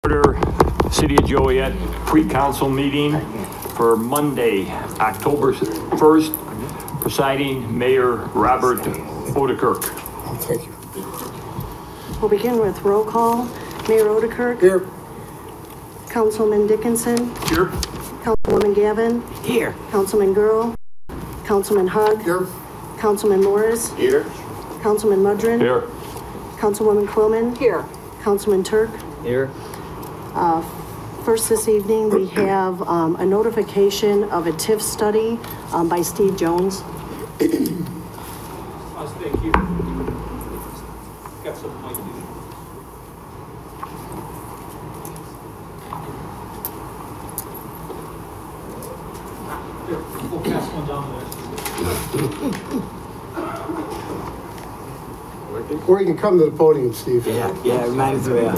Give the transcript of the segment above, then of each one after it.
Order City of Joliet pre-council meeting for Monday, October 1st. Presiding Mayor Robert Odekirk. Thank you. We'll begin with roll call. Mayor Odekirk. Here. Councilman Dickinson. Here. Councilwoman Gavin. Here. Councilman Girl. Councilman Hug. Here. Councilman Morris. Here. Councilman Mudrin. Here. Councilwoman Quillman. Here. Councilman Turk. Here. First this evening, we have a notification of a TIF study by Steve Jones. Thank you. Got some mic issues. Here, we'll pass one down there. Or you can come to the podium, Steve. Yeah, might as well.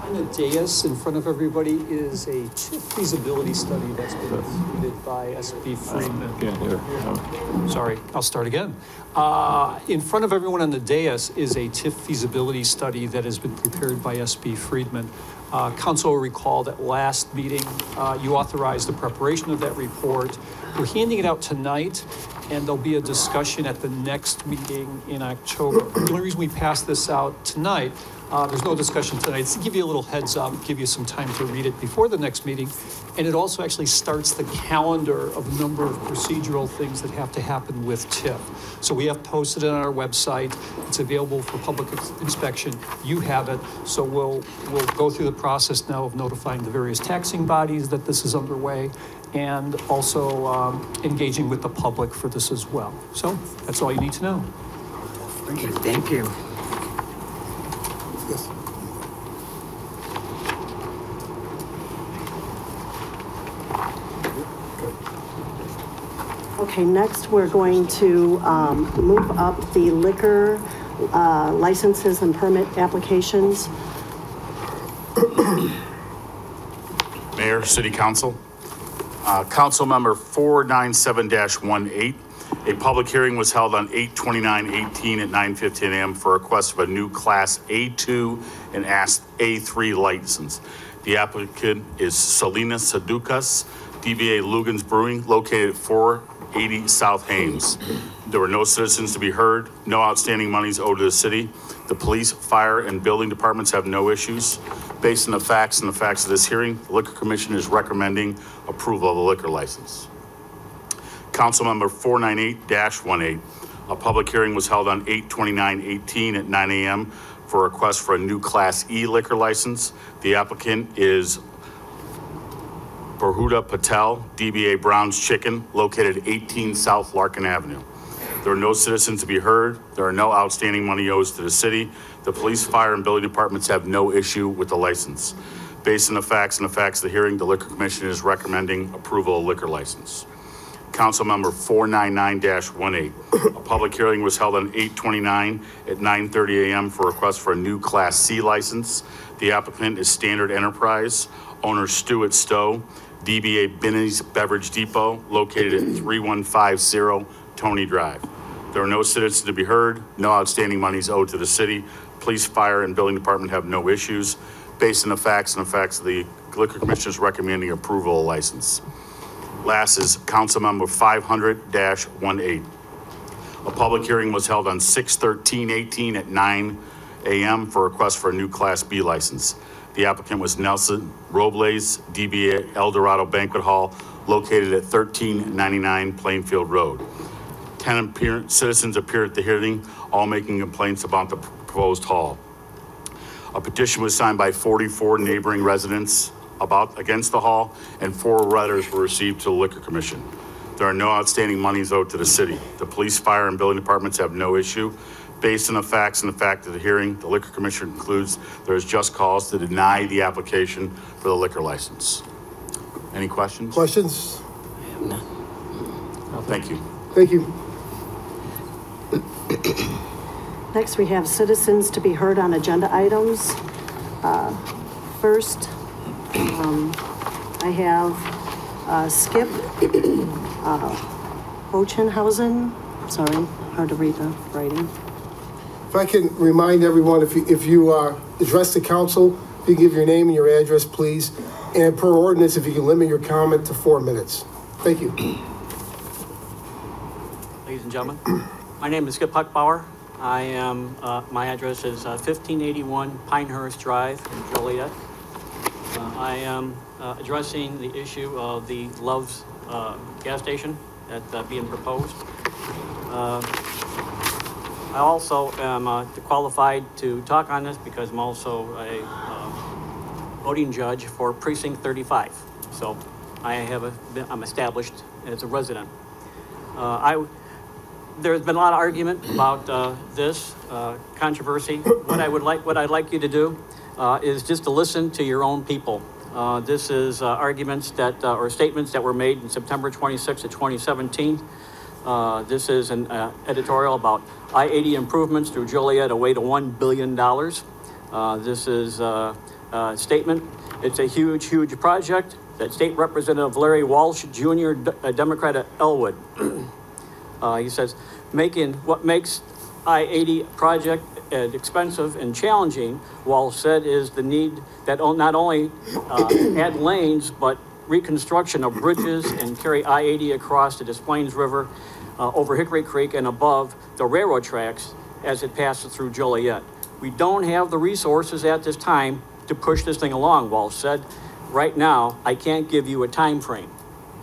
On the dais in front of everybody is a TIF feasibility study that's been completed by SB Friedman. Sorry, I'll start again. In front of everyone on the dais is a TIF feasibility study that has been prepared by SB Friedman. Council will recall that last meeting, you authorized the preparation of that report. We're handing it out tonight, and there'll be a discussion at the next meeting in October. The only reason we passed this out tonight, there's no discussion tonight, it's to give you a little heads up, give you some time to read it before the next meeting. And it also actually starts the calendar of a number of procedural things that have to happen with TIF. So we have posted it on our website. It's available for public inspection. You have it. So we'll go through the process now of notifying the various taxing bodies that this is underway, and also engaging with the public for this as well. So that's all you need to know. Okay, thank you. Yes. Okay, next we're going to move up the liquor licenses and permit applications. Mayor, City Council. Council Member 497-18. A public hearing was held on 8/29/18 at 9:15 a.m. for a request of a new Class A2 and A3 license. The applicant is Selena Sadukas, DBA Lugan's Brewing, located at 480 South Hames. There were no citizens to be heard, no outstanding monies owed to the city. The police, fire, and building departments have no issues. Based on the facts of this hearing, the Liquor Commission is recommending approval of the liquor license. Council Member 498-18. A public hearing was held on 8/29/18 at 9 a.m. for a request for a new Class E liquor license. The applicant is Barhuda Patel, DBA Brown's Chicken, located at 18 South Larkin Avenue. There are no citizens to be heard. There are no outstanding money owed to the city. The police, fire, and building departments have no issue with the license. Based on the facts of the hearing, the Liquor Commission is recommending approval of liquor license. Council Member 499-18. A public hearing was held on 8/29 at 9:30 a.m. for a request for a new Class C license. The applicant is Standard Enterprise, owner Stuart Stowe, DBA Binny's Beverage Depot, located at 3150 Tony Drive. There are no citizens to be heard, no outstanding monies owed to the city. Police, fire, and building department have no issues. Based on the facts the Liquor Commission is recommending approval of license. Last is Council Member 500-18. A public hearing was held on 6/13/18 at 9 a.m. for a request for a new Class B license. The applicant was Nelson Robles, DBA El Dorado Banquet Hall, located at 1399 Plainfield Road. 10 citizens appeared at the hearing, all making complaints about the proposed hall. A petition was signed by 44 neighboring residents against the hall, and 4 letters were received to the Liquor Commission. There are no outstanding monies owed to the city. The police, fire, and building departments have no issue. Based on the facts of the hearing, the Liquor Commission concludes there is just cause to deny the application for the liquor license. Any questions? Questions? Thank you. Thank you. Next, we have citizens to be heard on agenda items. First, I have Skip Ochenhausen, sorry, hard to read the writing. If I can remind everyone, if you address the council, if you give your name and your address, please. And per ordinance, if you can limit your comment to 4 minutes. Thank you. Ladies and gentlemen, my name is Skip Huckbauer. I am, my address is 1581 Pinehurst Drive in Joliet. I am addressing the issue of the Love's gas station that's being proposed. I also am qualified to talk on this because I'm also a voting judge for Precinct 35. So I'm established as a resident. There's been a lot of argument about this controversy. What I'd like you to do is just to listen to your own people. This is arguments that, or statements that were made in September 26th of 2017. This is an editorial about I-80 improvements through Joliet away to $1 billion. This is a statement. It's a huge, huge project that State Representative Larry Walsh Jr., a Democrat at Elwood. He says, what makes I-80 project expensive and challenging, Walsh said, is the need that not only add lanes, but reconstruction of bridges and carry I-80 across the Des Plaines River, over Hickory Creek and above the railroad tracks as it passes through Joliet. We don't have the resources at this time to push this thing along, Walsh said. Right now, I can't give you a time frame.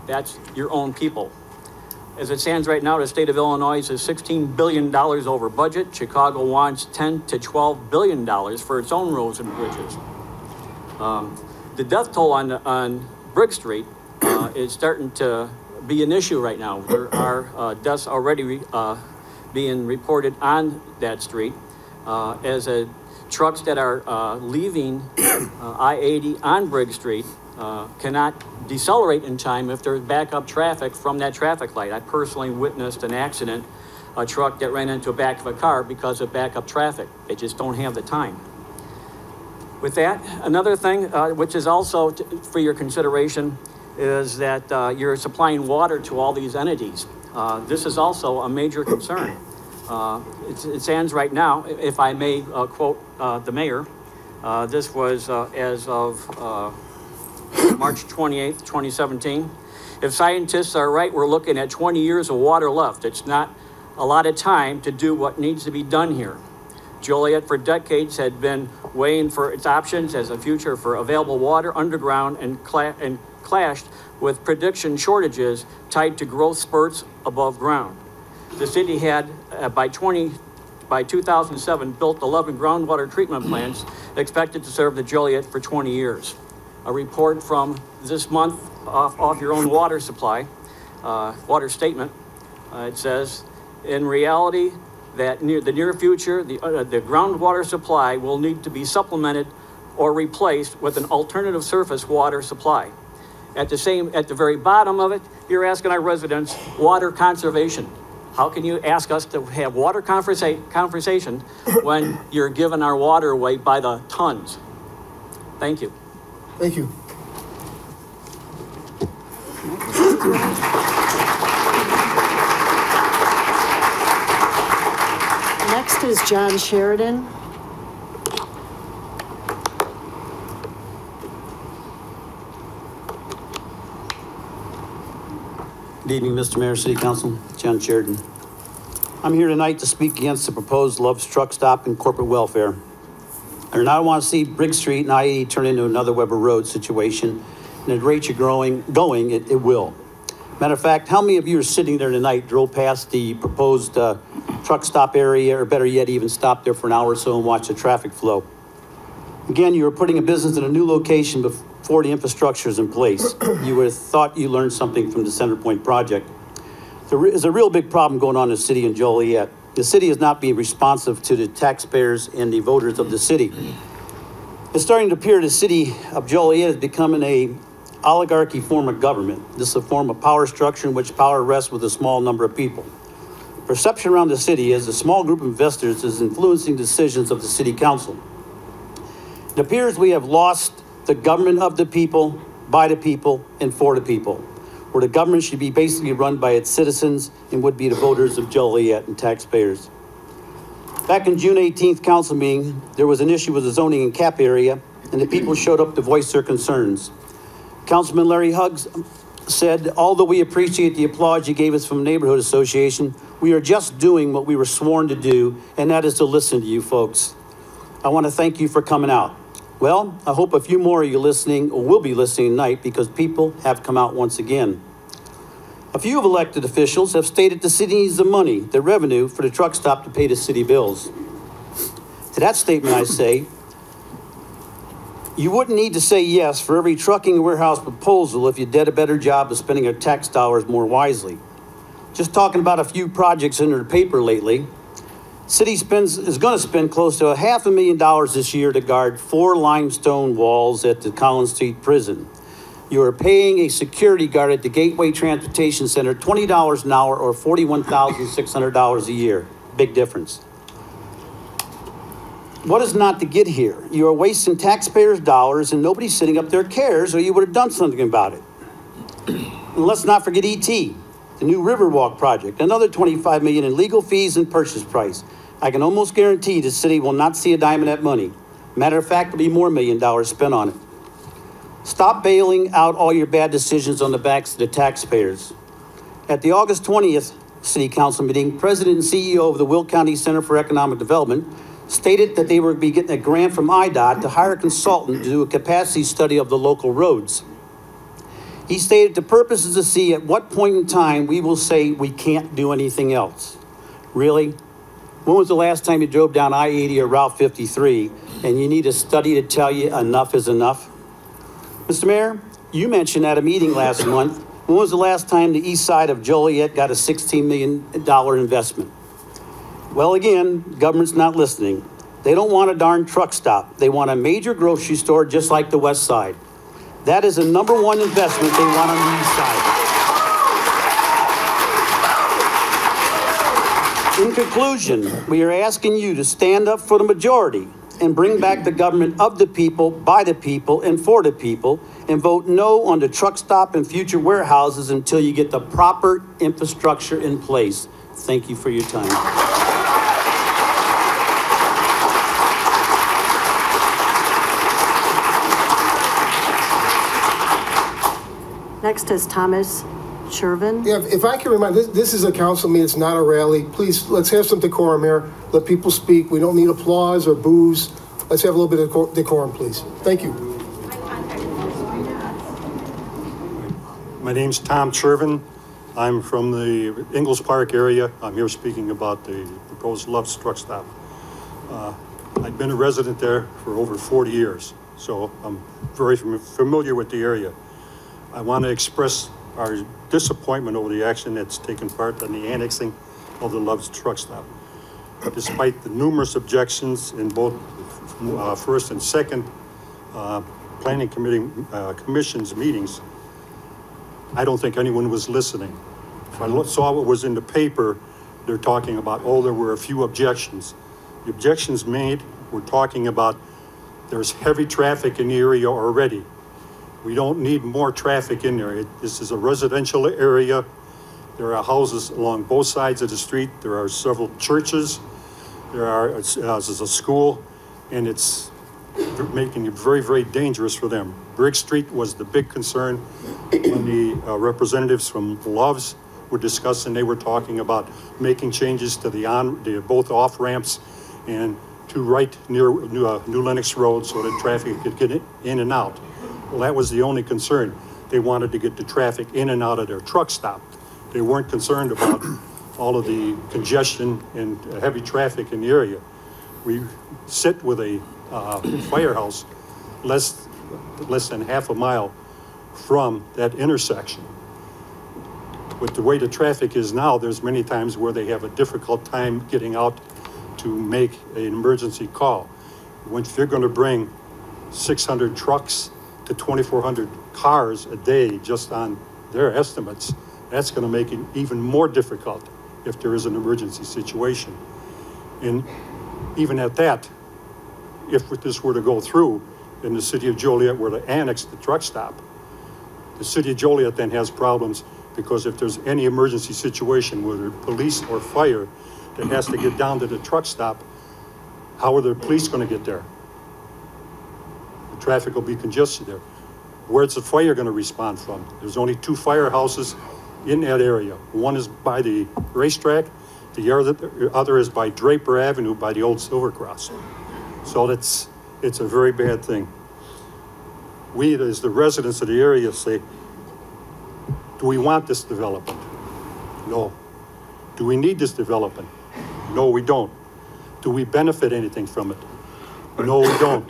That's your own people. As it stands right now, the state of Illinois is $16 billion over budget. Chicago wants $10 to $12 billion for its own roads and bridges. The death toll on Briggs Street is starting to be an issue right now. There are deaths already being reported on that street as trucks that are leaving I-80 on Briggs Street cannot decelerate in time if there's backup traffic from that traffic light. I personally witnessed an accident, a truck that ran into the back of a car because of backup traffic. They just don't have the time. With that, another thing which is also for your consideration is that you're supplying water to all these entities. This is also a major concern. It stands right now, if I may quote the mayor, this was as of March 28th, 2017. If scientists are right, we're looking at 20 years of water left. It's not a lot of time to do what needs to be done here. Joliet for decades had been weighing for its options as a future for available water underground and clashed with prediction shortages tied to growth spurts above ground. The city had, by 2007, built 11 groundwater treatment plants expected to serve the Joliet for 20 years. A report from this month off your own water supply, water statement, it says, in reality, that the near future, the groundwater supply will need to be supplemented or replaced with an alternative surface water supply. At the very bottom of it, you're asking our residents water conservation. How can you ask us to have water conversation when you're giving our water away by the tons? Thank you. Thank you. Next is John Sheridan. Good evening, Mr. Mayor, City Council, John Sheridan. I'm here tonight to speak against the proposed Love's truck stop and corporate welfare. I do not want to see Briggs Street and I-80 turn into another Weber Road situation, and at the rate you're going, it will. Matter of fact, how many of you are sitting there tonight, drove past the proposed truck stop area, or better yet, even stopped there for an hour or so and watched the traffic flow? Again, you were putting a business in a new location before the infrastructure is in place. You would have thought you learned something from the Center Point project. There is a real big problem going on in the city of Joliet. The city is not being responsive to the taxpayers and the voters of the city. It's starting to appear the city of Joliet is becoming a oligarchy form of government. This is a form of power structure in which power rests with a small number of people. Perception around the city is a small group of investors is influencing decisions of the city council. It appears we have lost the government of the people, by the people, and for the people, where the government should be basically run by its citizens and would be the voters of Joliet and taxpayers. Back in June 18th council meeting, there was an issue with the zoning and cap area, and the people showed up to voice their concerns. Councilman Larry Huggs said, although we appreciate the applause you gave us from the neighborhood association, we are just doing what we were sworn to do, and that is to listen to you folks. I want to thank you for coming out. Well, I hope a few more of you listening or will be listening tonight, because people have come out once again. A few of elected officials have stated the city needs the money, the revenue for the truck stop to pay the city bills. To that statement, I say, you wouldn't need to say yes for every trucking warehouse proposal if you did a better job of spending our tax dollars more wisely. Just talking about a few projects in the paper lately, city is going to spend close to $500,000 this year to guard 4 limestone walls at the Collins Street Prison. You are paying a security guard at the Gateway Transportation Center $20 an hour or $41,600 a year. Big difference. What is not to get here? You are wasting taxpayers' dollars and nobody sitting up there cares, or you would have done something about it. And let's not forget ET, the new Riverwalk project, another $25 million in legal fees and purchase price. I can almost guarantee the city will not see a dime of that money. Matter of fact, there'll be more $1 million spent on it. Stop bailing out all your bad decisions on the backs of the taxpayers. At the August 20th City Council meeting, President and CEO of the Will County Center for Economic Development stated that they would be getting a grant from IDOT to hire a consultant to do a capacity study of the local roads. He stated the purpose is to see at what point in time we will say we can't do anything else. Really? When was the last time you drove down I-80 or Route 53 and you need a study to tell you enough is enough? Mr. Mayor, you mentioned at a meeting last month, when was the last time the east side of Joliet got a $16 million investment? Well, again, government's not listening. They don't want a darn truck stop. They want a major grocery store just like the west side. That is the #1 investment they want on the east side. In conclusion, we are asking you to stand up for the majority and bring back the government of the people, by the people, and for the people, and vote no on the truck stop and future warehouses until you get the proper infrastructure in place. Thank you for your time. Next is Thomas Sherman. Yeah, if I can remind, this is a council meeting, it's not a rally. Please, let's have some decorum here. Let people speak. We don't need applause or boos. Let's have a little bit of decorum, please. Thank you. My name's Tom Sherman. I'm from the Ingalls Park area. I'm here speaking about the proposed Love's truck stop. I've been a resident there for over 40 years, so I'm very familiar with the area. I want to express our disappointment over the action that's taken part in the annexing of the Love's truck stop. Despite the numerous objections in both first and second planning commission's meetings, I don't think anyone was listening. If I saw what was in the paper, they're talking about, oh, there were a few objections. The objections made, we're talking about there's heavy traffic in the area already. We don't need more traffic in there. This is a residential area. There are houses along both sides of the street. There are several churches. There's a school, and it's making it very, very dangerous for them. Brick Street was the big concern when the representatives from Love's were discussing. They were talking about making changes to the both off ramps and to right near New Lenox Road so that traffic could get in and out. Well, that was the only concern. They wanted to get the traffic in and out of their truck stop. They weren't concerned about all of the congestion and heavy traffic in the area. We sit with a firehouse less than half a mile from that intersection. With the way the traffic is now, there's many times where they have a difficult time getting out to make an emergency call. If they're going to bring 600 trucks to 2,400 cars a day just on their estimates, that's going to make it even more difficult if there is an emergency situation. And even at that, if this were to go through and the city of Joliet were to annex the truck stop, the city of Joliet then has problems, because if there's any emergency situation, whether police or fire, that has to get down to the truck stop, How are the police going to get there? The traffic will be congested there. Where's the fire going to respond from? There's only 2 firehouses in that area. One is by the racetrack, the other is by Draper Avenue by the old Silver Cross. So it's a very bad thing. We, as the residents of the area, say, do we want this development? No. Do we need this development? No, we don't. Do we benefit anything from it? No, we don't.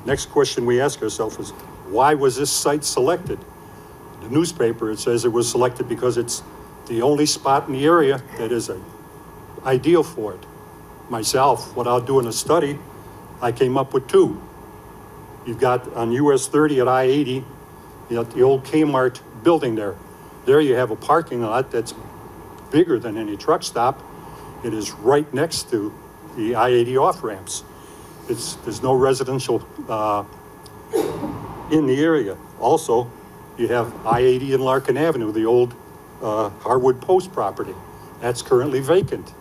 Next question we ask ourselves is, why was this site selected? The newspaper, it says it was selected because it's the only spot in the area that is ideal for it. Myself, without doing a study, I came up with 2. You've got on US 30 at I-80, you got the old Kmart building there. There you have a parking lot that's bigger than any truck stop. It is right next to the I-80 off-ramps. There's no residential in the area. Also, you have I-80 and Larkin Avenue, the old Harwood Post property. That's currently vacant.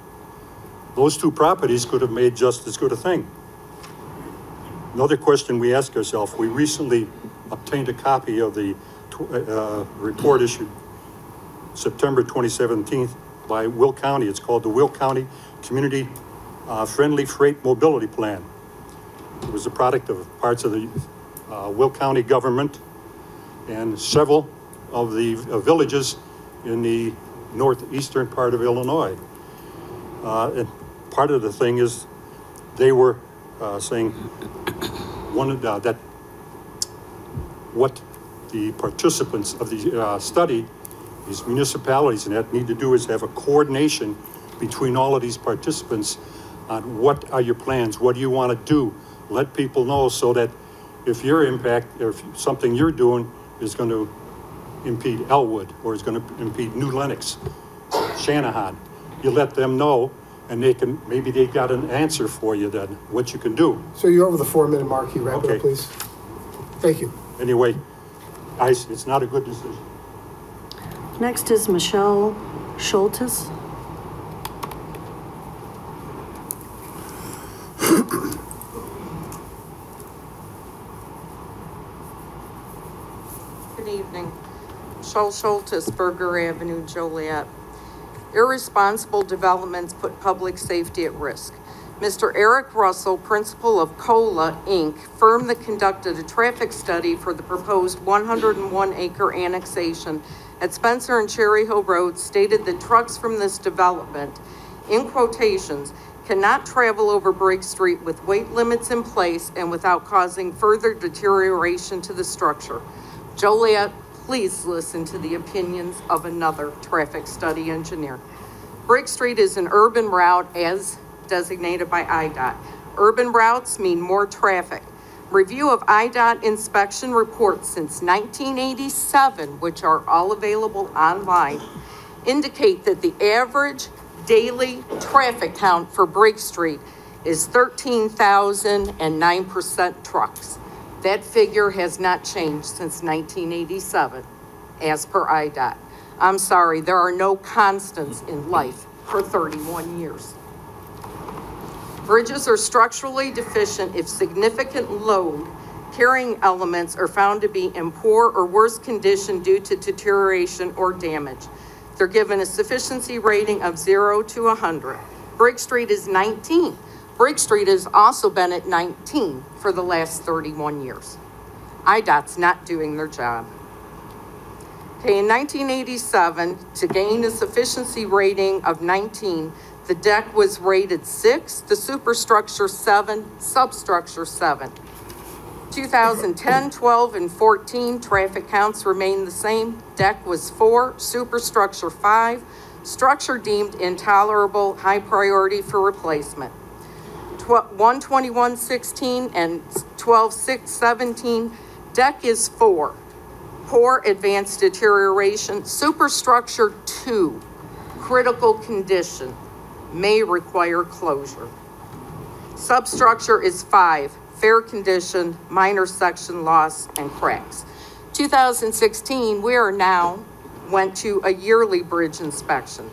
Those 2 properties could have made just as good a thing. Another question we ask ourselves, we recently obtained a copy of the report issued September 2017 by Will County. It's called the Will County Community Friendly Freight Mobility Plan. It was a product of parts of the Will County government and several of the villages in the northeastern part of Illinois. And part of the thing is they were saying that what the participants of the study, these municipalities and that, need to do is have a coordination between all of these participants on what are your plans, what do you want to do, let people know, so that if your impact, or if something you're doing is going to impede Elwood or is going to impede New Lenox, Shanahan, you let them know, and they can, maybe they got an answer for you then, what you can do. So you're over the 4-minute mark. Can you wrap it Okay. up, please? Thank you. Anyway, guys, it's not a good decision. Next is Michelle Schultes. Good evening. Michelle Schultes, Berger Avenue, Joliet. Irresponsible developments put public safety at risk. Mr. Eric Russell, principal of COLA, Inc., firm that conducted a traffic study for the proposed 101-acre annexation at Spencer and Cherry Hill Road, stated that trucks from this development, in quotations, cannot travel over Briggs Street with weight limits in place and without causing further deterioration to the structure. Joliet, please listen to the opinions of another traffic study engineer. Briggs Street is an urban route as designated by IDOT. Urban routes mean more traffic. Review of IDOT inspection reports since 1987, which are all available online, indicate that the average daily traffic count for Briggs Street is 13,009% trucks. That figure has not changed since 1987, as per IDOT. I'm sorry, there are no constants in life for 31 years. Bridges are structurally deficient if significant load carrying elements are found to be in poor or worse condition due to deterioration or damage. They're given a sufficiency rating of 0 to 100. Briggs Street is 19. Briggs Street has also been at 19 for the last 31 years. IDOT's not doing their job. Okay, in 1987, to gain a sufficiency rating of 19, the deck was rated 6, the superstructure 7, substructure 7. 2010, 12, and 14, traffic counts remained the same. Deck was 4, superstructure 5, structure deemed intolerable, high priority for replacement. 121-16 and 12-6-17, deck is 4, poor advanced deterioration. Superstructure 2, critical condition, may require closure. Substructure is 5, fair condition, minor section loss, and cracks. 2016, we are now went to a yearly bridge inspection.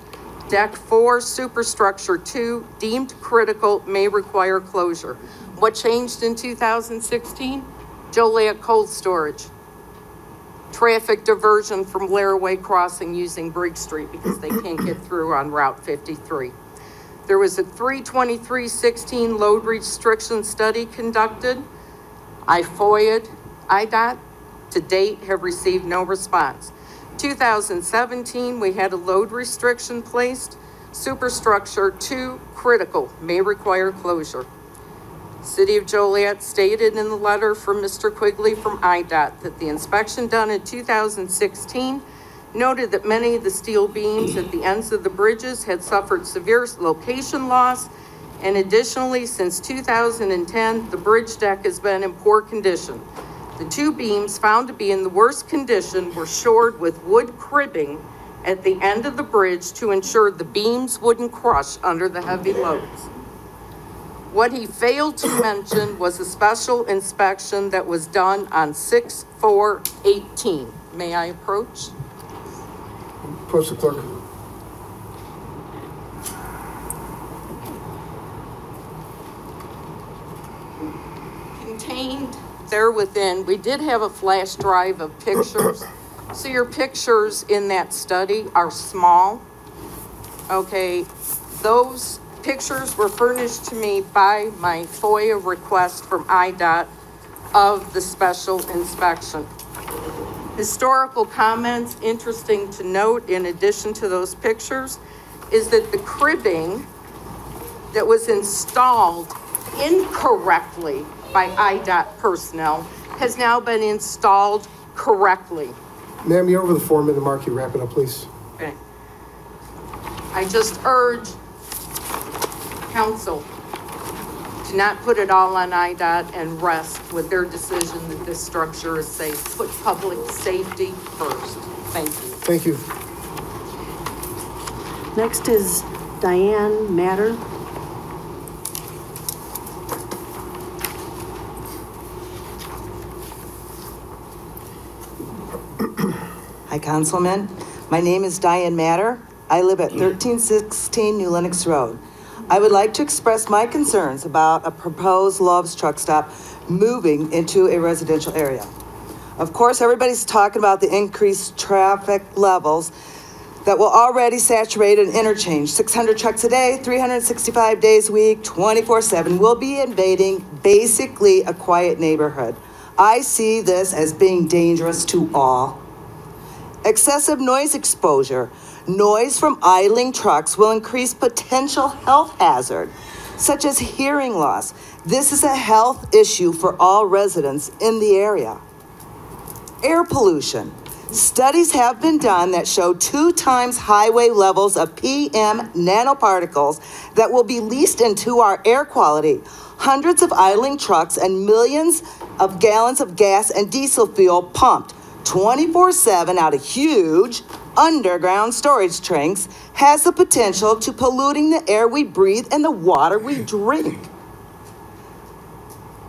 Deck 4, Superstructure 2, deemed critical, may require closure. What changed in 2016? Joliet cold storage. Traffic diversion from Laraway Crossing using Briggs Street because they can't get through on Route 53. There was a 3/23/16 load restriction study conducted. I FOIA'd IDOT. To date, have received no response. 2017, we had a load restriction placed. Superstructure 2, critical, may require closure. City of Joliet stated in the letter from Mr. Quigley from IDOT that the inspection done in 2016 noted that many of the steel beams at the ends of the bridges had suffered severe location loss, and additionally, since 2010, the bridge deck has been in poor condition. The 2 beams found to be in the worst condition were shored with wood cribbing at the end of the bridge to ensure the beams wouldn't crush under the heavy loads. What he failed to mention was a special inspection that was done on 6/4/18. May I approach? Approach the clerk. Contained there within, we did have a flash drive of pictures. So your pictures in that study are small. Okay, those pictures were furnished to me by my FOIA request from IDOT of the special inspection. Historical comments, interesting to note in addition to those pictures, is that the cribbing that was installed incorrectly by IDOT personnel has now been installed correctly. Ma'am, you're over the 4-minute mark. You wrap it up, please. Okay. I just urge council to not put it all on IDOT and rest with their decision that this structure is safe. Put public safety first. Thank you. Thank you. Next is Diane Matter. Hi, Councilman. My name is Diane Matter. I live at 1316 New Lenox Road. I would like to express my concerns about a proposed Love's truck stop moving into a residential area. Of course, everybody's talking about the increased traffic levels that will already saturate an interchange. 600 trucks a day, 365 days a week, 24/7 will be invading basically a quiet neighborhood. I see this as being dangerous to all. Excessive noise exposure. Noise from idling trucks will increase potential health hazard, such as hearing loss. This is a health issue for all residents in the area. Air pollution. Studies have been done that show 2 times highway levels of PM nanoparticles that will be leached into our air quality. Hundreds of idling trucks and millions of gallons of gas and diesel fuel pumped 24/7 out of huge underground storage tanks has the potential to polluting the air we breathe and the water we drink.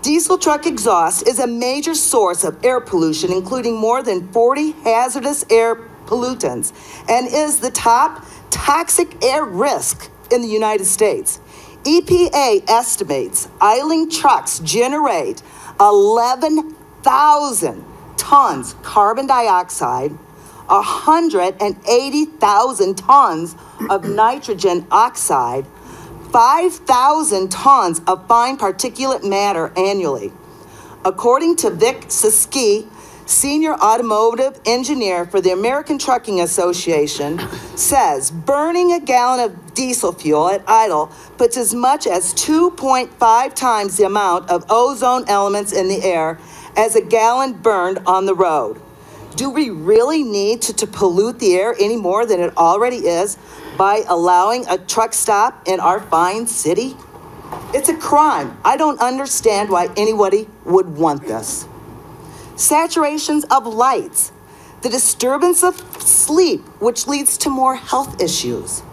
Diesel truck exhaust is a major source of air pollution, including more than 40 hazardous air pollutants, and is the top toxic air risk in the United States. EPA estimates idling trucks generate 11,000 tons carbon dioxide, 180,000 tons of nitrogen oxide, 5,000 tons of fine particulate matter annually. According to F Kowski, senior automotive engineer for the American Trucking Association, says burning a gallon of diesel fuel at idle puts as much as 2.5 times the amount of ozone elements in the air as a gallon burned on the road. Do we really need to pollute the air any more than it already is by allowing a truck stop in our fine city? It's a crime. I don't understand why anybody would want this. Saturations of lights, the disturbance of sleep, which leads to more health issues.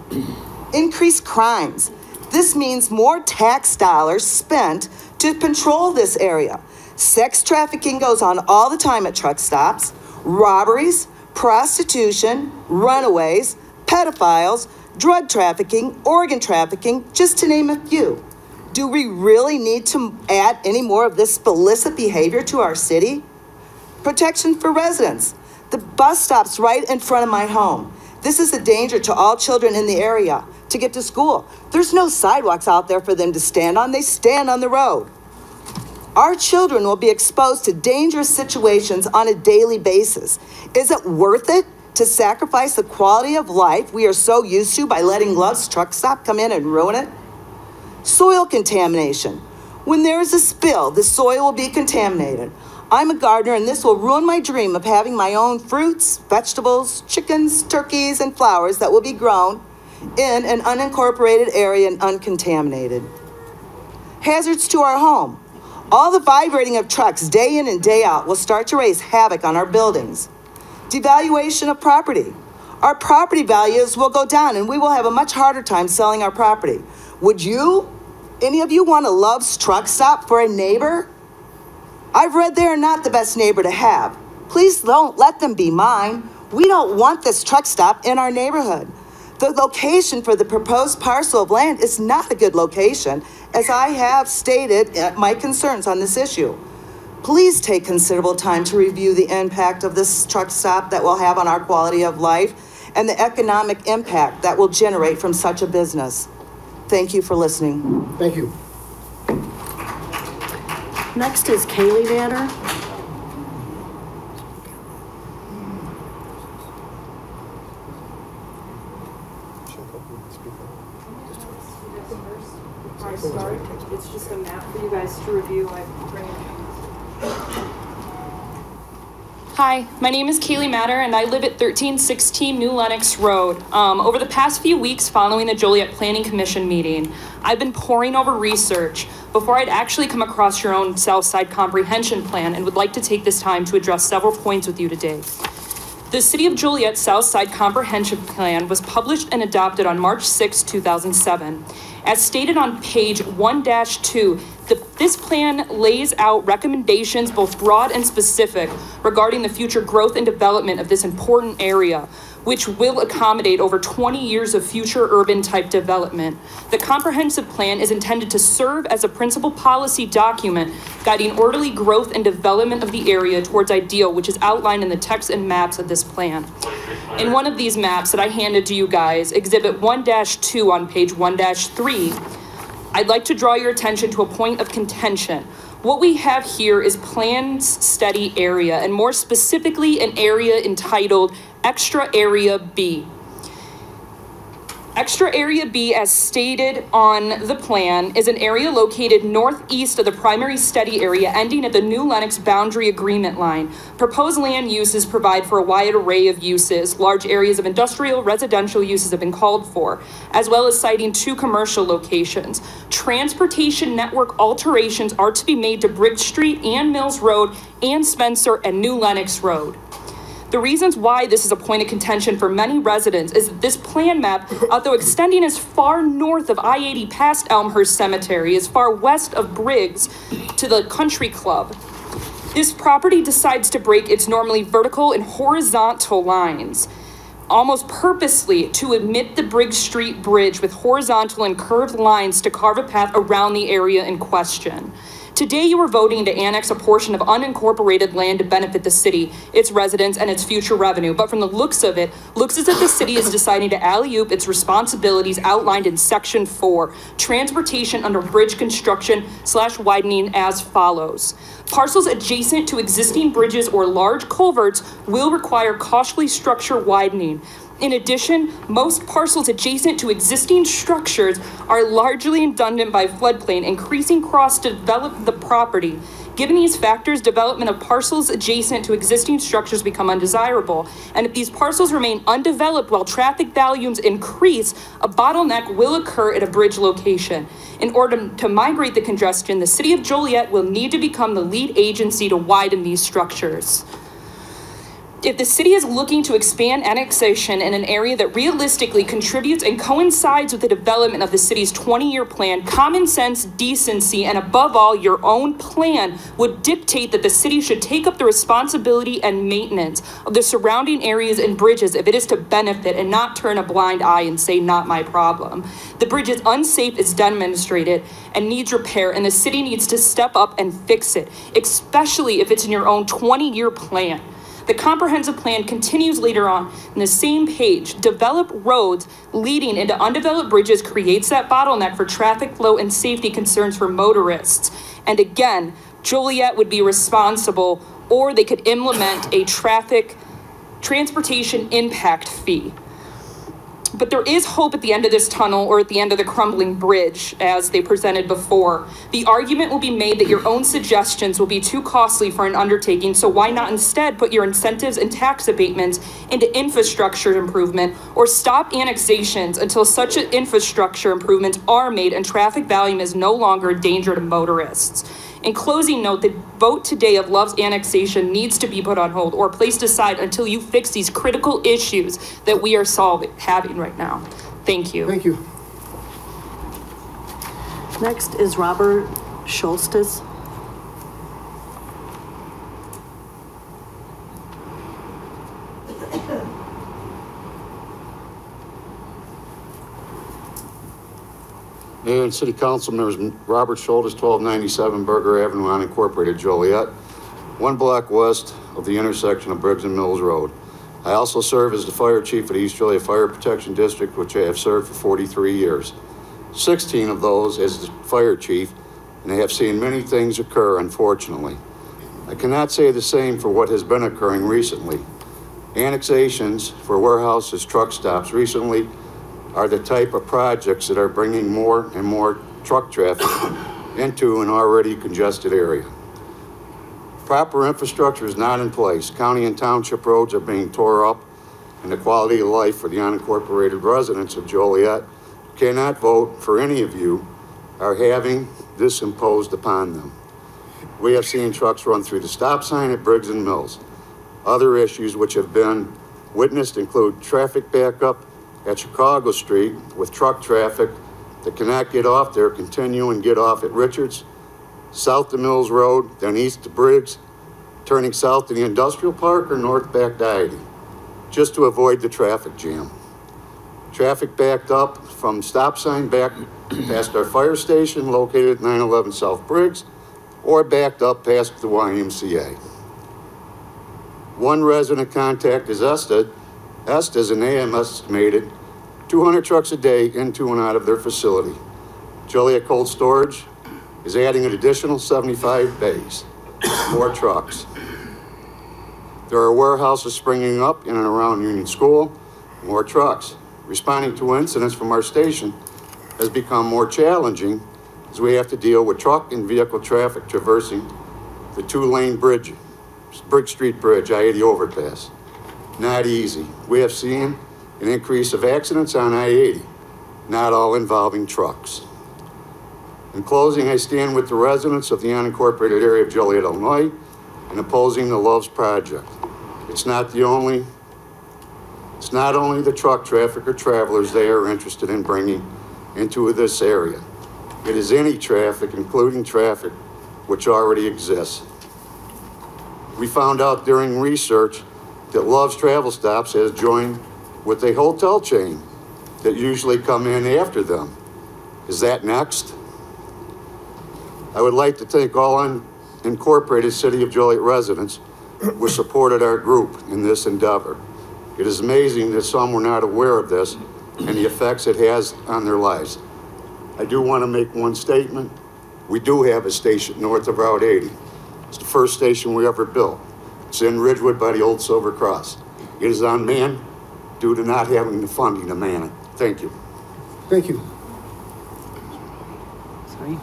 Increased crimes. This means more tax dollars spent to patrol this area. Sex trafficking goes on all the time at truck stops. Robberies, prostitution, runaways, pedophiles, drug trafficking, organ trafficking, just to name a few. Do we really need to add any more of this illicit behavior to our city? Protection for residents. The bus stop's right in front of my home. This is a danger to all children in the area to get to school. There's no sidewalks out there for them to stand on. They stand on the road. Our children will be exposed to dangerous situations on a daily basis. Is it worth it to sacrifice the quality of life we are so used to by letting Love's Truck Stop come in and ruin it? Soil contamination. When there is a spill, the soil will be contaminated. I'm a gardener, and this will ruin my dream of having my own fruits, vegetables, chickens, turkeys, and flowers that will be grown in an unincorporated area and uncontaminated. Hazards to our home. All the vibrating of trucks day in and day out will start to raise havoc on our buildings. Devaluation of property. Our property values will go down, and we will have a much harder time selling our property. Would you, any of you, want a Love's Truck Stop for a neighbor? I've read they are not the best neighbor to have. Please don't let them be mine. We don't want this truck stop in our neighborhood. The location for the proposed parcel of land is not a good location, as I have stated my concerns on this issue. Please take considerable time to review the impact of this truck stop that will have on our quality of life and the economic impact that will generate from such a business. Thank you for listening. Thank you. Next is Keeley Mader. Before I start, it's just a map for you guys to review. Hi, my name is Keeley Mader, and I live at 1316 New Lenox Road. Over the past few weeks following the Joliet Planning Commission meeting, I've been poring over research before I'd actually come across your own Southside Comprehension Plan, and would like to take this time to address several points with you today. The City of Joliet Southside Comprehension Plan was published and adopted on March 6, 2007. As stated on page 1-2, this plan lays out recommendations, both broad and specific, regarding the future growth and development of this important area, which will accommodate over 20 years of future urban type development. The comprehensive plan is intended to serve as a principal policy document guiding orderly growth and development of the area towards ideal, which is outlined in the text and maps of this plan. In one of these maps that I handed to you guys, exhibit 1-2 on page 1-3, I'd like to draw your attention to a point of contention. What we have here is plans study area, and more specifically an area entitled Extra Area B. Extra Area B, as stated on the plan, is an area located northeast of the primary study area ending at the New Lenox boundary agreement line. Proposed land uses provide for a wide array of uses. Large areas of industrial, residential uses have been called for, as well as citing 2 commercial locations. Transportation network alterations are to be made to Briggs Street and Mills Road and Spencer and New Lenox Road. The reasons why this is a point of contention for many residents is that this plan map, although extending as far north of I-80 past Elmhurst Cemetery, as far west of Briggs to the Country Club, this property decides to break its normally vertical and horizontal lines, almost purposely to omit the Briggs Street Bridge with horizontal and curved lines to carve a path around the area in question. Today, you are voting to annex a portion of unincorporated land to benefit the city, its residents, and its future revenue. But from the looks of it, looks as if the city is deciding to alley-oop its responsibilities outlined in Section 4, transportation under bridge construction/widening as follows. Parcels adjacent to existing bridges or large culverts will require costly structure widening. In addition, most parcels adjacent to existing structures are largely redundant by floodplain, increasing costs to develop the property. Given these factors, development of parcels adjacent to existing structures become undesirable. And if these parcels remain undeveloped while traffic volumes increase, a bottleneck will occur at a bridge location. In order to migrate the congestion, the City of Joliet will need to become the lead agency to widen these structures. If the city is looking to expand annexation in an area that realistically contributes and coincides with the development of the city's 20-year plan, common sense, decency, and above all, your own plan would dictate that the city should take up the responsibility and maintenance of the surrounding areas and bridges if it is to benefit and not turn a blind eye and say, not my problem. The bridge is unsafe, as demonstrated, and needs repair, and the city needs to step up and fix it, especially if it's in your own 20-year plan. The comprehensive plan continues later on in the same page. Develop roads leading into undeveloped bridges creates that bottleneck for traffic flow and safety concerns for motorists. And again, Joliet would be responsible, or they could implement a transportation impact fee. But there is hope at the end of this tunnel, or at the end of the crumbling bridge, as they presented before. The argument will be made that your own suggestions will be too costly for an undertaking, so why not instead put your incentives and tax abatements into infrastructure improvement, or stop annexations until such infrastructure improvements are made and traffic volume is no longer a danger to motorists. In closing, note the vote today of Love's annexation needs to be put on hold or placed aside until you fix these critical issues that we are having right now. Thank you. Thank you. Next is Robert Schultes. Mayor and City Council members, Robert Schultes, 1297 Burger Avenue, unincorporated Joliet, 1 block west of the intersection of Briggs and Mills Road. I also serve as the fire chief of the East Joliet Fire Protection District, which I have served for 43 years. 16 of those as the fire chief, and I have seen many things occur, unfortunately. I cannot say the same for what has been occurring recently. Annexations for warehouses, truck stops recently are the type of projects that are bringing more and more truck traffic into an already congested area. Proper infrastructure is not in place. County and township roads are being tore up, and the quality of life for the unincorporated residents of Joliet who cannot vote for any of you are having this imposed upon them. We have seen trucks run through the stop sign at Briggs and Mills. Other issues which have been witnessed include traffic backup at Chicago Street with truck traffic that cannot get off there, continue and get off at Richards, south to Mills Road, then east to Briggs, turning south to the Industrial Park or north back to Edie, just to avoid the traffic jam. Traffic backed up from stop sign back past our fire station located at 911 South Briggs, or backed up past the YMCA. One resident contact is Estes, and they have estimated 200 trucks a day into and out of their facility. Joliet Cold Storage is adding an additional 75 bays, more trucks. There are warehouses springing up in and around Union School, more trucks. Responding to incidents from our station has become more challenging as we have to deal with truck and vehicle traffic traversing the 2-lane bridge, Briggs Street Bridge, I-80 overpass. Not easy. We have seen an increase of accidents on I-80, not all involving trucks. In closing, I stand with the residents of the unincorporated area of Joliet, Illinois, in opposing the Loves project. It's not only the truck traffic or travelers they are interested in bringing into this area. It is any traffic, including traffic, which already exists. We found out during research that Love's Travel Stops has joined with a hotel chain that usually come in after them. Is that next? I would like to thank all unincorporated City of Joliet residents who supported our group in this endeavor. It is amazing that some were not aware of this and the effects it has on their lives. I do want to make one statement. We do have a station north of Route 80. It's the first station we ever built. It's in Ridgewood by the old Silver Cross. It is unmanned due to not having the funding to man it. Thank you. Thank you. Sorry.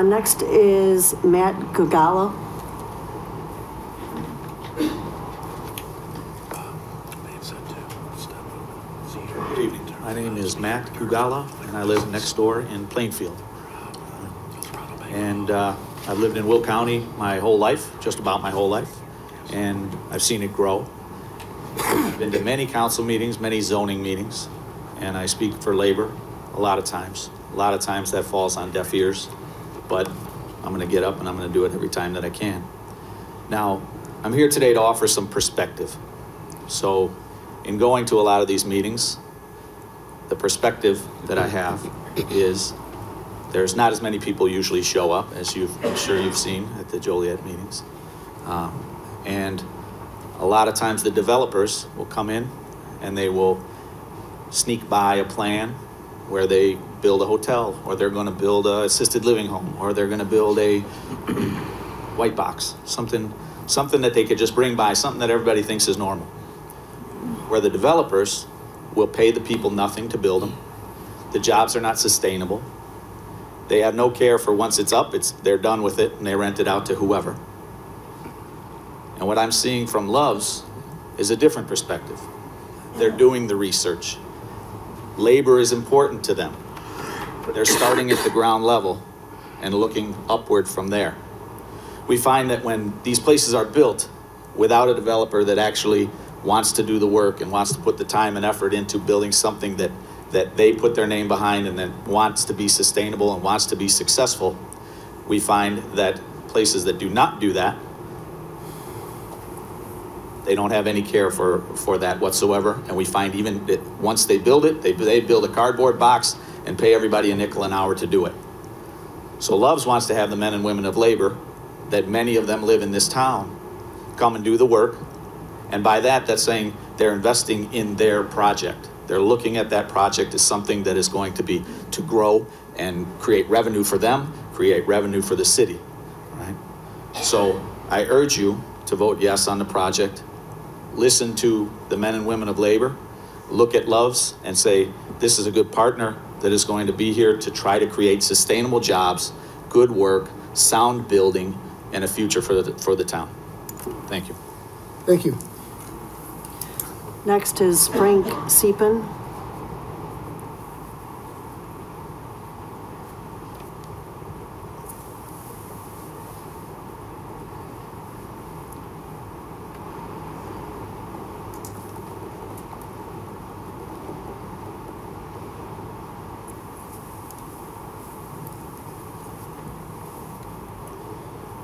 Next is Matt Gugala. Good evening. My name is Matt Gugala, and I live next door in Plainfield. And I've lived in Will County my whole life, just about my whole life, and I've seen it grow. I've been to many council meetings, many zoning meetings, and I speak for labor a lot of times. A lot of times that falls on deaf ears, but I'm gonna get up and I'm gonna do it every time that I can. Now, I'm here today to offer some perspective. So, in going to a lot of these meetings, the perspective that I have is there's not as many people usually show up as I'm sure you've seen at the Joliet meetings. And a lot of times the developers will come in and they will sneak by a plan where they build a hotel, or they're gonna build an assisted living home, or they're gonna build a white box, something that they could just bring by, something that everybody thinks is normal. Where the developers will pay the people nothing to build them. The jobs are not sustainable. They have no care for once it's up, they're done with it and they rent it out to whoever. And what I'm seeing from Loves is a different perspective. They're doing the research. Labor is important to them. They're starting at the ground level and looking upward from there. We find that when these places are built without a developer that actually wants to do the work and wants to put the time and effort into building something that they put their name behind and that wants to be sustainable and wants to be successful, we find that places that do not do that, they don't have any care for that whatsoever. And we find even that once they build it, they build a cardboard box and pay everybody a nickel an hour to do it. So Loves wants to have the men and women of labor, that many of them live in this town, come and do the work. And by that, that's saying they're investing in their project. They're looking at that project as something that is going to grow and create revenue for them, create revenue for the city, right? So I urge you to vote yes on the project. Listen to the men and women of labor, look at Loves and say, this is a good partner that is going to be here to try to create sustainable jobs, good work, sound building, and a future for the town. Thank you. Thank you. Next is Frank Siepen.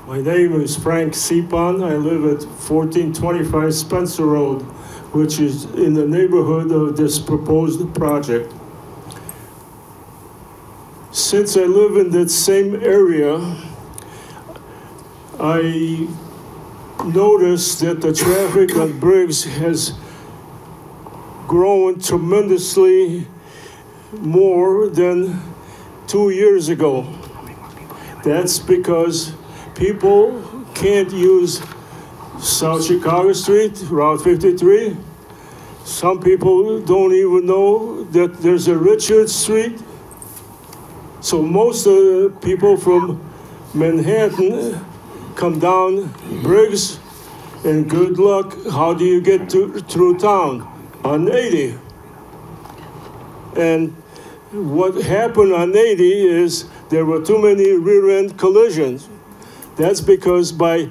My name is Frank Siepen. I live at 1425 Spencer Road, which is in the neighborhood of this proposed project. Since I live in that same area, I noticed that the traffic on Briggs has grown tremendously more than 2 years ago. That's because people can't use South Chicago Street, Route 53. Some people don't even know that there's a Richard Street. So most of the people from Manhattan come down Briggs, and good luck, how do you get through town? On 80. And what happened on 80 is there were too many rear-end collisions. That's because by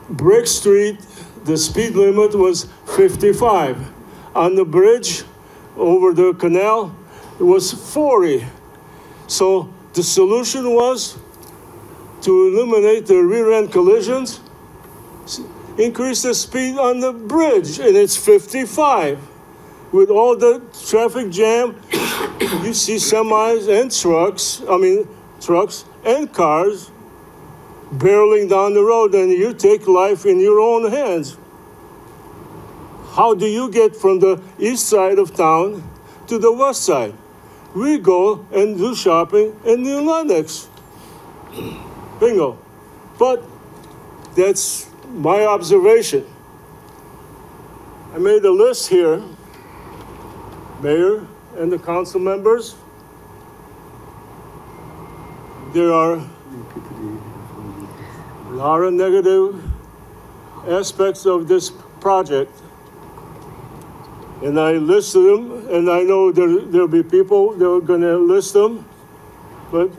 Brick Street, the speed limit was 55. On the bridge over the canal, it was 40. So the solution was to eliminate the rear-end collisions, increase the speed on the bridge, and it's 55. With all the traffic jam, you see semis and trucks and cars barreling down the road, and you take life in your own hands. How do you get from the east side of town to the west side? We go and do shopping in New Lenox. Bingo. But that's my observation. I made a list here, Mayor and the council members. There are a lot of negative aspects of this project. And I listed them, and I know there'll be people that are gonna list them. But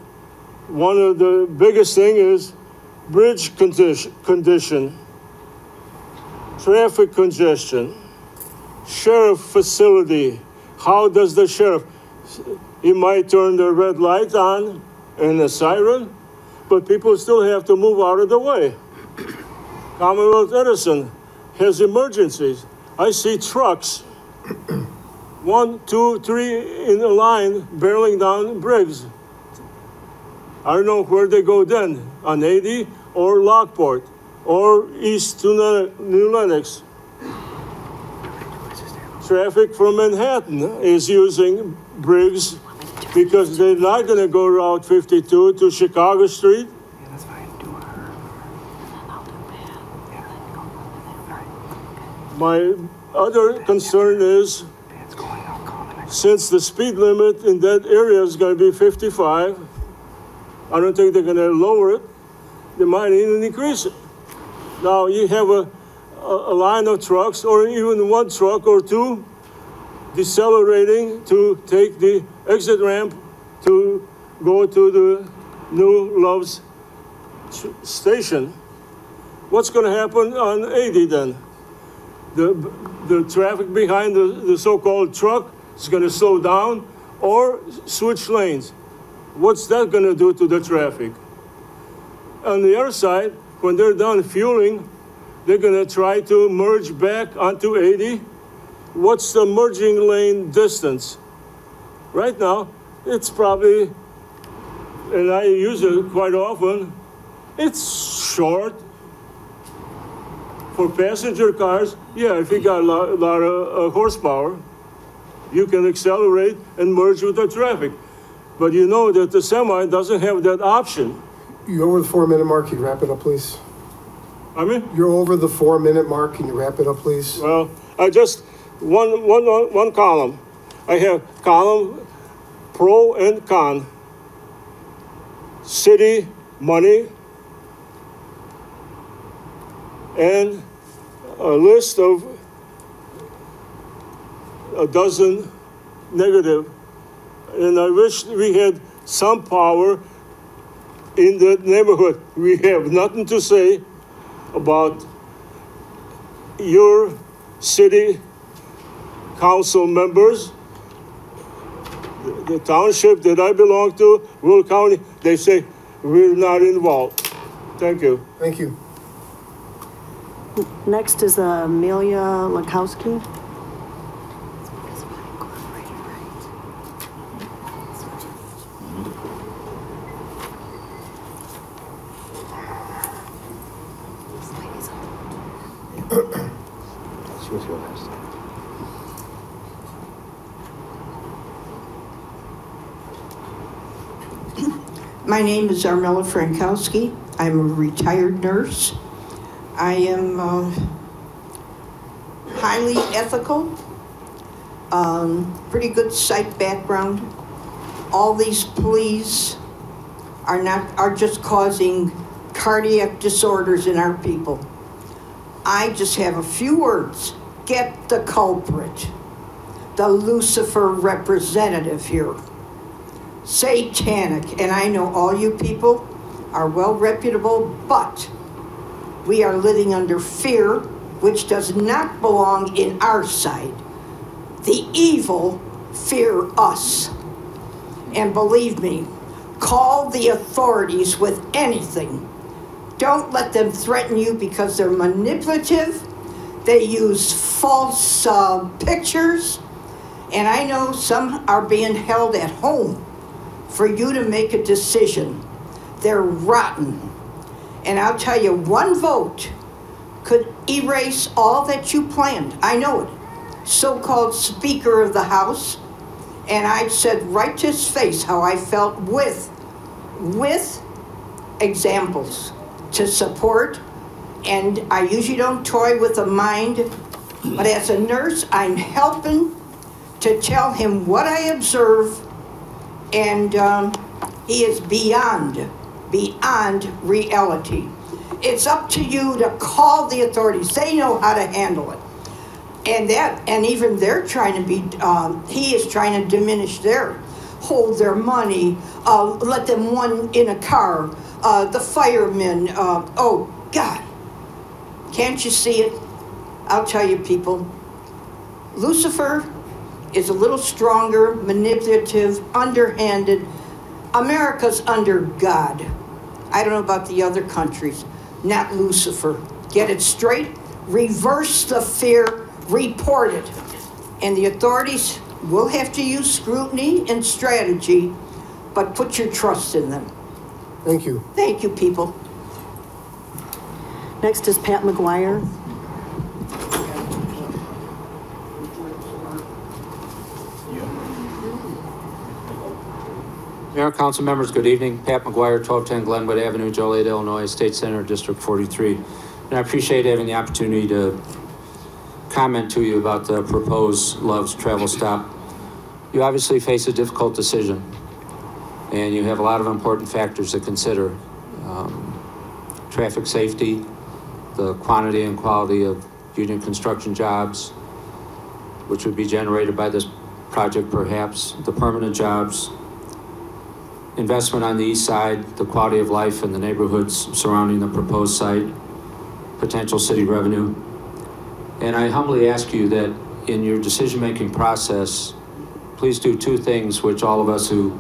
one of the biggest thing is bridge condition, traffic congestion, sheriff facility. How does the sheriff? He might turn the red light on and the siren, but people still have to move out of the way. Commonwealth Edison has emergencies. I see trucks, 1, 2, 3 in a line barreling down Briggs. I don't know where they go then, on 80 or Lockport or east to New Lenox. Traffic from Manhattan is using Briggs because they're not going to go Route 52 to Chicago Street. My other concern is, since the speed limit in that area is going to be 55, I don't think they're going to lower it. They might even increase it. Now you have a line of trucks, or even one truck or two, decelerating to take the exit ramp to go to the new Love's station. What's going to happen on 80 then? The traffic behind the so-called truck is going to slow down or switch lanes. What's that going to do to the traffic? On the other side, when they're done fueling, they're going to try to merge back onto 80. What's the merging lane distance? Right now, it's probably, and I use it quite often, it's short. For passenger cars, yeah, if you got a lot of horsepower, you can accelerate and merge with the traffic. But you know that the semi doesn't have that option. You're over the 4-minute mark. Can you wrap it up, please? I mean? You're over the 4-minute mark. Can you wrap it up, please? Well, I just, one column. I have column pro and con. City, money, and a list of a dozen negative. And I wish we had some power in that neighborhood. We have nothing to say about your city council members. The township that I belong to, Will County, they say we're not involved. Thank you. Thank you. Next is Amelia Lakowski. My name is Armella Frankowski. I'm a retired nurse. I am highly ethical, pretty good psych background. All these pleas are just causing cardiac disorders in our people. I just have a few words. Get the culprit, the Lucifer representative here. Satanic, and I know all you people are well reputable, but we are living under fear, which does not belong in our side. The evil fear us. And believe me, call the authorities with anything. Don't let them threaten you because they're manipulative. They use false pictures. And I know some are being held at home for you to make a decision. They're rotten. And I'll tell you, one vote could erase all that you planned. I know it. So-called Speaker of the House. And I said right to his face how I felt with examples to support. And I usually don't toy with the mind, but as a nurse, I'm helping to tell him what I observe, and he is beyond reality. It's up to you to call the authorities. They know how to handle it. And even they're trying to be, he is trying to diminish hold their money, let them one in a car, the firemen, oh God. Can't you see it? I'll tell you people, Lucifer is a little stronger, manipulative, underhanded. America's under God. I don't know about the other countries, not Lucifer. Get it straight, reverse the fear, report it. And the authorities will have to use scrutiny and strategy, but put your trust in them. Thank you. Thank you, people. Next is Pat McGuire. Mayor, council members, good evening. Pat McGuire, 1210 Glenwood Avenue, Joliet, Illinois, State Center, District 43. And I appreciate having the opportunity to comment to you about the proposed Love's travel stop. You obviously face a difficult decision, and you have a lot of important factors to consider. Traffic safety, the quantity and quality of union construction jobs, which would be generated by this project perhaps, the permanent jobs, investment on the east side, the quality of life in the neighborhoods surrounding the proposed site, potential city revenue. And I humbly ask you that in your decision-making process, please do two things which all of us who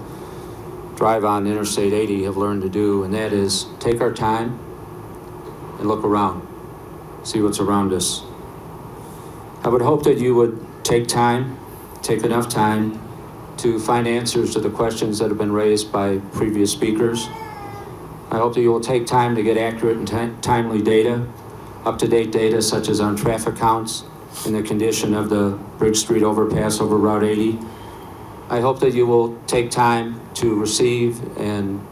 drive on Interstate 80 have learned to do, and that is take our time and look around, see what's around us. I would hope that you would take enough time to find answers to the questions that have been raised by previous speakers. I hope that you will take time to get accurate and timely data, up-to-date data such as on traffic counts and the condition of the Bridge Street overpass over Route 80. I hope that you will take time to receive and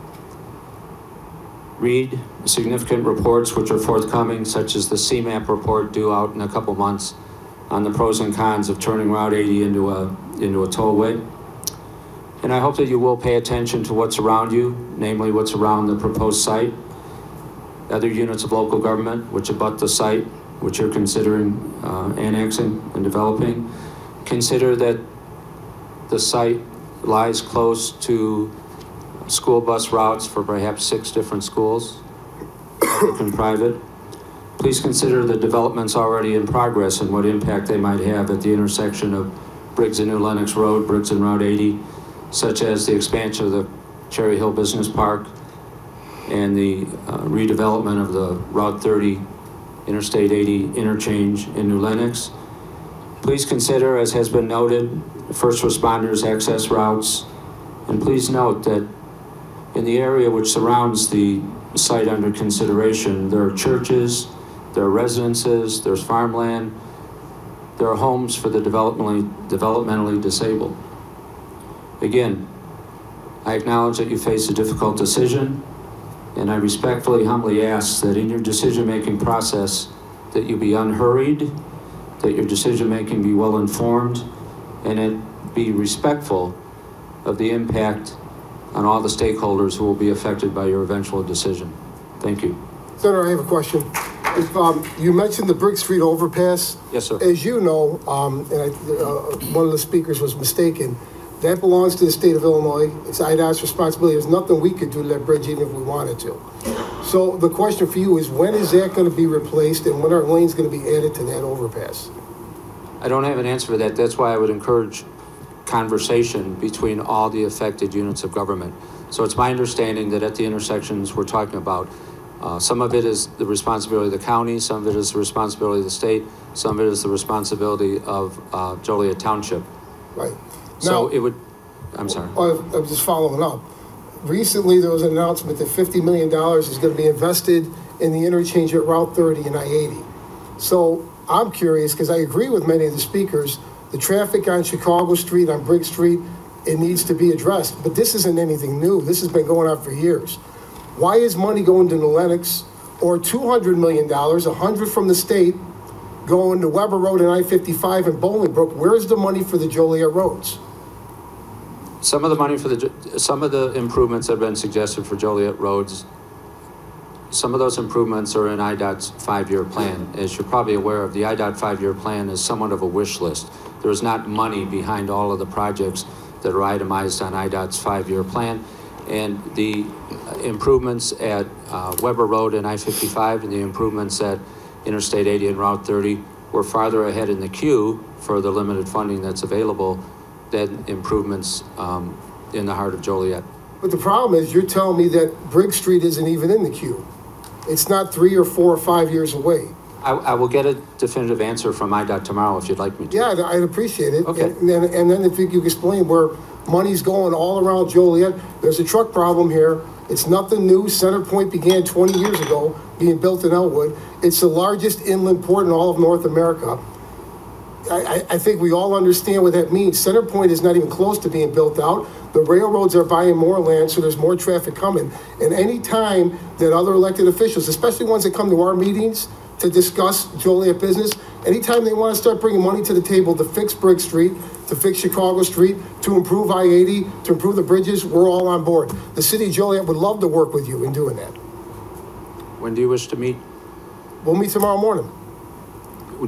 read significant reports which are forthcoming, such as the CMAP report due out in a couple months on the pros and cons of turning Route 80 into a tollway. And I hope that you will pay attention to what's around you, namely what's around the proposed site, other units of local government which abut the site, which you're considering annexing and developing. Consider that the site lies close to school bus routes for perhaps 6 different schools, public and private. Please consider the developments already in progress and what impact they might have at the intersection of Briggs and New Lenox Road, Briggs and Route 80, such as the expansion of the Cherry Hill Business Park and the redevelopment of the Route 30 Interstate 80 interchange in New Lenox. Please consider, as has been noted, first responders access routes, and please note that in the area which surrounds the site under consideration, there are churches, there are residences, there's farmland, there are homes for the developmentally disabled. Again, I acknowledge that you face a difficult decision, and I respectfully, humbly ask that in your decision-making process that you be unhurried, that your decision-making be well-informed, and it be respectful of the impact on all the stakeholders who will be affected by your eventual decision. Thank you. Senator, I have a question. If, you mentioned the Briggs Street overpass. Yes, sir. As you know, one of the speakers was mistaken, that belongs to the state of Illinois. It's IDOT's responsibility. There's nothing we could do to that bridge even if we wanted to. So the question for you is, when is that going to be replaced and when are lanes going to be added to that overpass? I don't have an answer for that. That's why I would encourage conversation between all the affected units of government. So it's my understanding that at the intersections we're talking about, some of it is the responsibility of the county, some of it is the responsibility of the state, some of it is the responsibility of Joliet Township. Right. So now, it would, I'm sorry. I'm just following up. Recently, there was an announcement that $50 million is going to be invested in the interchange at Route 30 and I-80. So I'm curious, because I agree with many of the speakers, the traffic on Chicago Street, on Briggs Street, it needs to be addressed. But this isn't anything new. This has been going on for years. Why is money going to New Lenox, or $200 million, $100 from the state, going to Weber Road and I-55 and Bolingbrook? Where's the money for the Joliet roads? Some of the money for some of the improvements that have been suggested for Joliet roads, some of those improvements are in IDOT's 5-year plan. As you're probably aware of, the IDOT 5-year plan is somewhat of a wish list. There is not money behind all of the projects that are itemized on IDOT's 5-year plan. And the improvements at Weber Road and I-55 and the improvements at Interstate 80 and Route 30 were farther ahead in the queue for the limited funding that's available than improvements in the heart of Joliet. But the problem is, you're telling me that Briggs Street isn't even in the queue. It's not 3 or 4 or 5 years away. I will get a definitive answer from IDOT tomorrow if you'd like me to. Yeah, I'd appreciate it. Okay. And then if you could explain where money's going all around Joliet. There's a truck problem here. It's nothing new. Center Point began 20 years ago, being built in Elwood. It's the largest inland port in all of North America. I think we all understand what that means. Center Point is not even close to being built out. The railroads are buying more land, so there's more traffic coming. And any time that other elected officials, especially ones that come to our meetings to discuss Joliet business, anytime they want to start bringing money to the table to fix Briggs Street, to fix Chicago Street, to improve I-80, to improve the bridges, we're all on board. The city of Joliet would love to work with you in doing that. When do you wish to meet? We'll meet tomorrow morning.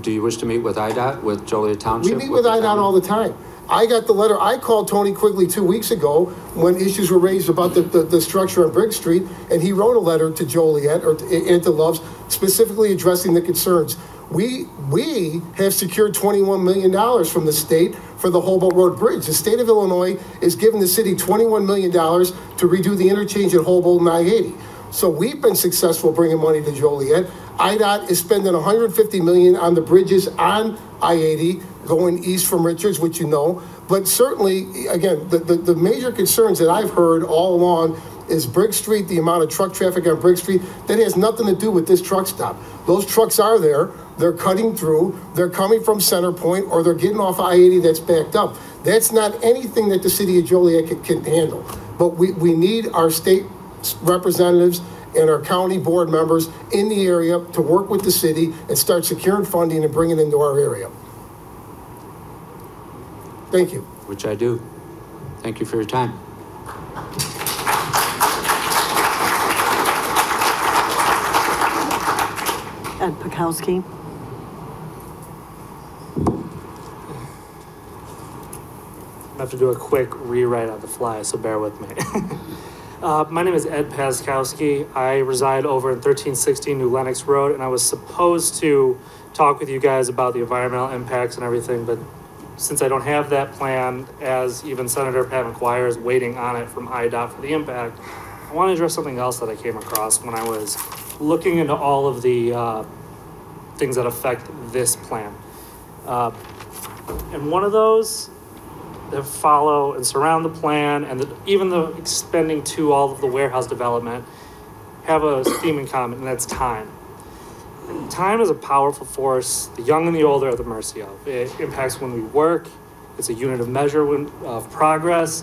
Do you wish to meet with IDOT, with Joliet Township? We meet with IDOT all the time. I got the letter. I called Tony Quigley 2 weeks ago when issues were raised about the structure on Briggs Street, and he wrote a letter to Joliet and to Loves specifically addressing the concerns. We have secured $21 million from the state for the Hobart Road Bridge. The state of Illinois is giving the city $21 million to redo the interchange at Hobart and I-80. So we've been successful bringing money to Joliet. IDOT is spending $150 million on the bridges on I-80 going east from Richards, which you know. But certainly, again, the major concerns that I've heard all along is Briggs Street, the amount of truck traffic on Briggs Street. That has nothing to do with this truck stop. Those trucks are there. They're cutting through. They're coming from Center Point, or they're getting off I-80 that's backed up. That's not anything that the city of Joliet can handle. But we need our state representatives and our county board members in the area to work with the city and start securing funding and bringing it into our area. Thank you. Which I do. Thank you for your time. Ed Kowski. I have to do a quick rewrite on the fly, so bear with me. My name is Ed Kowski. I reside over in 1316 New Lenox Road, and I was supposed to talk with you guys about the environmental impacts and everything, but since I don't have that plan, as even Senator Pat McGuire is waiting on it from IDOT for the impact, I want to address something else that I came across when I was looking into all of the things that affect this plan. And one of those that follow and surround the plan, and even the expending to all of the warehouse development, have a theme in common, and that's time. And time is a powerful force the young and the old are at the mercy of. It impacts when we work, it's a unit of measure of progress,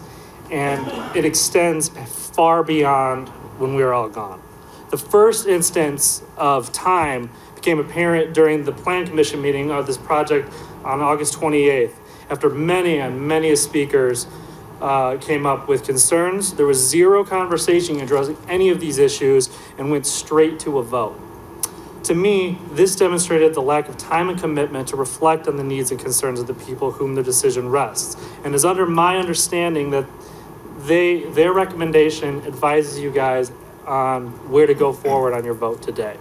and it extends far beyond when we are all gone. The first instance of time became apparent during the Plan Commission meeting of this project on August 28th. After many speakers came up with concerns, there was zero conversation addressing any of these issues and went straight to a vote. To me, this demonstrated the lack of time and commitment to reflect on the needs and concerns of the people whom the decision rests, and is under my understanding that their recommendation advises you guys on where to go forward on your vote today.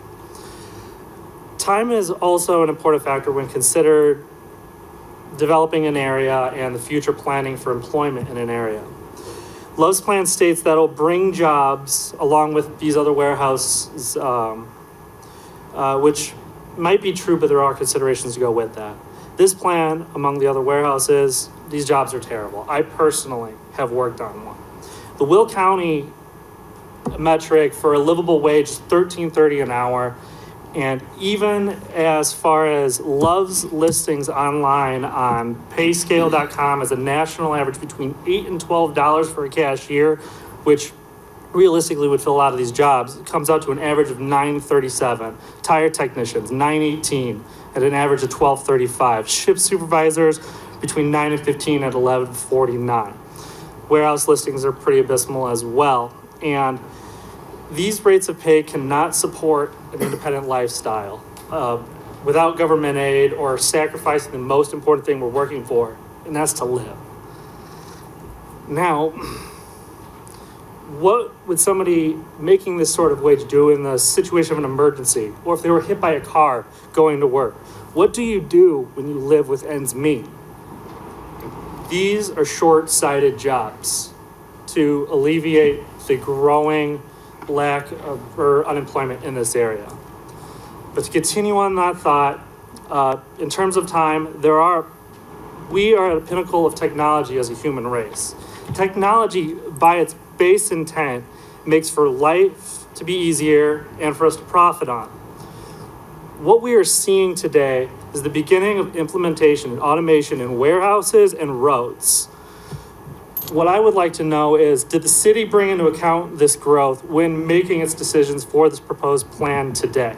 Time is also an important factor when considered developing an area and the future planning for employment in an area. Love's plan states that it'll bring jobs along with these other warehouses, which might be true, but there are considerations to go with that. This plan, among the other warehouses, these jobs are terrible. I personally have worked on one. The Will County metric for a livable wage is $13.30 an hour. And even as far as Love's listings online on payscale.com as a national average between $8 and $12 for a cashier, which realistically would fill a lot of these jobs, it comes out to an average of $9.37. Tire technicians, $9.18 at an average of $12.35. Ship supervisors between $9 and $15 at $11.49. Warehouse listings are pretty abysmal as well. And these rates of pay cannot support an independent lifestyle without government aid or sacrificing the most important thing we're working for, and that's to live. Now, what would somebody making this sort of wage do in the situation of an emergency, or if they were hit by a car going to work? What do you do when you live with ends meet? These are short-sighted jobs to alleviate the growing lack of unemployment in this area. But to continue on that thought, in terms of time, we are at a pinnacle of technology as a human race. Technology, by its base intent, makes for life to be easier and for us to profit on. What we are seeing today is the beginning of implementation and automation in warehouses and roads. What I would like to know is, did the city bring into account this growth when making its decisions for this proposed plan today?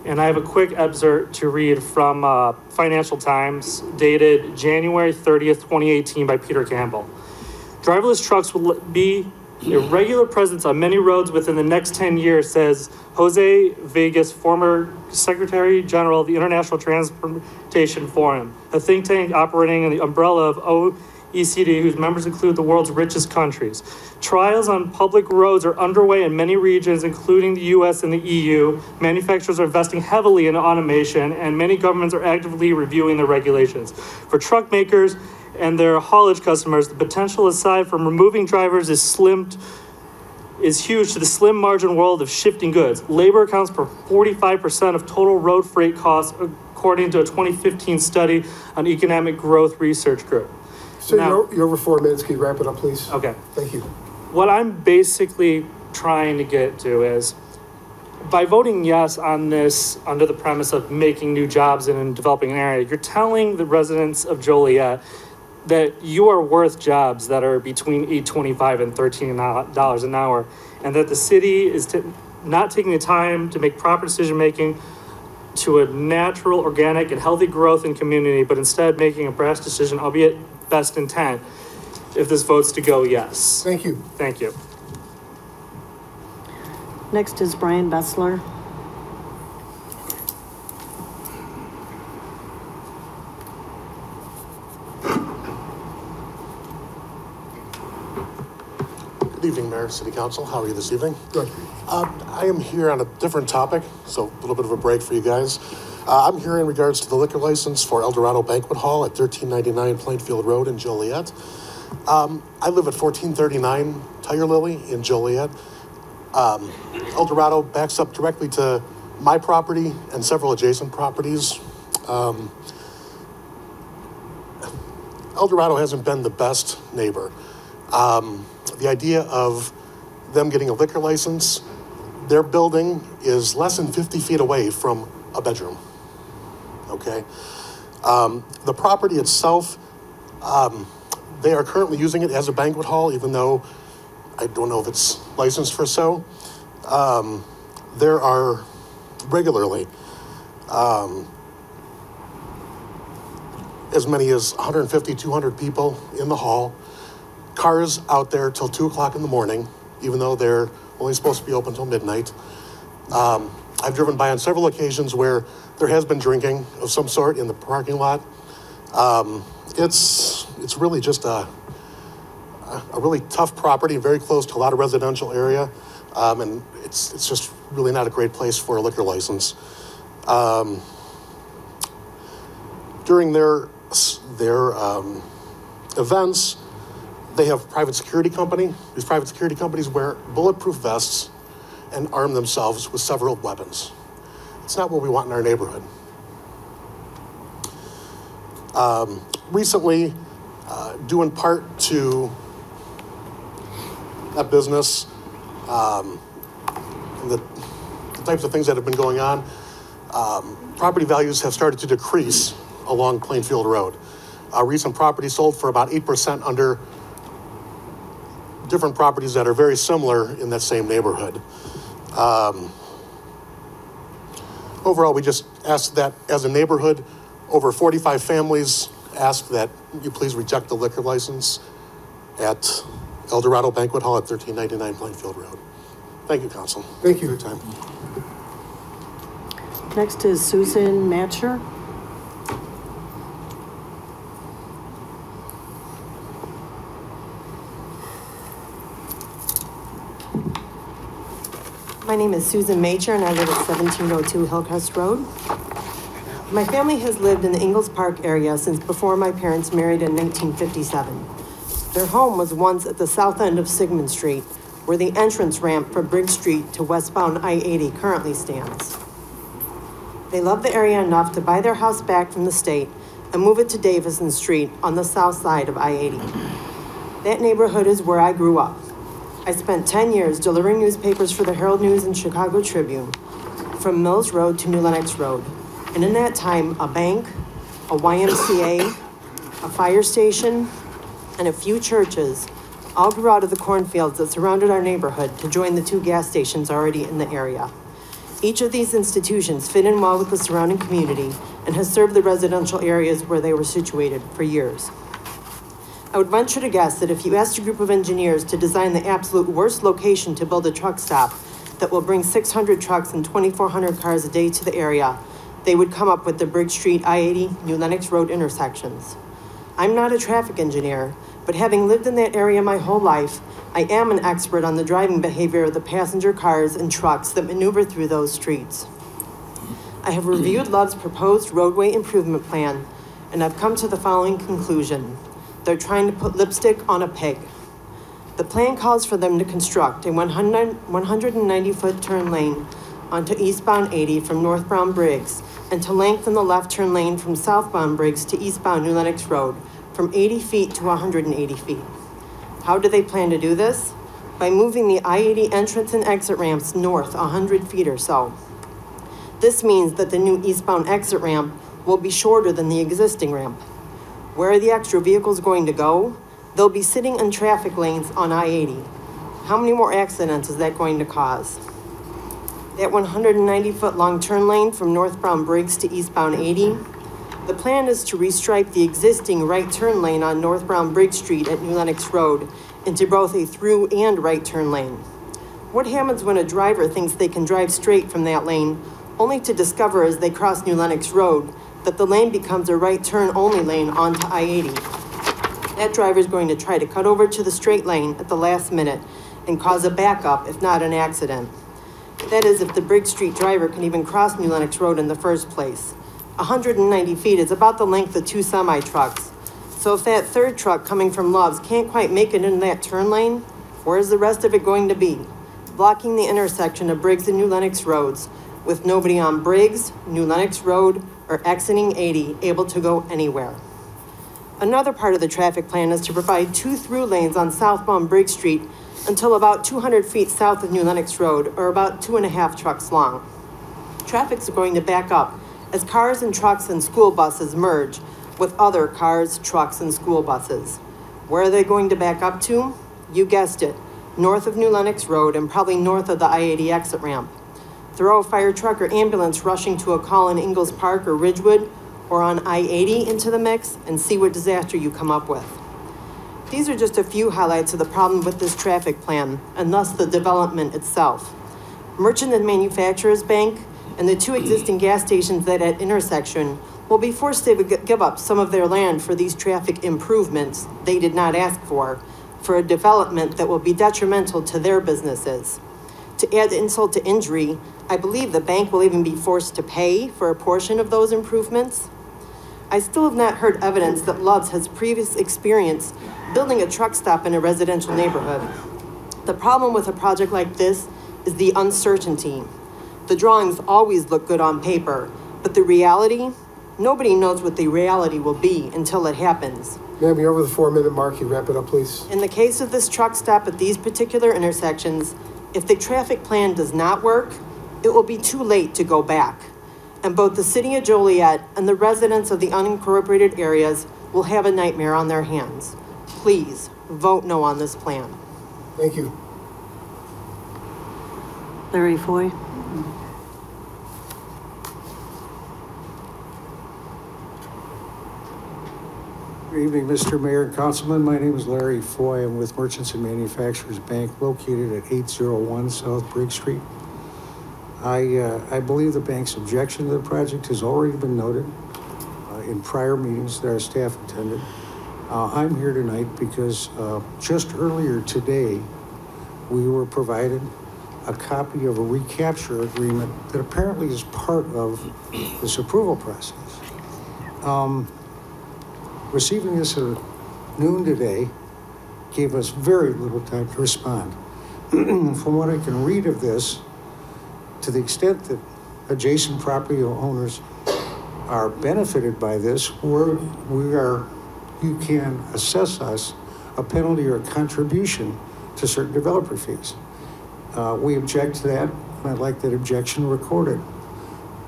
And I have a quick excerpt to read from Financial Times, dated January 30th, 2018 by Peter Campbell. Driverless trucks will be a regular presence on many roads within the next 10 years, says Jose Vegas, former Secretary General of the International Transportation Forum, a think tank operating in the umbrella of OECD, whose members include the world's richest countries. Trials on public roads are underway in many regions, including the US and the EU. Manufacturers are investing heavily in automation, and many governments are actively reviewing their regulations. For truck makers and their haulage customers, the potential aside from removing drivers is huge to the slim margin world of shifting goods. Labor accounts for 45% of total road freight costs, according to a 2015 study on Economic Growth Research Group. So you're over 4 minutes. Can you wrap it up, please? Okay. Thank you. What I'm basically trying to get to is, by voting yes on this under the premise of making new jobs and developing an area, you're telling the residents of Joliet that you are worth jobs that are between $8.25 and $13 an hour, and that the city is not taking the time to make proper decision-making to a natural, organic, and healthy growth in community, but instead making a brash decision, albeit best intent, if this votes to go yes. Thank you. Thank you. Next is Brian Bessler. Good evening, Mayor, City Council. How are you this evening? Good. I am here on a different topic, so a little bit of a break for you guys. I'm here in regards to the liquor license for El Dorado Banquet Hall at 1399 Plainfield Road in Joliet. I live at 1439 Tire Lily in Joliet. El Dorado backs up directly to my property and several adjacent properties. El Dorado hasn't been the best neighbor. The idea of them getting a liquor license, their building is less than 50 feet away from a bedroom, okay? The property itself, they are currently using it as a banquet hall, even though I don't know if it's licensed for so. There are regularly as many as 150, 200 people in the hall. Cars out there till 2 o'clock in the morning, even though they're only supposed to be open till midnight. I've driven by on several occasions where there has been drinking of some sort in the parking lot. It's really just a really tough property, very close to a lot of residential area, and it's just really not a great place for a liquor license. During their events, they have private security company. These private security companies wear bulletproof vests and arm themselves with several weapons. It's not what we want in our neighborhood. Recently, due in part to that business, and the types of things that have been going on, property values have started to decrease along Plainfield Road. Recent property sold for about 8% under different properties that are very similar in that same neighborhood. Overall, we just ask that as a neighborhood, over 45 families ask that you please reject the liquor license at El Dorado Banquet Hall at 1399 Plainfield Road. Thank you, Council. Thank you. For your time. Next is Susan Matcher. My name is Susan Macher, and I live at 1702 Hillcrest Road. My family has lived in the Ingalls Park area since before my parents married in 1957. Their home was once at the south end of Sigmund Street, where the entrance ramp for Briggs Street to westbound I-80 currently stands. They love the area enough to buy their house back from the state and move it to Davison Street on the south side of I-80. That neighborhood is where I grew up. I spent 10 years delivering newspapers for the Herald News and Chicago Tribune, from Mills Road to New Lenox Road. And in that time, a bank, a YMCA, a fire station, and a few churches all grew out of the cornfields that surrounded our neighborhood to join the 2 gas stations already in the area. Each of these institutions fit in well with the surrounding community and has served the residential areas where they were situated for years. I would venture to guess that if you asked a group of engineers to design the absolute worst location to build a truck stop that will bring 600 trucks and 2,400 cars a day to the area, they would come up with the Briggs Street, I-80, New Lenox Road intersections. I'm not a traffic engineer, but having lived in that area my whole life, I am an expert on the driving behavior of the passenger cars and trucks that maneuver through those streets. I have reviewed Love's proposed roadway improvement plan, and I've come to the following conclusion. They're trying to put lipstick on a pig. The plan calls for them to construct a 190-foot turn lane onto eastbound 80 from northbound Briggs, and to lengthen the left turn lane from southbound Briggs to eastbound New Lenox Road from 80 feet to 180 feet. How do they plan to do this? By moving the I-80 entrance and exit ramps north 100 feet or so. This means that the new eastbound exit ramp will be shorter than the existing ramp. Where are the extra vehicles going to go? They'll be sitting in traffic lanes on I-80. How many more accidents is that going to cause? That 190-foot long turn lane from northbound Briggs to eastbound 80, the plan is to restripe the existing right turn lane on northbound Briggs Street at New Lenox Road into both a through and right turn lane. What happens when a driver thinks they can drive straight from that lane, only to discover as they cross New Lenox Road that the lane becomes a right turn only lane onto I-80? That driver is going to try to cut over to the straight lane at the last minute and cause a backup, if not an accident. That is, if the Briggs Street driver can even cross New Lenox Road in the first place. 190 feet is about the length of 2 semi-trucks. So if that third truck coming from Love's can't quite make it in that turn lane, where's the rest of it going to be? Blocking the intersection of Briggs and New Lenox Roads, with nobody on Briggs, New Lenox Road, or exiting 80 able to go anywhere. Another part of the traffic plan is to provide 2 through lanes on southbound Briggs Street until about 200 feet south of New Lenox Road, or about 2.5 trucks long. Traffic's going to back up as cars and trucks and school buses merge with other cars, trucks, and school buses. Where are they going to back up to? You guessed it, north of New Lenox Road and probably north of the I-80 exit ramp. Throw a fire truck or ambulance rushing to a call in Ingalls Park or Ridgewood or on I-80 into the mix and see what disaster you come up with. These are just a few highlights of the problem with this traffic plan, and thus the development itself. Merchant and Manufacturers Bank and the 2 existing gas stations at that intersection will be forced to give up some of their land for these traffic improvements they did not ask for a development that will be detrimental to their businesses. To add insult to injury, I believe the bank will even be forced to pay for a portion of those improvements. I still have not heard evidence that Love's has previous experience building a truck stop in a residential neighborhood. The problem with a project like this is the uncertainty. The drawings always look good on paper, but the reality, nobody knows what the reality will be until it happens. Ma'am, you're over the 4-minute mark. You wrap it up, please. In the case of this truck stop at these particular intersections, if the traffic plan does not work, it will be too late to go back. And both the city of Joliet and the residents of the unincorporated areas will have a nightmare on their hands. Please vote no on this plan. Thank you. Larry Foy. Good evening, Mr. Mayor and Councilman. My name is Larry Foy. I'm with Merchants and Manufacturers Bank located at 801 South Briggs Street. I believe the bank's objection to the project has already been noted in prior meetings that our staff attended. I'm here tonight because just earlier today, we were provided a copy of a recapture agreement that apparently is part of this approval process. Receiving this at noon today gave us very little time to respond. From what I can read of this, to the extent that adjacent property owners are benefited by this, you can assess us a penalty or a contribution to certain developer fees. We object to that, and I'd like that objection recorded.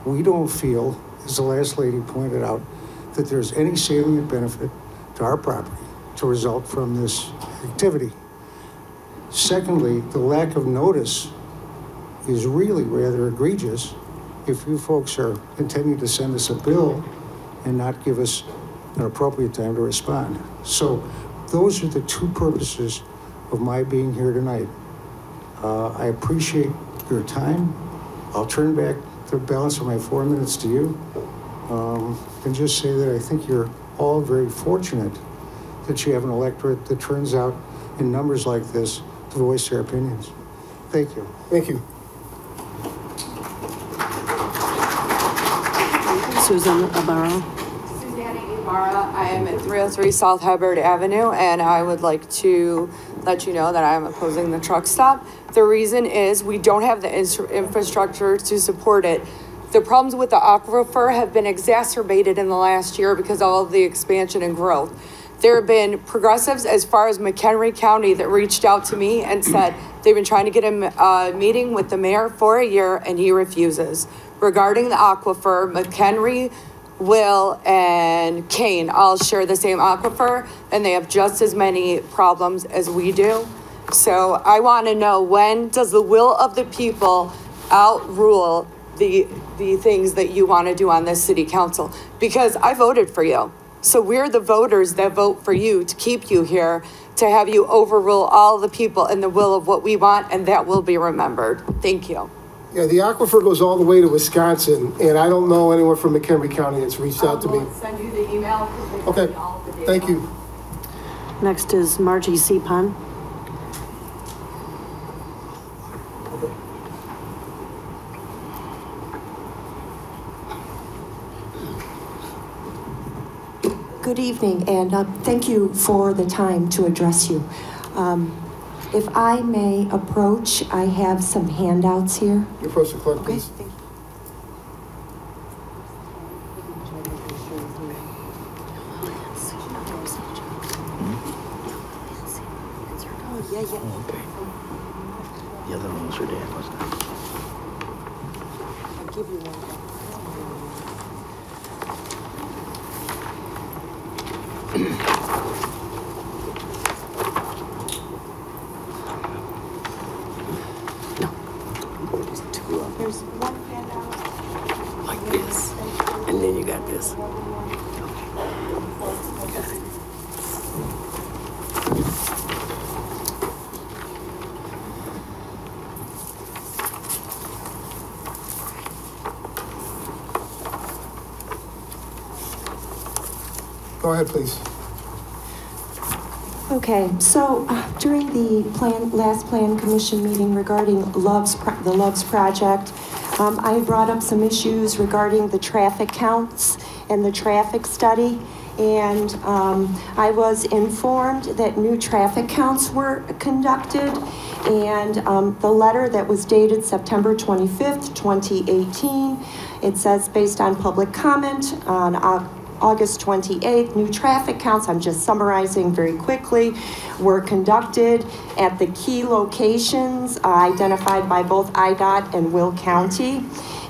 We don't feel, as the last lady pointed out, that there's any salient benefit to our property to result from this activity. Secondly, the lack of notice is really rather egregious if you folks are intending to send us a bill and not give us an appropriate time to respond. So those are the two purposes of my being here tonight. I appreciate your time. I'll turn back the balance of my 4 minutes to you, and just say that I think you're all very fortunate that you have an electorate that turns out in numbers like this to voice their opinions. Thank you. Thank you. Susan Ibarra. I am at 303 South Hubbard Avenue, and I would like to let you know that I am opposing the truck stop. The reason is we don't have the infrastructure to support it. The problems with the aquifer have been exacerbated in the last year because of all of the expansion and growth. There have been progressives as far as McHenry County that reached out to me and said they've been trying to get a meeting with the mayor for a year, and he refuses. Regarding the aquifer, McHenry, Will, and Kane all share the same aquifer, and they have just as many problems as we do. So I want to know, when does the will of the people outrule the things that you want to do on this city council? Because I voted for you. So we're the voters that vote for you to keep you here, to have you overrule all the people and the will of what we want, and that will be remembered. Thank you. Yeah, the aquifer goes all the way to Wisconsin, and I don't know anyone from McHenry County that's reached out to me. I'll send you the email. Okay, thank you. Next is Margie Sepan. Good evening, and thank you for the time to address you. If I may approach, I have some handouts here. Your first clerk, please. Okay, thank you. Oh, yeah. Oh, okay. The other one was her dad, wasn't it? I'll give you one. There's one handout. Like this. And then you got this. Got it. Go ahead, please. Okay, so during the last Plan Commission meeting regarding the Loves Project, I brought up some issues regarding the traffic counts and the traffic study, and I was informed that new traffic counts were conducted, and the letter that was dated September 25th, 2018, it says, based on public comment on August 28th, new traffic counts, I'm just summarizing very quickly, were conducted at the key locations identified by both IDOT and Will County.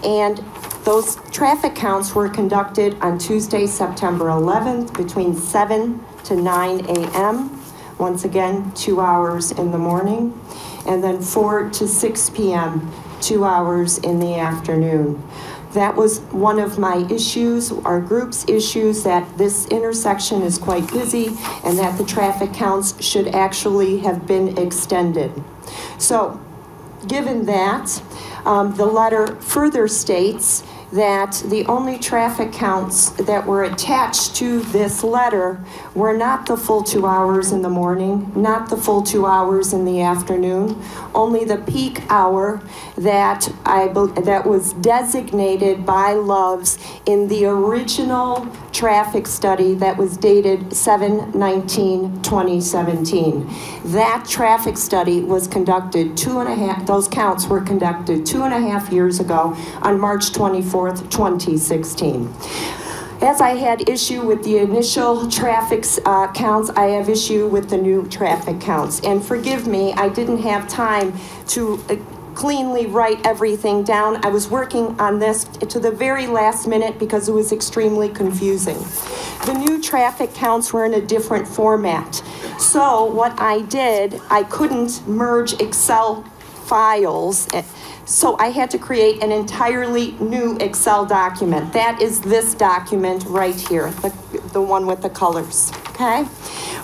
And those traffic counts were conducted on Tuesday, September 11th between 7 to 9 a.m. Once again, 2 hours in the morning. And then 4 to 6 p.m., 2 hours in the afternoon. That was one of my issues, our group's issues, that this intersection is quite busy and that the traffic counts should actually have been extended. So, given that, the letter further states, that the only traffic counts that were attached to this letter were not the full 2 hours in the morning, not the full 2 hours in the afternoon, only the peak hour that that was designated by Loves in the original traffic study that was dated 7/19/2017. That traffic study was conducted those counts were conducted 2.5 years ago on March 24th, 2016. As I had issue with the initial traffic counts, I have issue with the new traffic counts. And forgive me, I didn't have time to cleanly write everything down. I was working on this to the very last minute because it was extremely confusing. The new traffic counts were in a different format. So what I did, I couldn't merge Excel files. So I had to create an entirely new Excel document. That is this document right here, the one with the colors, okay?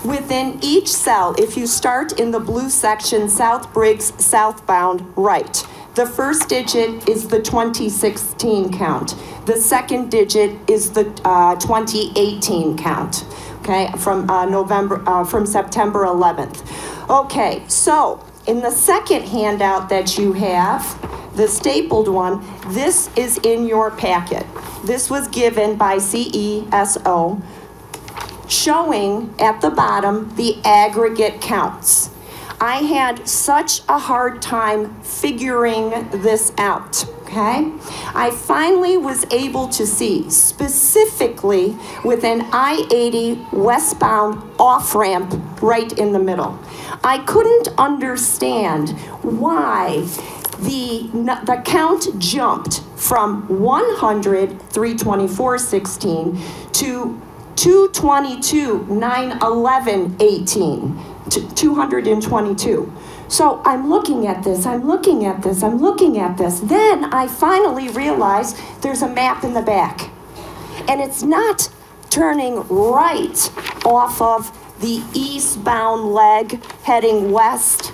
Within each cell, if you start in the blue section, South Briggs, southbound, right. The first digit is the 2016 count. The second digit is the 2018 count, okay, from September 11th. Okay, so in the second handout that you have, the stapled one, this is in your packet. This was given by CESO, showing at the bottom the aggregate counts. I had such a hard time figuring this out, okay? I finally was able to see specifically with an I-80 westbound off-ramp right in the middle. I couldn't understand why the count jumped from 100, 324.16 to 222, 9/11/18 to 222. So I'm looking at this, I'm looking at this, I'm looking at this. Then I finally realized there's a map in the back. And it's not turning right off of the eastbound leg heading west.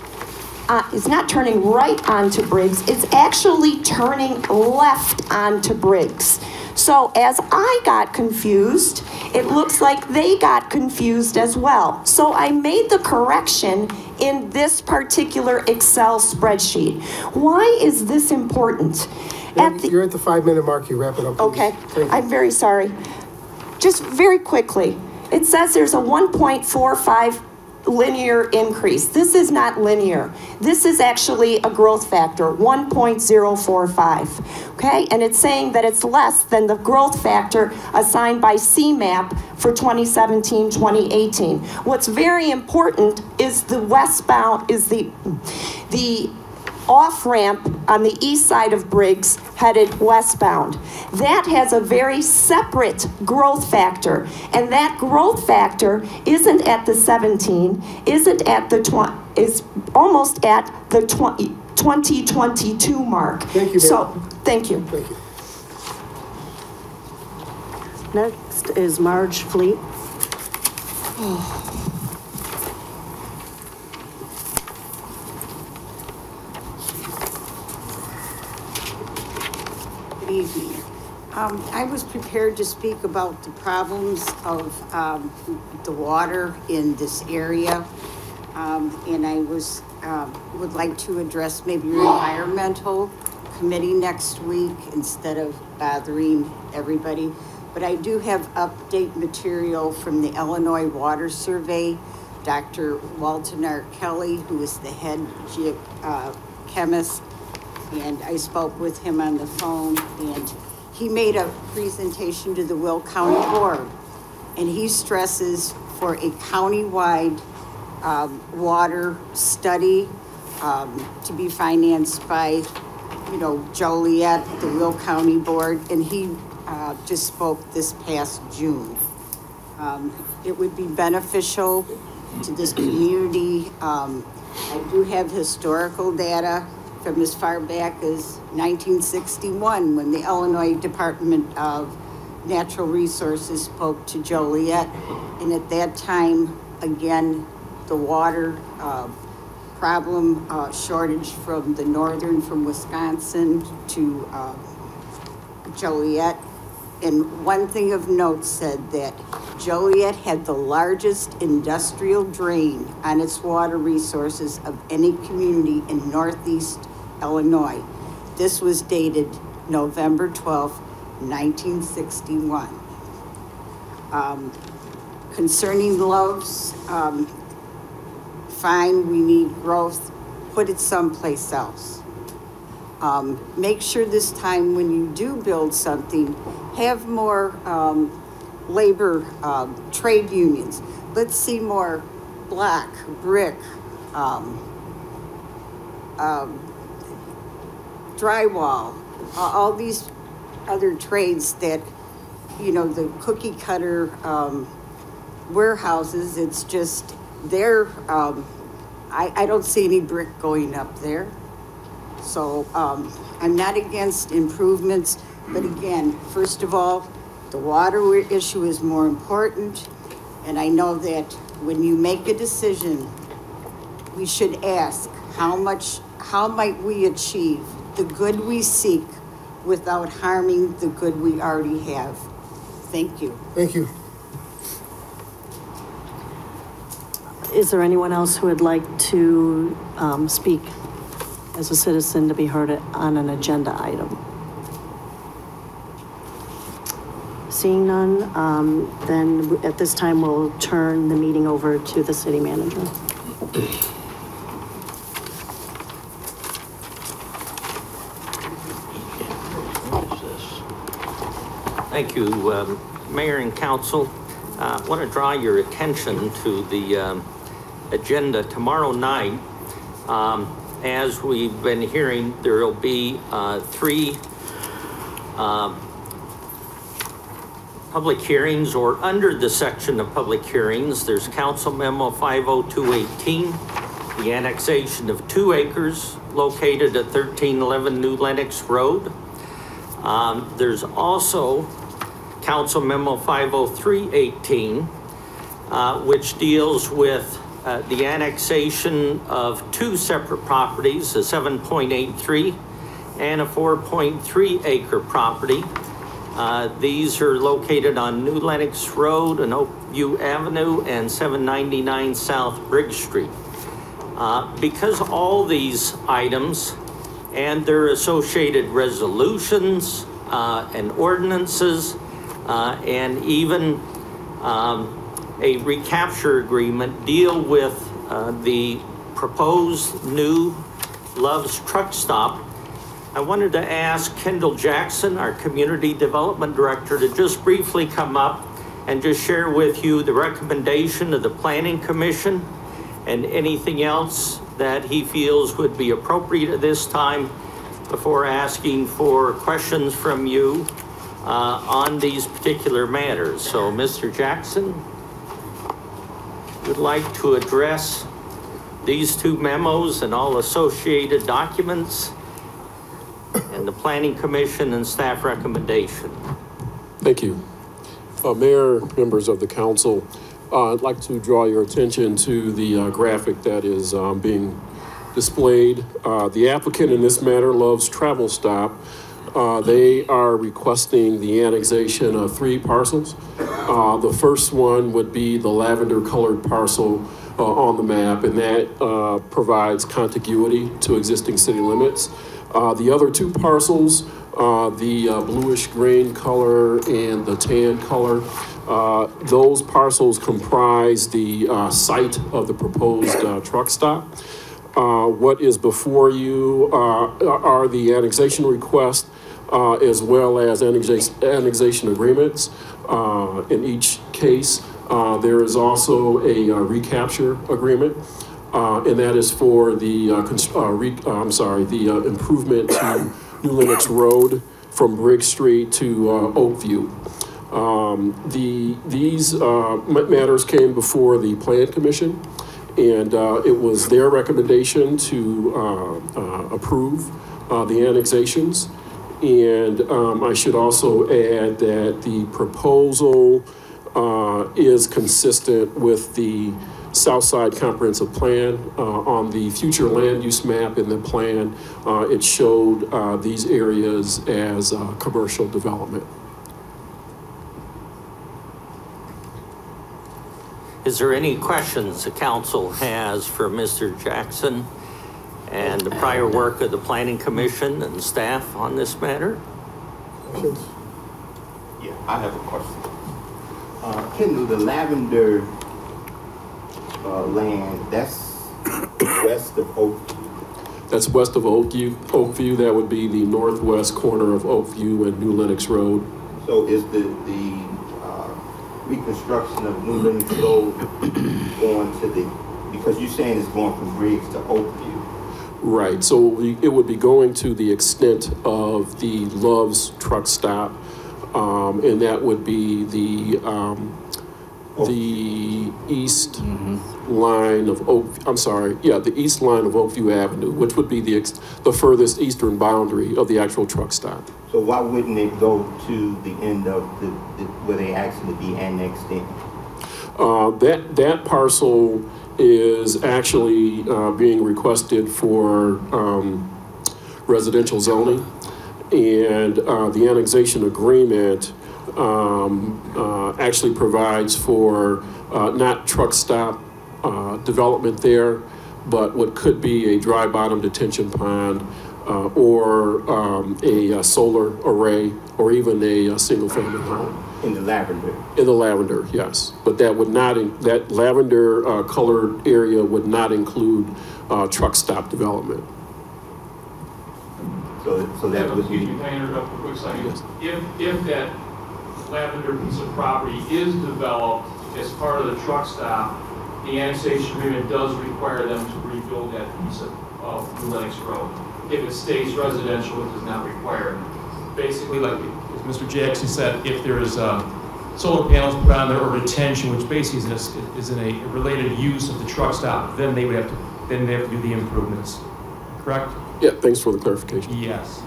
It's not turning right onto Briggs, it's actually turning left onto Briggs. So as I got confused, it looks like they got confused as well. So I made the correction in this particular Excel spreadsheet. Why is this important? You're at the 5-minute mark, you wrap it up, please. Okay, I'm very sorry. Just very quickly, it says there's a 1.45 linear increase. This is not linear. This is actually a growth factor, 1.045, okay? And it's saying that it's less than the growth factor assigned by CMAP for 2017-2018. What's very important is the westbound, is the off-ramp on the east side of Briggs headed westbound. That has a very separate growth factor, and that growth factor isn't at the 17, isn't at the 20, is almost at the 2022 mark. Thank you, So, thank you. Thank you. Next is Marge Fleet. Good evening. I was prepared to speak about the problems of the water in this area, and I would like to address maybe your environmental committee next week instead of bothering everybody. But I do have update material from the Illinois Water Survey. Dr. Walton R. Kelly, who is the head chemist, and I spoke with him on the phone, and he made a presentation to the Will County Board, and he stresses for a countywide water study to be financed by, Joliet, the Will County Board, and he just spoke this past June. It would be beneficial to this community. I do have historical data from as far back as 1961, when the Illinois Department of Natural Resources spoke to Joliet. And at that time, again, the water problem, shortage from the northern, from Wisconsin to Joliet, and one thing of note said that Joliet had the largest industrial drain on its water resources of any community in Northeast Illinois. This was dated November 12, 1961. Concerning Love's, fine, we need growth, put it someplace else. Make sure this time when you do build something, have more labor trade unions. Let's see more black, brick, drywall, all these other trades that, you know, the cookie cutter warehouses, it's just, they're, I don't see any brick going up there. So I'm not against improvements, but again, first of all, the water issue is more important. And I know that when you make a decision, we should ask how might we achieve the good we seek without harming the good we already have. Thank you. Thank you. Is there anyone else who would like to speak as a citizen to be heard on an agenda item? Seeing none, then at this time we'll turn the meeting over to the city manager. Thank you, Mayor and Council. I want to draw your attention to the agenda tomorrow night. As we've been hearing, there will be 3 public hearings, or under the section of public hearings. There's Council Memo 50218, the annexation of 2 acres located at 1311 New Lenox Road. There's also Council Memo 50318, which deals with the annexation of 2 separate properties, a 7.83 and a 4.3 acre property. These are located on New Lenox Road and Oakview Avenue and 799 South Briggs Street. Because all these items and their associated resolutions and ordinances and even a recapture agreement deal with the proposed new Love's Truck Stop, I wanted to ask Kendall Jackson, our Community Development Director, to just briefly come up and just share with you the recommendation of the Planning Commission and anything else that he feels would be appropriate at this time before asking for questions from you on these particular matters. So, Mr. Jackson, would like to address these 2 memos and all associated documents and the Planning Commission and staff recommendation. Thank you. Mayor, members of the council, I'd like to draw your attention to the graphic that is being displayed. The applicant in this matter, Love's Travel Stop, they are requesting the annexation of 3 parcels. The first one would be the lavender colored parcel on the map, and that provides contiguity to existing city limits. The other 2 parcels, the bluish green color and the tan color, those parcels comprise the site of the proposed truck stop. What is before you are the annexation request as well as annexation agreements. In each case, there is also a recapture agreement. And that is for the improvement to New Lenox Road from Briggs Street to Oakview. These matters came before the Plan Commission, and it was their recommendation to approve the annexations. And I should also add that the proposal is consistent with the Southside Comprehensive Plan. On the future land use map in the plan, it showed these areas as commercial development. Is there any questions the council has for Mr. Jackson and the prior work of the Planning Commission and staff on this matter? Yeah, I have a question. Kendall, the lavender land, that's west of Oakview. That's west of Oakview. That would be the northwest corner of Oakview and New Lenox Road. So is the reconstruction of New Lenox Road going to the, because you're saying it's going from Briggs to Oakview? Right, so it would be going to the extent of the Love's truck stop, and that would be the east line of the east line of Oakview Avenue, which would be the furthest eastern boundary of the actual truck stop. So why wouldn't it go to the end of where they actually be annexed in? That parcel is actually being requested for residential zoning, and the annexation agreement actually provides for not truck stop development there, but what could be a dry bottom detention pond or a solar array, or even a single family home. In the lavender? In the lavender, yes. But that would not, that lavender colored area would not include truck stop development. So that would be... Excuse me, can I interrupt for a quick second? Yes. If that lavender piece of property is developed as part of the truck stop, the annexation agreement does require them to rebuild that piece of New Lenox Road. If it stays residential, it does not require it. Basically, like as Mr. Jackson said, if there is solar panels put on there or retention, which basically is in a related use of the truck stop, then they would have to do the improvements. Correct? Yeah. Thanks for the clarification. Yes.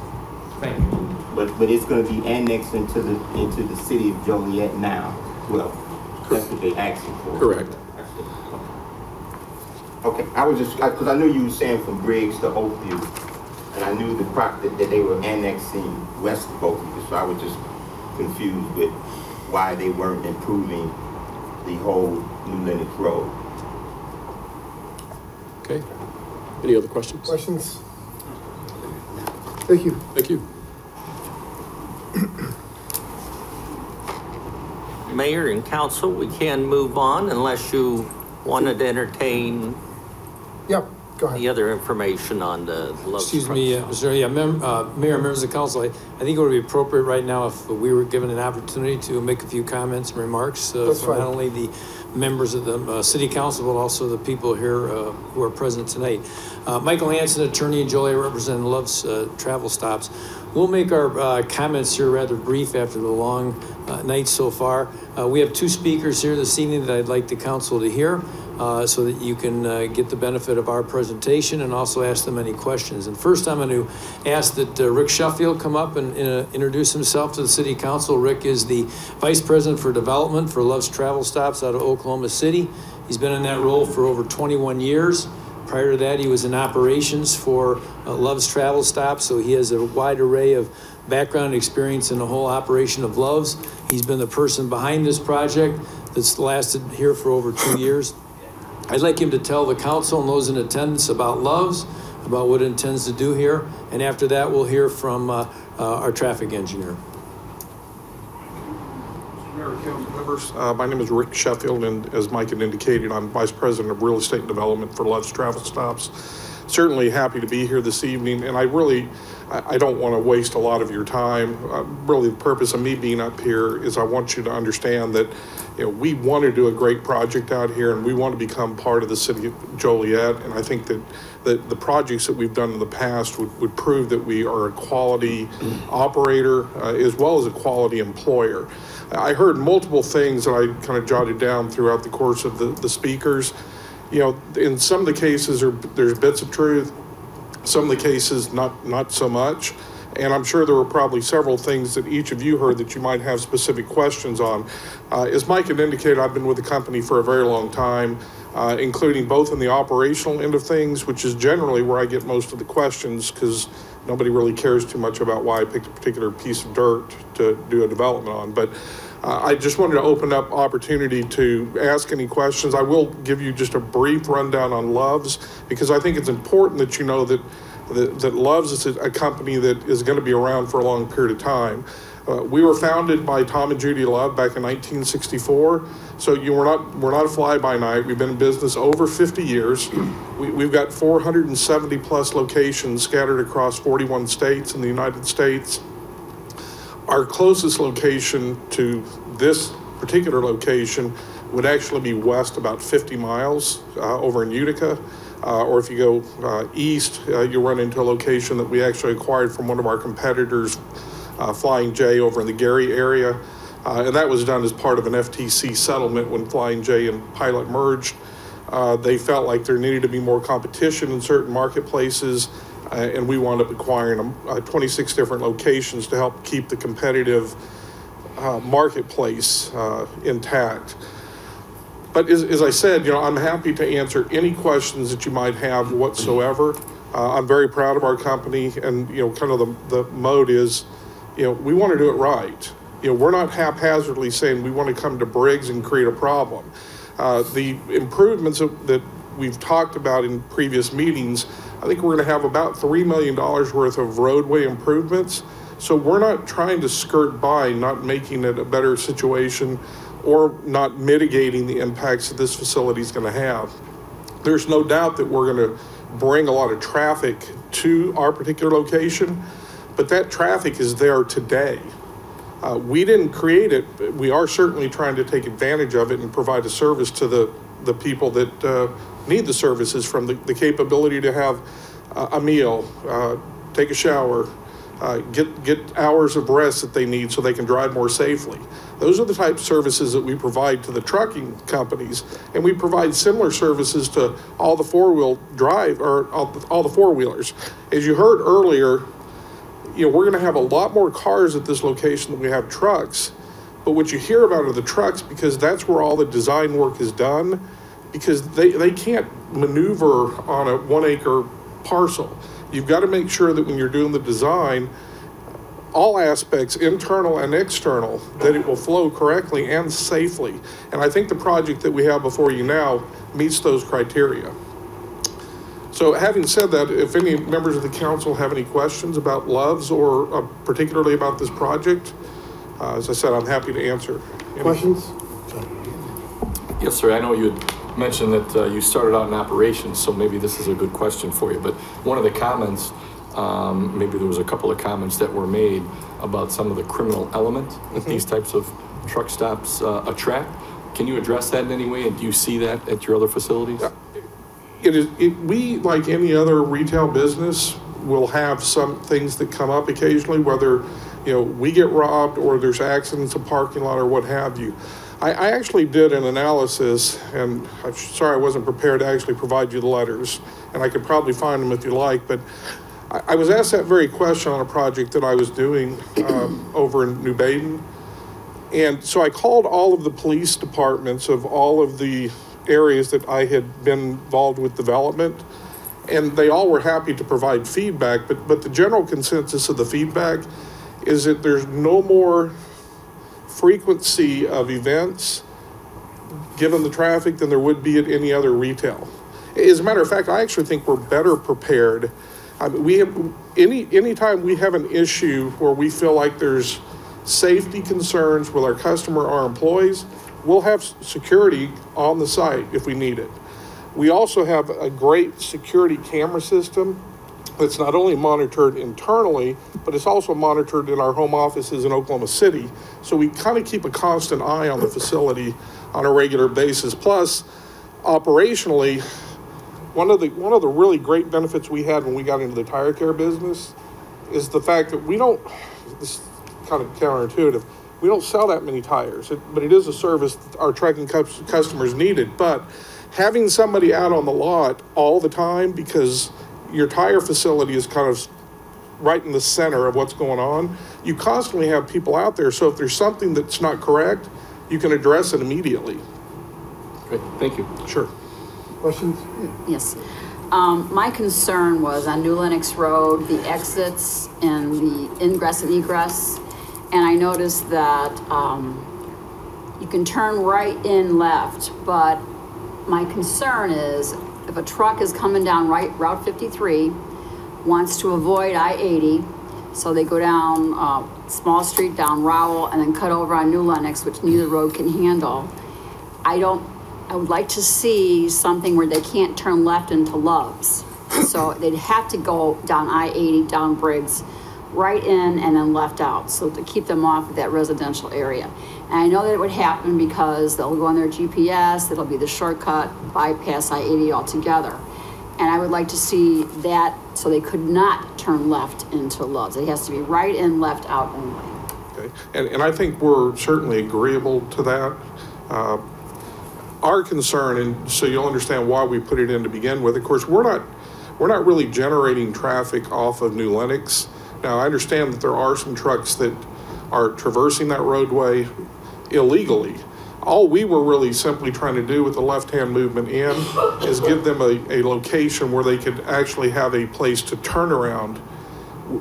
Thank you. But it's going to be annexed into the city of Joliet now. Well, that's what they're asking for. Correct. Okay, I was just, because I knew you were saying from Briggs to Oakview, and I knew the property that they were annexing west of Oakview, so I was just confused with why they weren't improving the whole New Lenox Road. Okay. Any other questions? Questions? Thank you. Thank you. Mayor and council, we can move on unless you wanted to entertain go ahead. The other information on the Love Excuse me, Mr. Mayor, members of the council, I think it would be appropriate right now if we were given an opportunity to make a few comments and remarks from not only the members of the city council, but also the people here who are present tonight. Michael Hansen, attorney in Joliet, representing Love's Travel Stops. We'll make our comments here rather brief after the long night so far. We have two speakers here this evening that I'd like the council to hear so that you can get the benefit of our presentation and also ask them any questions. And first I'm going to ask that Rick Sheffield come up and introduce himself to the city council. Rick is the Vice President for Development for Love's Travel Stops out of Oklahoma City. He's been in that role for over 21 years. Prior to that, he was in operations for Love's Travel Stops, so he has a wide array of background experience in the whole operation of Love's. He's been the person behind this project that's lasted here for over 2 years. I'd like him to tell the council and those in attendance about Love's, about what it intends to do here, and after that, we'll hear from our traffic engineer. Members, my name is Rick Sheffield, and as Mike had indicated, I'm Vice President of Real Estate and Development for Love's Travel Stops. Certainly happy to be here this evening, and I don't want to waste a lot of your time. Really, the purpose of me being up here is I want you to understand that we want to do a great project out here, and we want to become part of the city of Joliet, and I think that the projects that we've done in the past would prove that we are a quality operator as well as a quality employer. I heard multiple things that I kind of jotted down throughout the course of the speakers. In some of the cases there's bits of truth, some of the cases not so much. And I'm sure there were probably several things that each of you heard that you might have specific questions on. As Mike had indicated, I've been with the company for a very long time. including both in the operational end of things, which is generally where I get most of the questions, because nobody really cares too much about why I picked a particular piece of dirt to do a development on. But I just wanted to open up opportunity to ask any questions. I will give you just a brief rundown on Love's, because I think it's important that you know that Love's is a company that is going to be around for a long period of time. We were founded by Tom and Judy Love back in 1964, so we're not a fly-by-night. We've been in business over 50 years. We've got 470 plus locations scattered across 41 states in the United States. Our closest location to this particular location would actually be west about 50 miles over in Utica. Or if you go east, you'll run into a location that we actually acquired from one of our competitors, Flying J, over in the Gary area. And that was done as part of an FTC settlement when Flying J and Pilot merged. They felt like there needed to be more competition in certain marketplaces, and we wound up acquiring 26 different locations to help keep the competitive marketplace intact. But as I said, I'm happy to answer any questions that you might have whatsoever. I'm very proud of our company, and kind of the mode is, we want to do it right. We're not haphazardly saying we want to come to Briggs and create a problem. The improvements that we've talked about in previous meetings, I think we're going to have about $3 million worth of roadway improvements. So we're not trying to skirt by, not making it a better situation or not mitigating the impacts that this facility is going to have. There's no doubt that we're going to bring a lot of traffic to our particular location, but that traffic is there today. We didn't create it. We are certainly trying to take advantage of it and provide a service to the people that need the services, from the capability to have a meal, take a shower, get hours of rest that they need so they can drive more safely. Those are the type of services that we provide to the trucking companies, and we provide similar services to all the four-wheel drive, or all the four-wheelers. As you heard earlier, we're going to have a lot more cars at this location than we have trucks. But what you hear about are the trucks, because that's where all the design work is done, because they can't maneuver on a 1 acre parcel. You've got to make sure that when you're doing the design, all aspects, internal and external, that it will flow correctly and safely. And I think the project that we have before you now meets those criteria. So having said that, if any members of the council have any questions about Love's or particularly about this project, as I said, I'm happy to answer. Questions? Yes, sir. I know you had mentioned that you started out in operations, so maybe this is a good question for you. But one of the comments, maybe there was a couple of comments that were made about some of the criminal element that these types of truck stops attract. Can you address that in any way, and do you see that at your other facilities? We, like any other retail business, will have some things that come up occasionally, whether we get robbed or there's accidents in the parking lot or what have you. I actually did an analysis, and I'm sorry I wasn't prepared to actually provide you the letters, and I could probably find them if you like, but I was asked that very question on a project that I was doing over in New Baden. And so I called all of the police departments of all of the areas that I had been involved with development, and they all were happy to provide feedback, but the general consensus of the feedback is that there's no more frequency of events given the traffic than there would be at any other retail. As a matter of fact, I actually think we're better prepared. We have anytime we have an issue where we feel like there's safety concerns with our customer or our employees, we'll have security on the site if we need it. We also have a great security camera system that's not only monitored internally, but it's also monitored in our home offices in Oklahoma City. So we kind of keep a constant eye on the facility on a regular basis. Plus, operationally, one of the really great benefits we had when we got into the tire care business is the fact that we don't, this is kind of counterintuitive, we don't sell that many tires, but it is a service that our trucking customers needed. But having somebody out on the lot all the time, because your tire facility is kind of right in the center of what's going on, you constantly have people out there. So if there's something that's not correct, you can address it immediately. Great, thank you. Sure. Questions? Yes. My concern was on New Lenox Road, the exits and the ingress and egress. And I noticed that you can turn right in left, but my concern is if a truck is coming down Route 53, wants to avoid I-80, so they go down Small Street, down Rowell, and then cut over on New Lenox, which neither road can handle. I would like to see something where they can't turn left into Love's. So they'd have to go down I-80, down Briggs, right in and then left out, so to keep them off of that residential area. And I know that it would happen because they'll go on their GPS, it'll be the shortcut, bypass I-80 altogether. And I would like to see that so they could not turn left into Love's. It has to be right in, left out only. Okay, and I think we're certainly agreeable to that. Our concern, and so you'll understand why we put it in to begin with, of course, we're not really generating traffic off of New Lenox. Now, I understand that there are some trucks that are traversing that roadway illegally. All we were really simply trying to do with the left-hand movement in is give them a location where they could actually have a place to turn around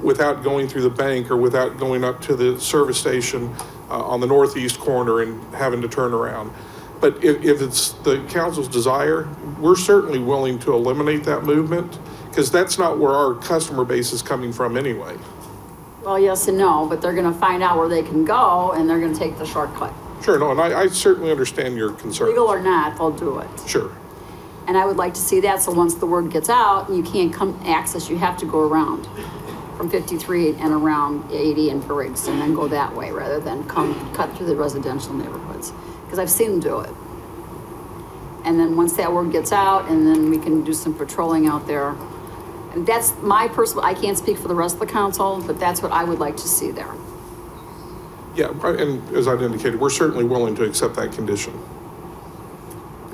without going through the bank or without going up to the service station on the northeast corner and having to turn around. But if it's the council's desire, we're certainly willing to eliminate that movement because that's not where our customer base is coming from anyway. Well, yes and no, but they're gonna find out where they can go and they're gonna take the shortcut. Sure, no, and I certainly understand your concern. Legal or not, they'll do it. Sure. And I would like to see that, so once the word gets out, you can't come access, you have to go around from 53 and around 80 and Briggs and then go that way rather than cut through the residential neighborhoods. Because I've seen them do it. And then once that word gets out, and then we can do some patrolling out there. And that's my personal, I can't speak for the rest of the council, but that's what I would like to see there. Yeah, and as I've indicated, we're certainly willing to accept that condition.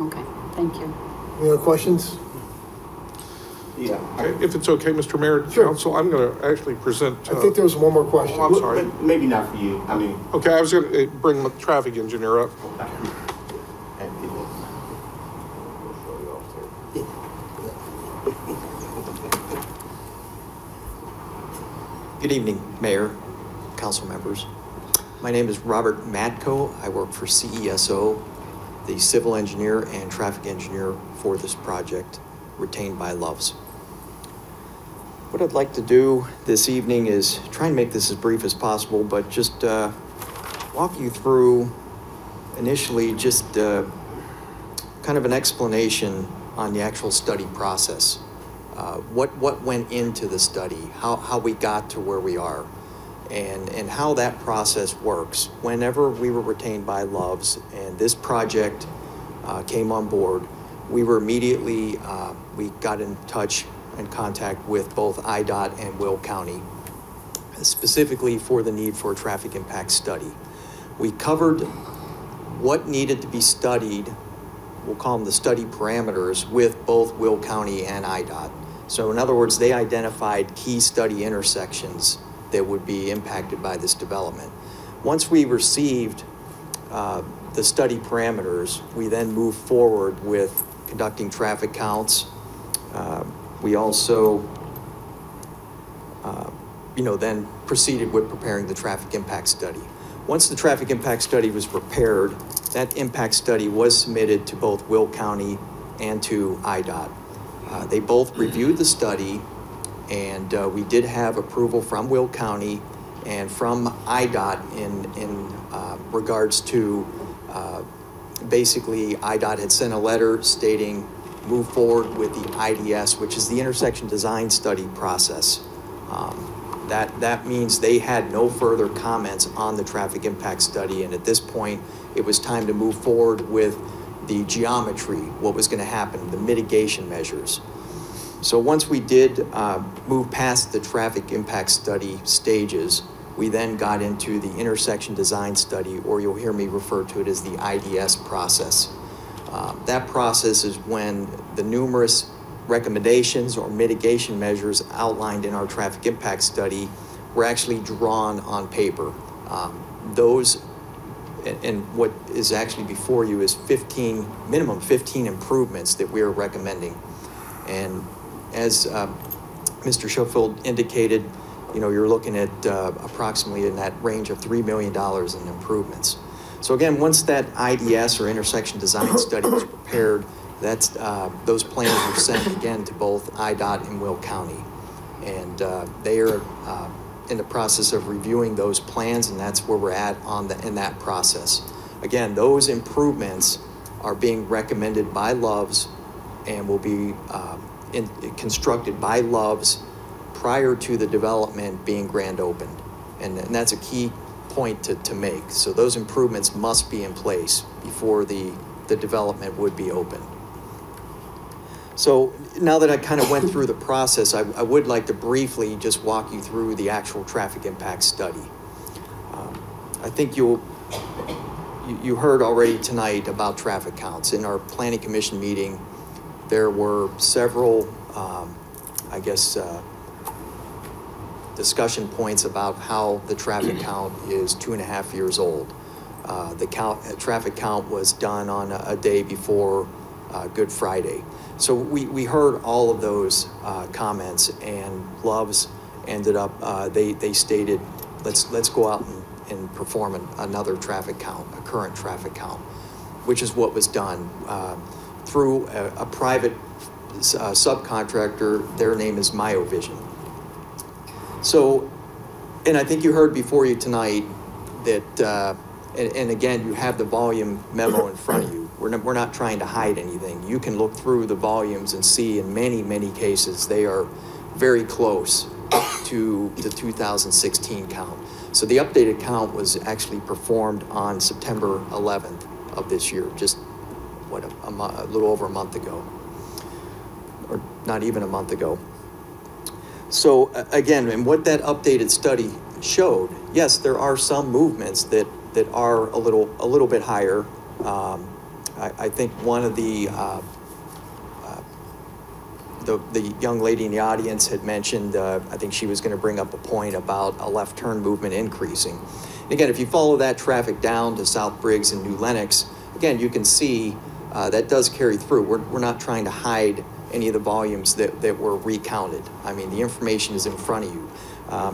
Okay, thank you. Any other questions? Yeah. Okay, if it's okay, Mr. Mayor, Council, I'm going to actually present. I think there was one more question. Oh, I'm sorry. Maybe not for you. I mean. Okay, I was going to bring the traffic engineer up. Good evening, Mayor, council members. My name is Robert Matko. I work for CESO, the civil engineer and traffic engineer for this project, retained by Love's. What I'd like to do this evening is try and make this as brief as possible, but just walk you through initially just kind of an explanation on the actual study process. What went into the study, how we got to where we are, and how that process works. Whenever we were retained by Love's and this project came on board, we were immediately, we got in touch and contact with both IDOT and Will County, specifically for the need for a traffic impact study. We covered what needed to be studied, we'll call them the study parameters, with both Will County and IDOT. So in other words, they identified key study intersections that would be impacted by this development. Once we received the study parameters, we then moved forward with conducting traffic counts. We also, then proceeded with preparing the traffic impact study. Once the traffic impact study was prepared, that impact study was submitted to both Will County and to IDOT. They both reviewed the study, and we did have approval from Will County and from IDOT in regards to basically IDOT had sent a letter stating move forward with the IDS, which is the intersection design study process. That means they had no further comments on the traffic impact study, and at this point it was time to move forward with the geometry, what was going to happen, the mitigation measures. So once we did move past the traffic impact study stages, we then got into the intersection design study, or you'll hear me refer to it as the IDS process. That process is when the numerous recommendations or mitigation measures outlined in our traffic impact study were actually drawn on paper. Those and what is actually before you is minimum 15 improvements that we are recommending. And as Mr. Schofield indicated, you're looking at approximately in that range of $3 million in improvements. So again, once that IDS or intersection design study is prepared, those plans are sent again to both IDOT and Will County. And they are in the process of reviewing those plans, and that's where we're at in that process. Again, those improvements are being recommended by Loves and will be constructed by Loves prior to the development being grand opened. And that's a key point to make. So those improvements must be in place before the development would be opened. So now that I kind of went through the process, I would like to briefly just walk you through the actual traffic impact study. I think you heard already tonight about traffic counts. In our Planning Commission meeting, there were several, discussion points about how the traffic count is 2.5 years old. The traffic count was done on a day before Good Friday. So we heard all of those comments, and Loves ended up, they stated, let's go out and perform another traffic count, a current traffic count, which is what was done through a private subcontractor. Their name is Myovision. So, and I think you heard before you tonight that, and again, you have the volume memo in front of you. We're not trying to hide anything. You can look through the volumes and see in many cases they are very close to the 2016 count. So the updated count was actually performed on September 11th of this year, just a little over a month ago, or not even a month ago. So again, and what that updated study showed, yes, there are some movements that are a little bit higher. I think one of the young lady in the audience had mentioned, I think she was going to bring up a point about a left turn movement increasing. And again, if you follow that traffic down to South Briggs and New Lenox, again, you can see that does carry through. We're not trying to hide any of the volumes that were recounted. I mean, the information is in front of you.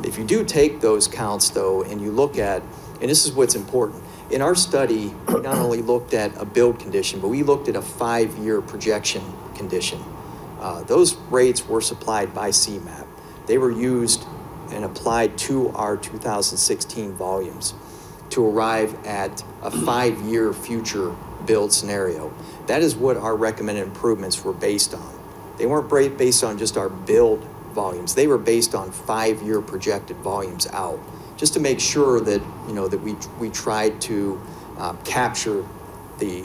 If you do take those counts, though, and you look at, and this is what's important, in our study, we not only looked at a build condition, but we looked at a 5-year projection condition. Those rates were supplied by CMAP. They were used and applied to our 2016 volumes to arrive at a 5-year future build scenario. That is what our recommended improvements were based on. They weren't based on just our build volumes. They were based on 5-year projected volumes out, just to make sure that, that we tried to capture the,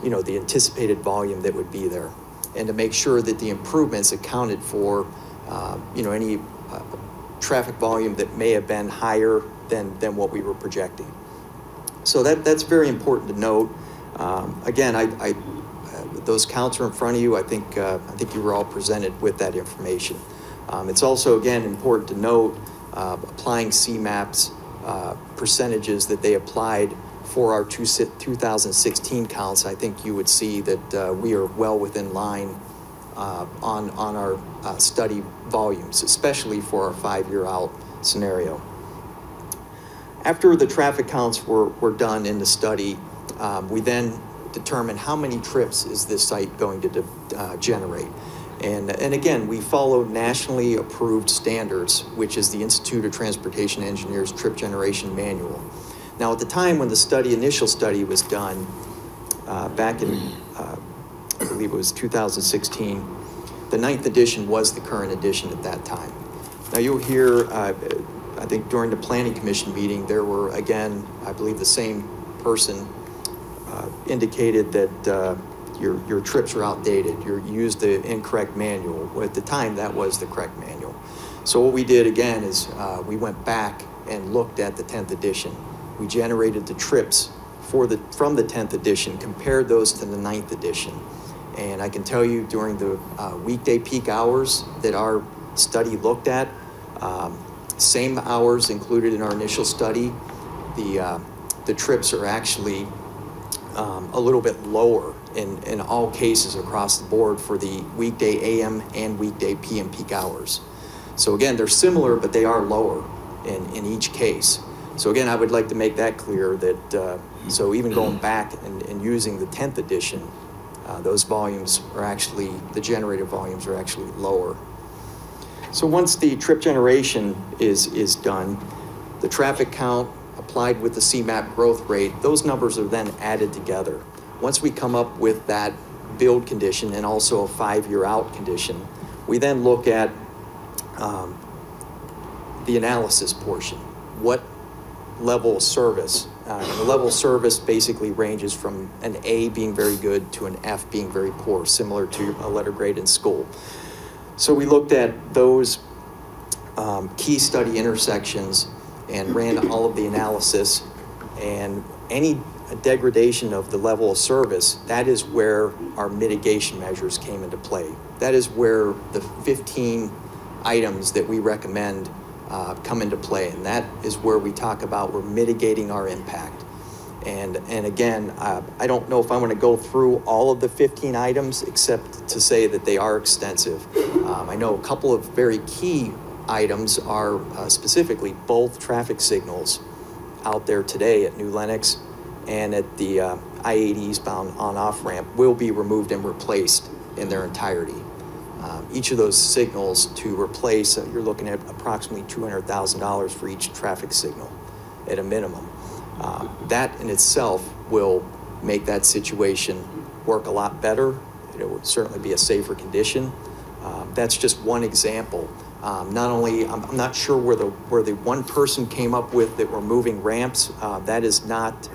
the anticipated volume that would be there, and to make sure that the improvements accounted for, any traffic volume that may have been higher than what we were projecting. So that's very important to note. Again, those counts are in front of you. I think you were all presented with that information. It's also, again, important to note, applying CMAP's percentages that they applied for our 2016 counts. I think you would see that we are well within line on our study volumes, especially for our 5-year out scenario. After the traffic counts were done in the study, we then determined how many trips is this site going to generate. And again, we followed nationally approved standards, which is the Institute of Transportation Engineers Trip Generation Manual. Now, at the time when the initial study was done, back in, I believe it was 2016, the 9th edition was the current edition at that time. Now, you'll hear, I think during the Planning Commission meeting, there were, again, I believe the same person indicated that your trips are outdated. You used the incorrect manual. Well, at the time, that was the correct manual. So what we did again is we went back and looked at the 10th edition. We generated the trips from the 10th edition, compared those to the 9th edition. And I can tell you during the weekday peak hours that our study looked at, same hours included in our initial study, the the trips are actually a little bit lower in all cases across the board for the weekday AM and weekday PM peak hours. So again, they're similar, but they are lower in each case. So again, I would like to make that clear that, so even going back and using the 10th edition, those volumes are actually, the generated volumes are actually lower. So once the trip generation is done, the traffic count applied with the CMAP growth rate, those numbers are then added together. Once we come up with that build condition and also a 5-year out condition, we then look at the analysis portion. What level of service? And the level of service basically ranges from an A being very good to an F being very poor, similar to a letter grade in school. So we looked at those key study intersections and ran all of the analysis, and any degradation of the level of service, that is where our mitigation measures came into play. That is where the 15 items that we recommend come into play, and that is where we talk about we're mitigating our impact. And again, I don't know if I want to go through all of the 15 items except to say that they are extensive. I know a couple of very key items are specifically both traffic signals out there today at New Lenox and at the I-80 eastbound on-off ramp will be removed and replaced in their entirety. Each of those signals to replace, you're looking at approximately $200,000 for each traffic signal at a minimum. That in itself will make that situation work a lot better. It would certainly be a safer condition. That's just one example. Not only, I'm not sure where the one person came up with that we're moving ramps. That is not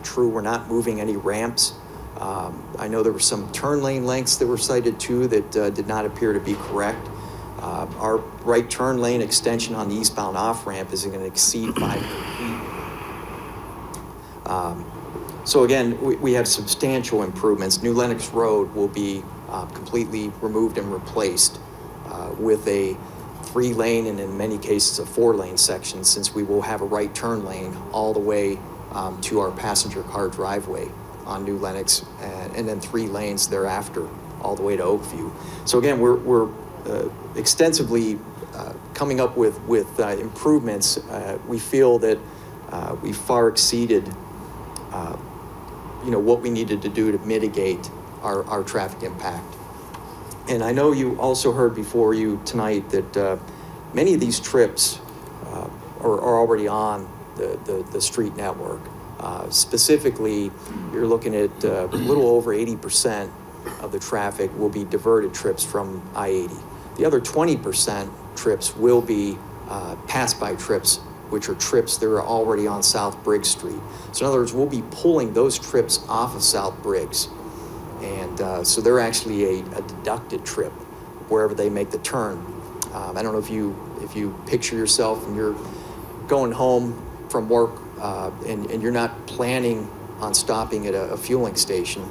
true. We're not moving any ramps. I know there were some turn lane lengths that were cited too that did not appear to be correct. Our right turn lane extension on the eastbound off ramp is going to exceed 500 feet. So again, we have substantial improvements. New Lenox Road will be completely removed and replaced with a 3-lane and in many cases a 4-lane section, since we will have a right turn lane all the way to our passenger car driveway on New Lenox, and then 3 lanes thereafter all the way to Oakview. So again, we're extensively coming up with improvements. We feel that we far exceeded what we needed to do to mitigate our traffic impact. And I know you also heard before you tonight that many of these trips are already on the street network. Specifically, you're looking at a little over 80% of the traffic will be diverted trips from I-80. The other 20% trips will be pass-by trips, which are trips that are already on South Briggs Street. So in other words, we'll be pulling those trips off of South Briggs. And so they're actually a deducted trip wherever they make the turn. I don't know if you picture yourself and you're going home from work and you're not planning on stopping at a fueling station,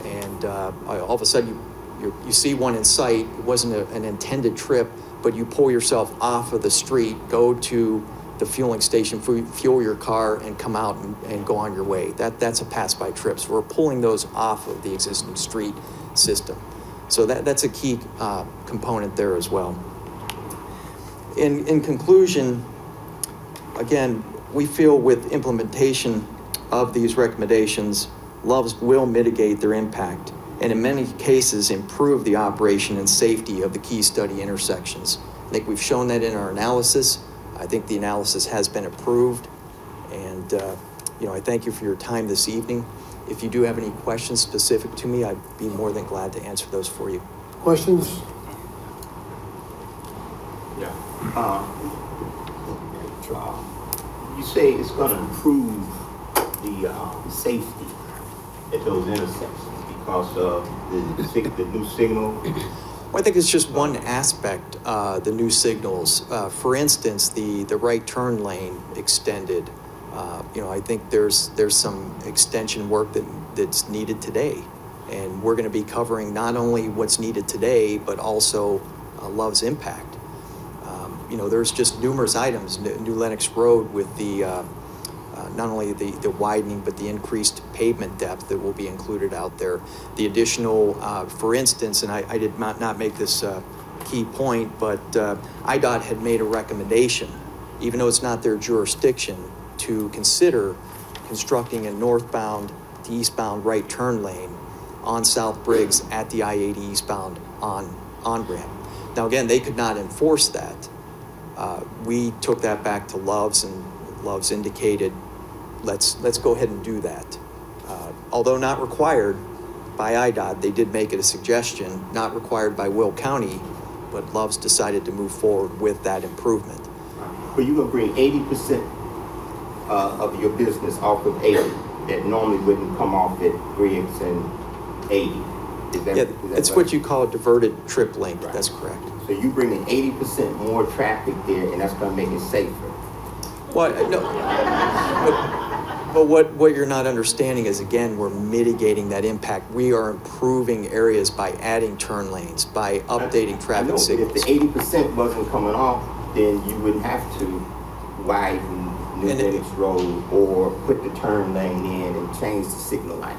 and all of a sudden you see one in sight. It wasn't an intended trip, but you pull yourself off of the street, go to the fueling station, fuel your car, and come out and go on your way. That's a pass-by trip. So we're pulling those off of the existing street system. So that's a key component there as well. In conclusion, again, we feel with implementation of these recommendations, Loves will mitigate their impact and in many cases improve the operation and safety of the key study intersections. I think we've shown that in our analysis. I think the analysis has been approved, and I thank you for your time this evening. If you do have any questions specific to me, I'd be more than glad to answer those for you. Questions? Yeah. You say it's going to improve the safety at those intersections because of the new signal? Well, I think it's just one aspect, the new signals. For instance, the right turn lane extended. I think there's some extension work that's needed today. And we're going to be covering not only what's needed today, but also Love's impact. There's just numerous items. New Lenox Road with the not only the widening, but the increased pavement depth that will be included out there. The additional, for instance, and I did not make this key point, but IDOT had made a recommendation, even though it's not their jurisdiction, to consider constructing a northbound to eastbound right turn lane on South Briggs at the I-80 eastbound on-ramp. Now again, they could not enforce that. We took that back to Love's, and Love's indicated, let's go ahead and do that. Although not required by IDOT, they did make it a suggestion, not required by Will County, but Love's decided to move forward with that improvement. But you're gonna bring 80% of your business off of 80 that normally wouldn't come off at Briggs and 80. It's what you call a diverted trip link. Right. That's correct. So you bringing 80% more traffic there, and that's going to make it safer. Well, no. But what you're not understanding is, again, we're mitigating that impact. We are improving areas by adding turn lanes, by updating traffic signals. If the 80% wasn't coming off, then you wouldn't have to widen New Lenox Road or put the turn lane in and change the signal light.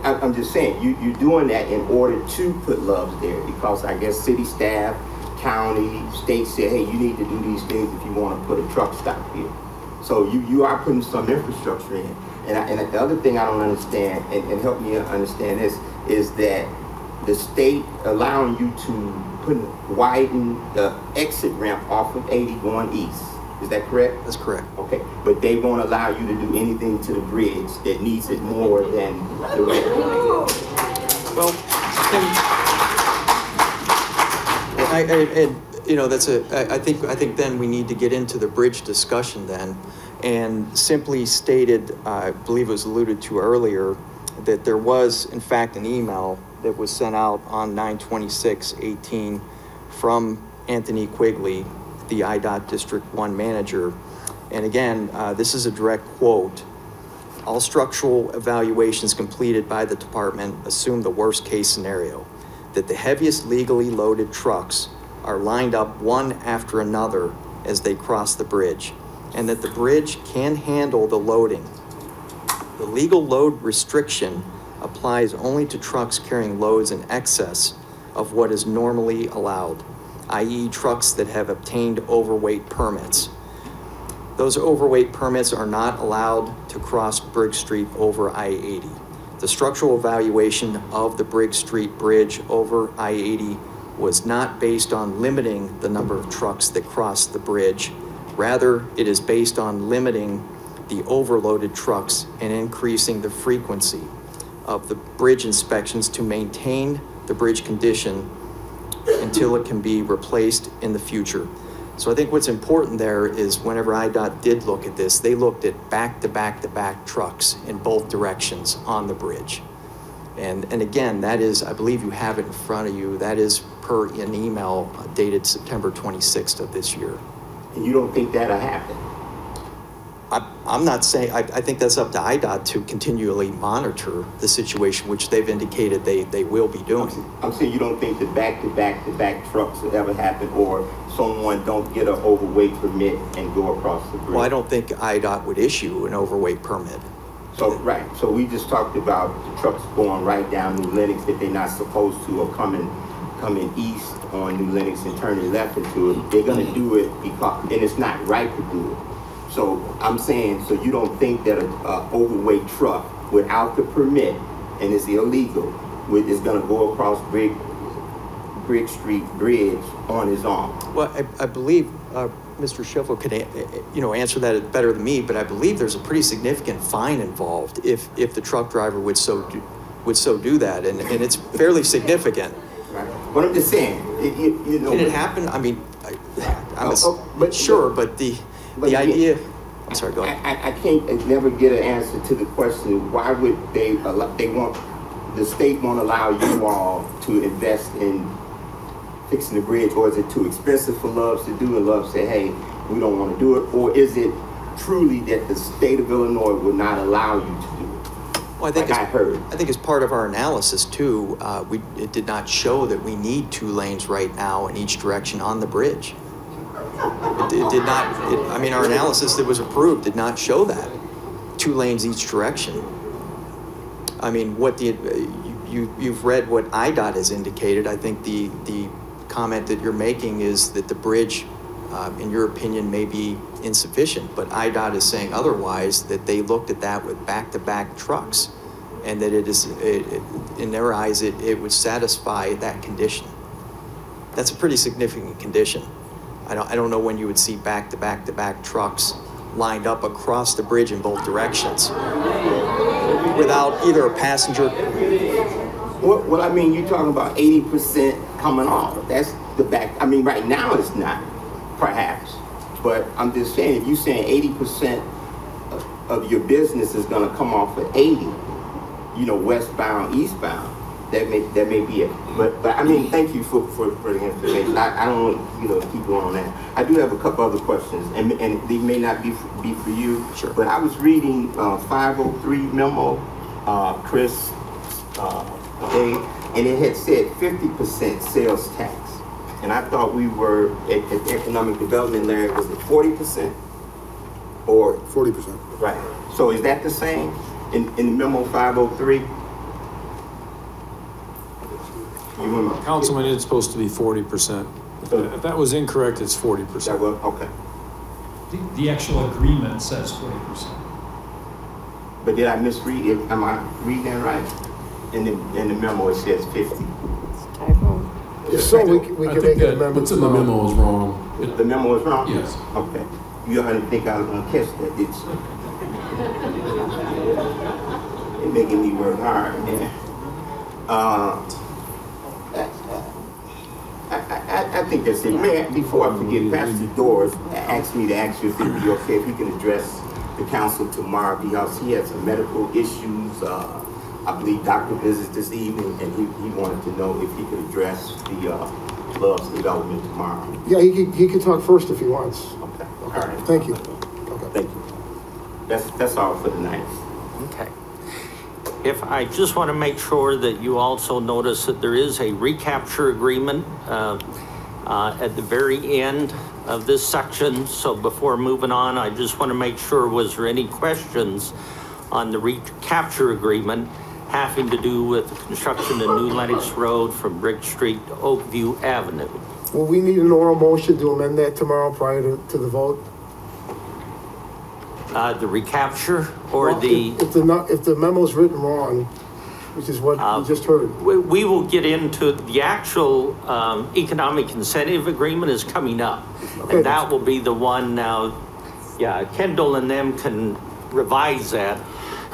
I'm just saying, you're doing that in order to put Love's there, because I guess city staff, county, state said, hey, you need to do these things if you want to put a truck stop here. So you are putting some infrastructure in. And the other thing I don't understand, and help me understand this, is that the state allowing you to widen the exit ramp off of 80 going east. Is that correct? That's correct. Okay, but they won't allow you to do anything to the bridge that needs it more than the rest. Well, you know, that's I think then we need to get into the bridge discussion then, and simply stated, I believe it was alluded to earlier, that there was in fact an email that was sent out on 9/26/18 from Anthony Quigley, the IDOT District 1 manager. And again, this is a direct quote. All structural evaluations completed by the department assume the worst case scenario, that the heaviest legally loaded trucks are lined up one after another as they cross the bridge, and that the bridge can handle the loading. The legal load restriction applies only to trucks carrying loads in excess of what is normally allowed, i.e. trucks that have obtained overweight permits. Those overweight permits are not allowed to cross Briggs Street over I-80. The structural evaluation of the Briggs Street Bridge over I-80 was not based on limiting the number of trucks that cross the bridge. Rather, it is based on limiting the overloaded trucks and increasing the frequency of the bridge inspections to maintain the bridge condition until it can be replaced in the future. So I think what's important there is whenever IDOT did look at this, they looked at back-to-back-to-back trucks in both directions on the bridge. And again, that is, I believe you have it in front of you, that is per an email dated September 26th of this year. And you don't think that'll happen? I'm not saying, I think that's up to IDOT to continually monitor the situation, which they've indicated they will be doing. I'm saying you don't think the back-to-back-to-back trucks will ever happen, or someone don't get an overweight permit and go across the bridge? Well, I don't think IDOT would issue an overweight permit. So, right, so we just talked about the trucks going right down New Lenox that they're not supposed to, or coming east on New Lenox and turning left into it. They're gonna do it because, and it's not right to do it. So I'm saying, so you don't think that an overweight truck without the permit, and it's illegal, is going to go across Briggs Street Bridge on his own? Well, I believe Mr. Schiffel could answer that better than me, but I believe there's a pretty significant fine involved if the truck driver would so do that, and it's fairly significant. Right. But I'm just saying, you know. Can it happen? I mean, sure, but the idea. I'm sorry, go ahead. I can't never get an answer to the question, why would the state won't allow you all to invest in fixing the bridge, or is it too expensive for Love's to do, and Love say, hey, we don't want to do it, or is it truly that the state of Illinois would not allow you to do it? Well, I think as part of our analysis too, it did not show that we need 2 lanes right now in each direction on the bridge. It did not, I mean, our analysis that was approved did not show that. 2 lanes each direction. I mean, what you've read what IDOT has indicated. I think the comment that you're making is that the bridge, in your opinion, may be insufficient, but IDOT is saying otherwise, that they looked at that with back-to-back trucks, and that in their eyes, it would satisfy that condition. That's a pretty significant condition. I don't know when you would see back-to-back trucks lined up across the bridge in both directions without either a passenger. Well, I mean, you're talking about 80% coming off. That's the back. I mean, right now it's not, perhaps. But I'm just saying, if you're saying 80% of your business is going to come off at 80, you know, westbound, eastbound, that may be it. But I mean, thank you for the information. I don't want to keep going on that. I do have a couple other questions, and they may not be for you. Sure. But I was reading 503 memo, Chris, and it had said 50% sales tax. And I thought we were at economic development, Larry, was it 40%? Or 40%. Right. So is that the same in the memo 503? Councilman, it's supposed to be 40%. If that was incorrect, it's 40%. Okay. The actual agreement says 40%. But did I misread it? Am I reading that right? In the memo it says 50. If so, we can make an amendment. What's in the memo is wrong. The memo is wrong? Yes. Okay. You didn't think I was going to catch that, did you? It's making me work hard, man. I think that's it. Man, before I forget, Pastor Doors asked me to ask you if it would be okay if he can address the council tomorrow because he has some medical issues. I believe doctor visits this evening, and he wanted to know if he could address the Love's development tomorrow. Yeah, he can talk first if he wants. Okay. All right. Thank you. Okay. Thank you. That's all for tonight. Okay. If I just want to make sure that you also notice that there is a recapture agreement at the very end of this section. So before moving on, I just want to make sure, was there any questions on the recapture agreement having to do with the construction of New Lenox Road from Brick Street to Oakview Avenue? Well, we need an oral motion to amend that tomorrow prior to the vote. The recapture or well, the... If the memo's written wrong, which is what you just heard. We will get into the actual economic incentive agreement is coming up. Okay. And that will be the one now, yeah, Kendall and them can revise that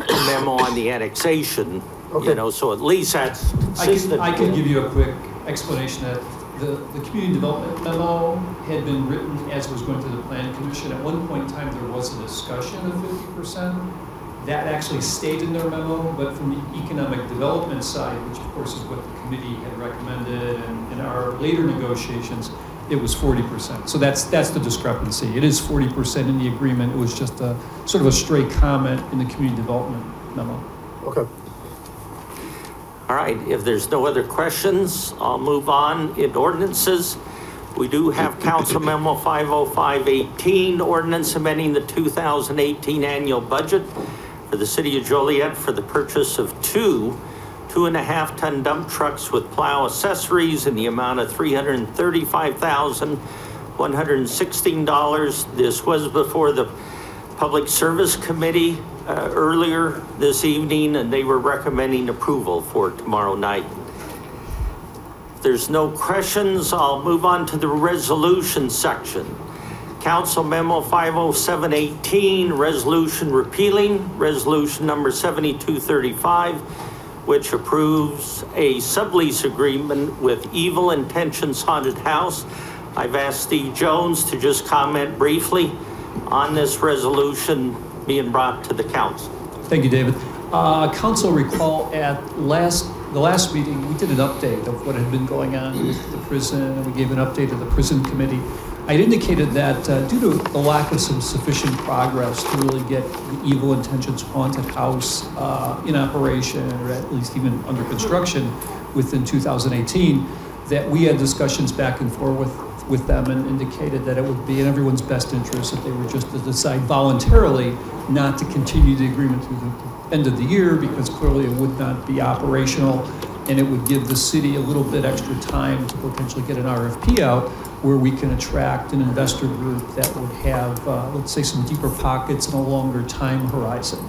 memo on the annexation, okay. So at least that's consistent. I can give you a quick explanation that the community development memo had been written as it was going through the planning commission. At one point in time, there was a discussion of 50%. That actually stayed in their memo, but from the economic development side, which of course is what the committee had recommended, and in our later negotiations, it was 40%. So that's the discrepancy. It is 40% in the agreement. It was just a sort of a stray comment in the community development memo. Okay. All right, if there's no other questions, I'll move on. In ordinances, we do have Council Memo 50518, ordinance amending the 2018 annual budget for the city of Joliet for the purchase of 2.5-ton dump trucks with plow accessories in the amount of $335,116. This was before the Public Service Committee earlier this evening, and they were recommending approval for tomorrow night. If there's no questions, I'll move on to the resolution section. Council Memo 50718, resolution repealing resolution number 7235, which approves a sublease agreement with Evil Intentions Haunted House. I've asked Steve Jones to just comment briefly on this resolution being brought to the council. Thank you, David. Council recall at the last meeting, we did an update of what had been going on with the prison, and we gave an update to the prison committee. I had indicated that due to the lack of some sufficient progress to really get the Evil Intentions Haunted House in operation, or at least even under construction within 2018, that we had discussions back and forth with them and indicated that it would be in everyone's best interest if they were just to decide voluntarily not to continue the agreement through the end of the year, because clearly it would not be operational, and it would give the city a little bit extra time to potentially get an RFP out where we can attract an investor group that would have, let's say, some deeper pockets and a longer time horizon.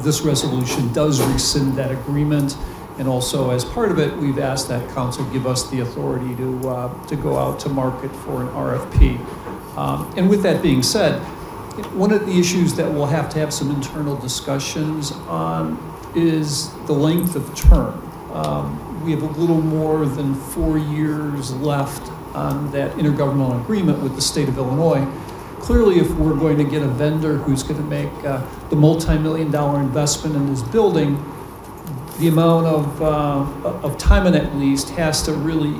This resolution does rescind that agreement, and also as part of it, we've asked that council give us the authority to go out to market for an RFP. And with that being said, one of the issues that we'll have to have some internal discussions on is the length of term. We have a little more than 4 years left on that intergovernmental agreement with the state of Illinois. Clearly, if we're going to get a vendor who's going to make the multi-million-dollar investment in this building, the amount of time in that lease has to really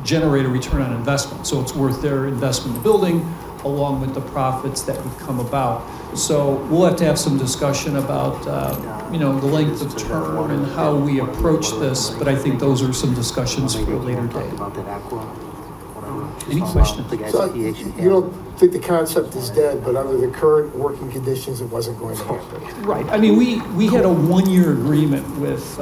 generate a return on investment. So it's worth their investment in the building along with the profits that would come about. So we'll have to have some discussion about the length of term and how we approach this, but I think those are some discussions for a later date. Any questions? So you don't think the concept is dead, but under the current working conditions, it wasn't going to happen? Right. I mean, we had a 1-year agreement with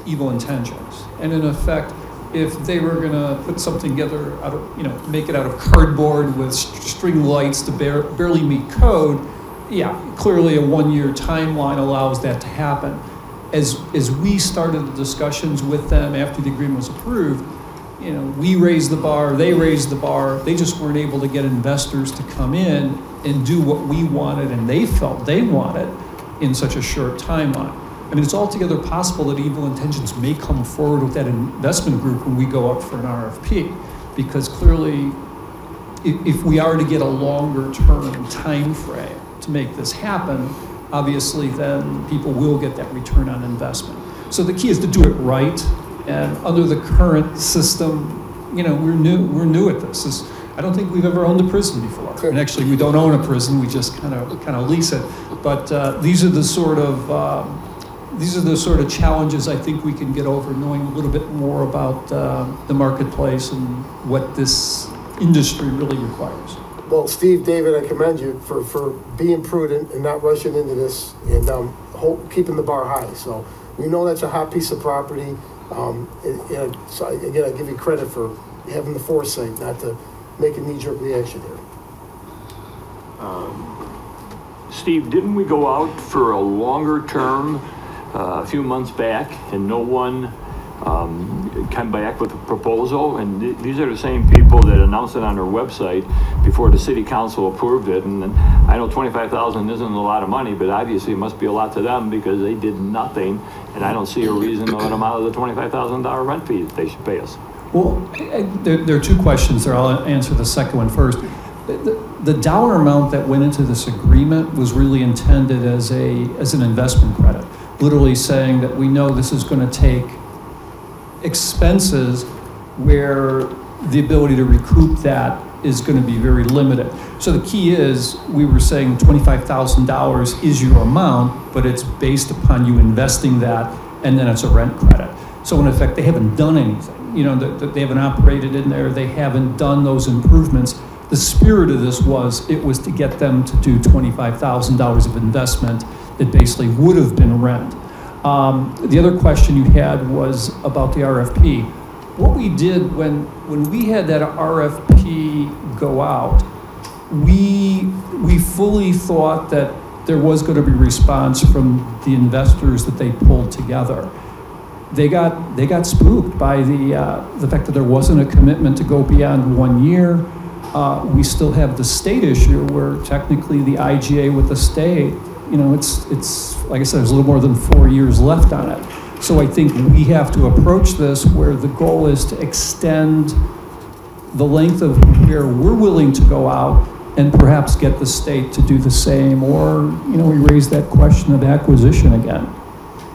Evil Intentions, and in effect, if they were going to put something together out of, make it out of cardboard with string lights to barely meet code, yeah, clearly a 1-year timeline allows that to happen. As we started the discussions with them after the agreement was approved, we raised the bar, they raised the bar. They just weren't able to get investors to come in and do what we wanted and they felt they wanted in such a short timeline. I mean, it's altogether possible that Evil Intentions may come forward with that investment group when we go up for an RFP, because clearly, if we are to get a longer term time frame to make this happen, obviously then people will get that return on investment. So the key is to do it right. And under the current system, we're new at this. I don't think we've ever owned a prison before. And actually, we don't own a prison. We just kind of lease it. But these are the sort of challenges I think we can get over, knowing a little bit more about the marketplace and what this industry really requires. Well, Steve, David, I commend you for being prudent and not rushing into this and keeping the bar high. So we know that's a hot piece of property. So again, I give you credit for having the foresight not to make a knee-jerk reaction here. Steve, didn't we go out for a longer term a few months back and no one came back with a proposal? And these are the same people that announced it on their website before the city council approved it. And I know $25,000 isn't a lot of money, but obviously it must be a lot to them because they did nothing. And I don't see a reason to let them out of the $25,000 rent fee they should pay us. Well, there are two questions there. I'll answer the second one first. The dollar amount that went into this agreement was really intended as an investment credit, literally saying that we know this is going to take expenses where the ability to recoup that is going to be very limited. So the key is, we were saying $25,000 is your amount, but it's based upon you investing that, and then it's a rent credit. So in effect, they haven't done anything. They haven't operated in there. They haven't done those improvements. The spirit of this was to get them to do $25,000 of investment that basically would have been rent. The other question you had was about the RFP. What we did when we had that RFP go out, we fully thought that there was going to be response from the investors that they pulled together. They got spooked by the fact that there wasn't a commitment to go beyond 1 year. We still have the state issue where technically the IGA with the state, it's like I said, there's a little more than 4 years left on it. So I think we have to approach this where the goal is to extend the length of where we're willing to go out and perhaps get the state to do the same, or we raise that question of acquisition again.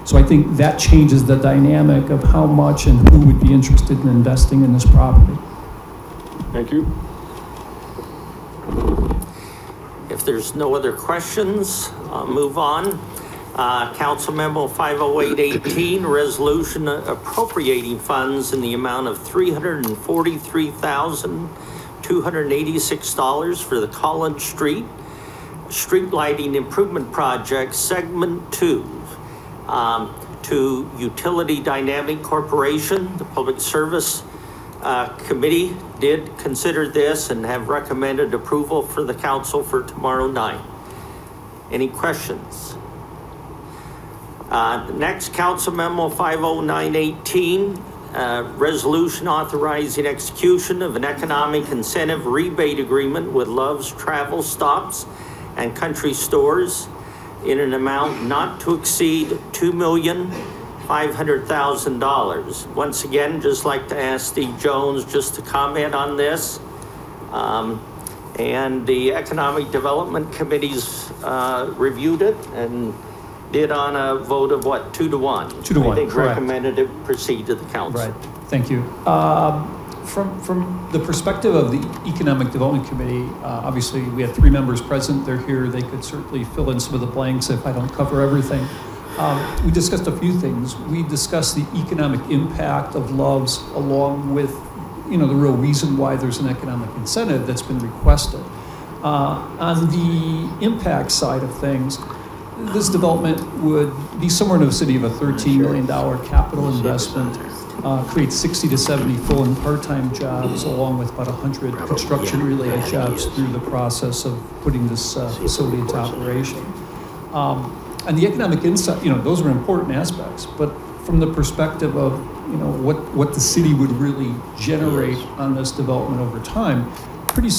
So I think that changes the dynamic of how much and who would be interested in investing in this property. Thank you. If there's no other questions, I'll move on. Council Memo 50818, resolution appropriating funds in the amount of $343,000 $286 for the Collins Street Street Lighting Improvement Project, Segment 2, to Utility Dynamic Corporation. The Public Service Committee did consider this and have recommended approval for the council for tomorrow night. Any questions? Next, Council Memo 50918, resolution authorizing execution of an economic incentive rebate agreement with Love's Travel Stops and Country Stores in an amount not to exceed $2,500,000. Once again, just like to ask Steve Jones just to comment on this. And the Economic Development Committee's reviewed it and did on a vote of what, 2-1? 2-1, they correct. Recommended it proceed to the council. Right, thank you. From the perspective of the Economic Development Committee, obviously we had 3 members present. They're here. They could certainly fill in some of the blanks if I don't cover everything. We discussed a few things. We discussed the economic impact of Love's along with, the real reason why there's an economic incentive that's been requested. On the impact side of things, this development would be somewhere in the vicinity of a $13 million capital investment, create 60 to 70 full and part-time jobs, along with about 100 construction-related jobs through the process of putting this facility into operation. And the economic insight, those are important aspects, but from the perspective of, what the city would really generate on this development over time, pretty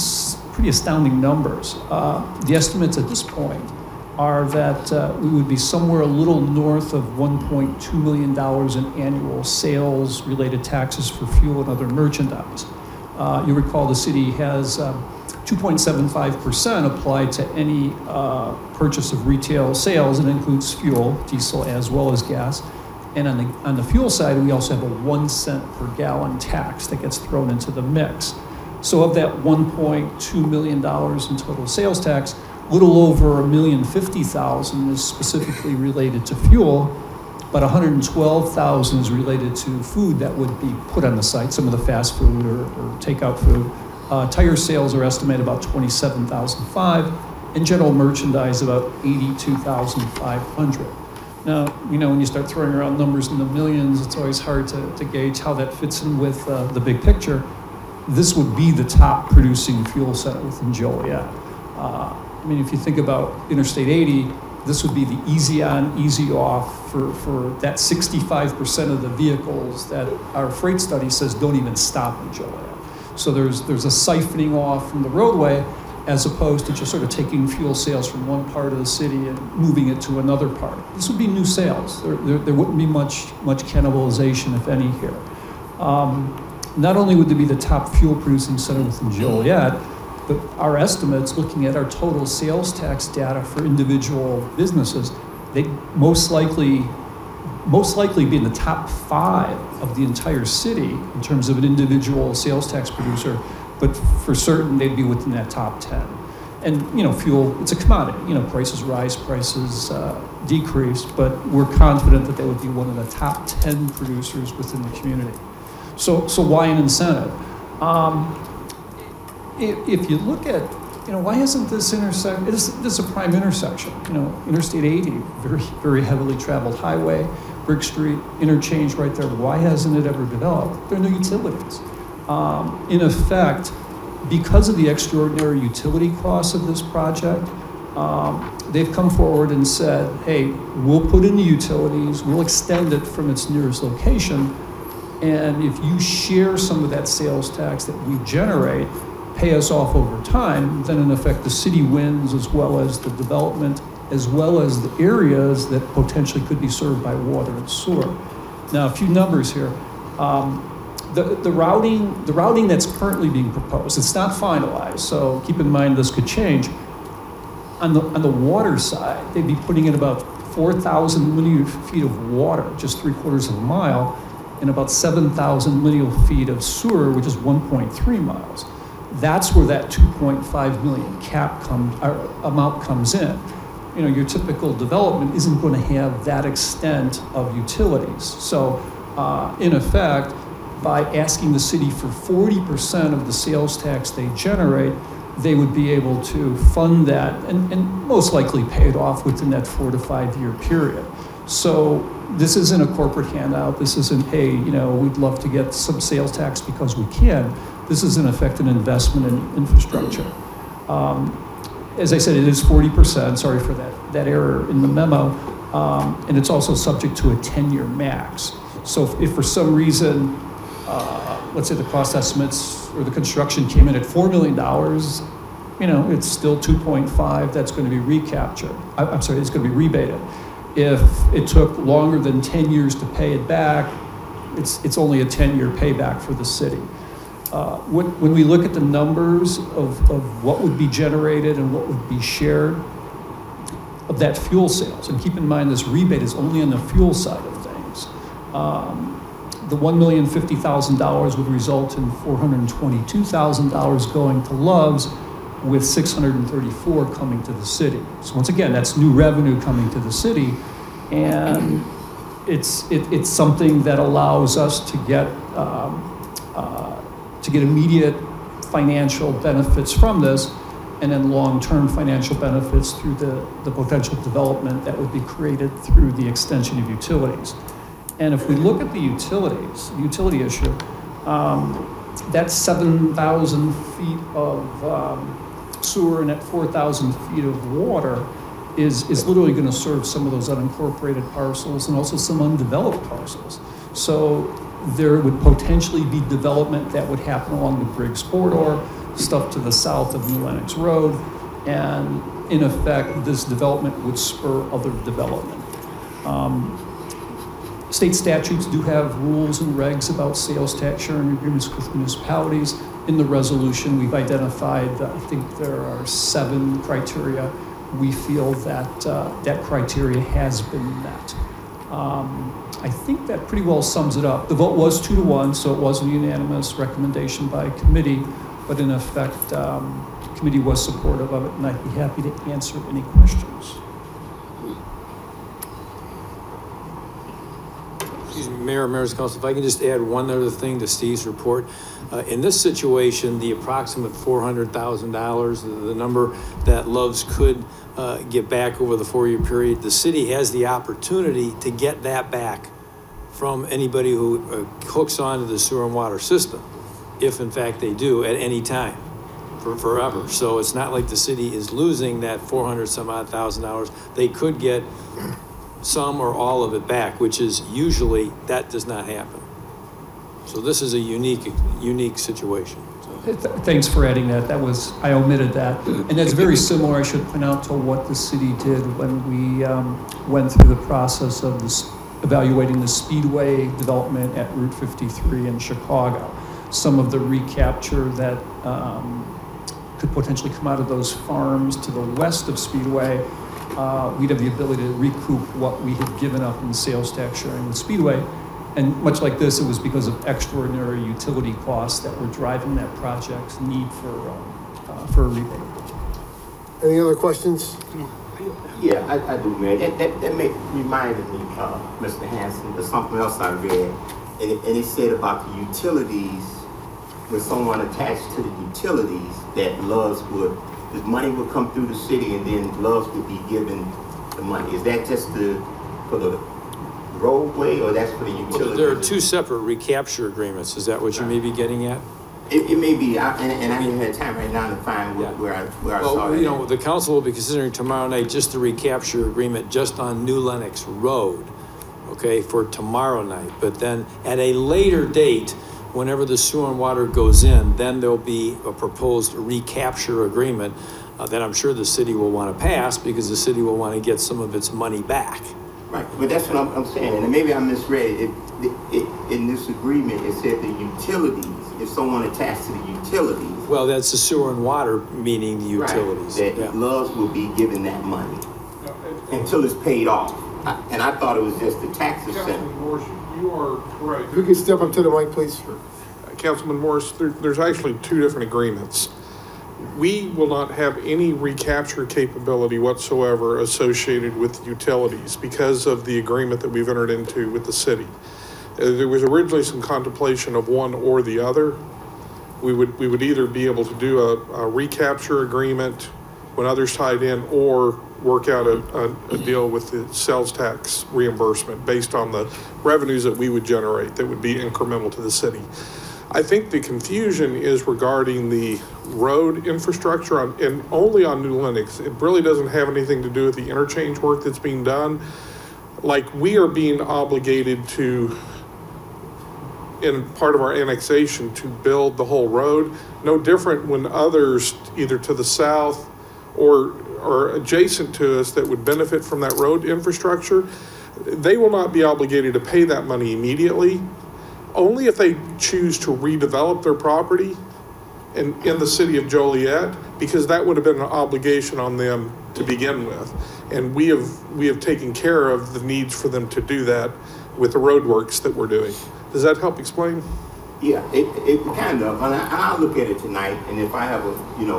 astounding numbers. The estimates at this point are that we would be somewhere a little north of $1.2 million in annual sales related taxes for fuel and other merchandise. You recall the city has 2.75% applied to any purchase of retail sales, and includes fuel, diesel as well as gas. And on the fuel side, we also have a 1 cent per gallon tax that gets thrown into the mix. So of that $1.2 million in total sales tax, little over $1,050,000 is specifically related to fuel, but $112,000 is related to food that would be put on the site, some of the fast food or takeout food. Tire sales are estimated about $27,500, and general merchandise about $82,500. Now, when you start throwing around numbers in the millions, it's always hard to gauge how that fits in with the big picture. This would be the top producing fuel center within Joliet. If you think about Interstate 80, this would be the easy on, easy off for that 65% of the vehicles that our freight study says don't even stop in Joliet. So there's a siphoning off from the roadway, as opposed to just sort of taking fuel sales from one part of the city and moving it to another part. This would be new sales. There wouldn't be much cannibalization, if any, here. Not only would there be the top fuel producing center within Joliet, but our estimates, looking at our total sales tax data for individual businesses, they most likely be in the top 5 of the entire city in terms of an individual sales tax producer, but for certain they'd be within that top 10. And fuel, it's a commodity. Prices rise, prices decrease, but we're confident that they would be one of the top 10 producers within the community. So why an incentive? If you look at, why hasn't this intersection, this is a prime intersection, Interstate 80, very, very heavily traveled highway, Brick Street, interchange right there. Why hasn't it ever developed? There are no utilities. In effect, because of the extraordinary utility costs of this project, they've come forward and said, hey, we'll put in the utilities, we'll extend it from its nearest location, and if you share some of that sales tax that we generate, pay us off over time, then in effect the city wins, as well as the development, as well as the areas that potentially could be served by water and sewer. Now, a few numbers here. The routing that's currently being proposed, it's not finalized, so keep in mind this could change. On the water side, they'd be putting in about 4,000 linear feet of water, just 3/4 of a mile, and about 7,000 linear feet of sewer, which is 1.3 miles. That's where that 2.5 million amount comes in. Your typical development isn't going to have that extent of utilities. So, in effect, by asking the city for 40% of the sales tax they generate, they would be able to fund that and most likely pay it off within that 4 to 5 year period. So this isn't a corporate handout. This isn't, hey, we'd love to get some sales tax because we can. This is in effect an investment in infrastructure. As I said, it is 40%, sorry for that error in the memo, and it's also subject to a 10-year max. So if for some reason, let's say the cost estimates or the construction came in at $4 million, it's still 2.5, that's going to be recaptured. I'm sorry, it's going to be rebated. If it took longer than 10 years to pay it back, it's only a 10-year payback for the city. When we look at the numbers of what would be generated and what would be shared of that fuel sales, and keep in mind this rebate is only on the fuel side of things, the $1,050,000 would result in $422,000 going to Love's, with $634 coming to the city. So once again, that's new revenue coming to the city, and it's something that allows us to get immediate financial benefits from this, and then long-term financial benefits through the potential development that would be created through the extension of utilities. And if we look at the utility issue, that's 7,000 feet of sewer and at 4,000 feet of water is literally going to serve some of those unincorporated parcels and also some undeveloped parcels. So there would potentially be development that would happen along the Briggs corridor, stuff to the south of New Lenox Road, and in effect, this development would spur other development. State statutes do have rules and regs about sales tax sharing agreements with municipalities. In the resolution, we've identified, I think there are 7 criteria. We feel that that criteria has been met. I think that pretty well sums it up. The vote was 2-1, so it was a unanimous recommendation by committee, but in effect, committee was supportive of it, and I'd be happy to answer any questions. Excuse me, Mayor, Mayor's Council, if I can just add one other thing to Steve's report. In this situation, the approximate $400,000, the number that Love's could get back over the 4-year period, the city has the opportunity to get that back from anybody who hooks onto the sewer and water system, if in fact they do at any time, for forever. So it's not like the city is losing that $400,000. They could get some or all of it back, which is usually, that does not happen. So this is a unique situation. Thanks for adding that. I omitted that. And that's very similar, I should point out, to what the city did when we went through the process of evaluating the Speedway development at Route 53 in Chicago. Some of the recapture that could potentially come out of those farms to the west of Speedway, we'd have the ability to recoup what we had given up in sales tax sharing with Speedway. And much like this, it was because of extraordinary utility costs that were driving that project's need for a rebate. Any other questions? Yeah, I do, Mayor. That reminded me, Mr. Hanson, of something else I read. And it said about the utilities, when someone attached to the utilities, that the money would come through the city and then Love's would be given the money. Is that just for the roadway, or that's for the utilities? Well, there are 2 separate recapture agreements. Is that what you may be getting at? It may be, and I haven't had time right now to find where I saw it. The council will be considering tomorrow night just the recapture agreement just on New Lenox Road, okay, for tomorrow night. But then at a later date, whenever the sewer and water goes in, then there'll be a proposed recapture agreement that I'm sure the city will want to pass, because the city will want to get some of its money back. Right, but that's what I'm saying, and maybe I misread it. In this agreement, it said the utilities, if someone attached to the utilities. Well, that's the sewer and water, meaning the utilities. Right, that Love's will be given that money until it's paid off. And I thought it was just the tax incentive. Councilman Morris, you are correct. If you could step up to the mic, please. Sure. Councilman Morris, there's actually 2 different agreements. We will not have any recapture capability whatsoever associated with utilities because of the agreement that we've entered into with the city. There was originally some contemplation of one or the other. We would either be able to do a recapture agreement when others tied in, or work out a deal with the sales tax reimbursement based on the revenues that we would generate that would be incremental to the city. I think the confusion is regarding the road infrastructure and only on New Lenox. It really doesn't have anything to do with the interchange work that's being done. Like, we are being obligated to, in part of our annexation, to build the whole road. No different when others, either to the south or adjacent to us, that would benefit from that road infrastructure, they will not be obligated to pay that money immediately, only if they choose to redevelop their property in the city of Joliet, because that would have been an obligation on them to begin with. And we have taken care of the needs for them to do that with the roadworks that we're doing. Does that help explain? Yeah, it kind of, and I'll look at it tonight, and if I have a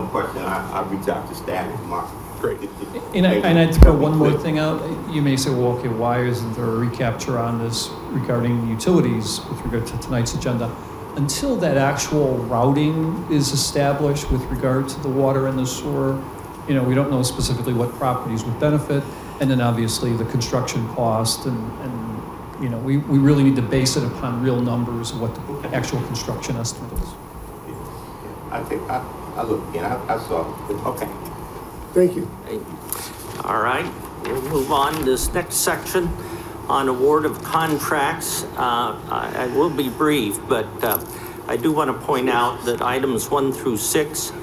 question, I'll reach out to staff tomorrow. Great. And I'd throw one more thing out. You may say, well, okay, why isn't there a recapture on this regarding utilities with regard to tonight's agenda? Until that actual routing is established with regard to the water and the sewer, we don't know specifically what properties would benefit, and then obviously the construction cost, and we really need to base it upon real numbers of what the actual construction estimate is. I think I looked again. I saw it. Okay. Thank you. All right, we'll move on to this next section on award of contracts. I will be brief, but I do want to point out that items 1 through 6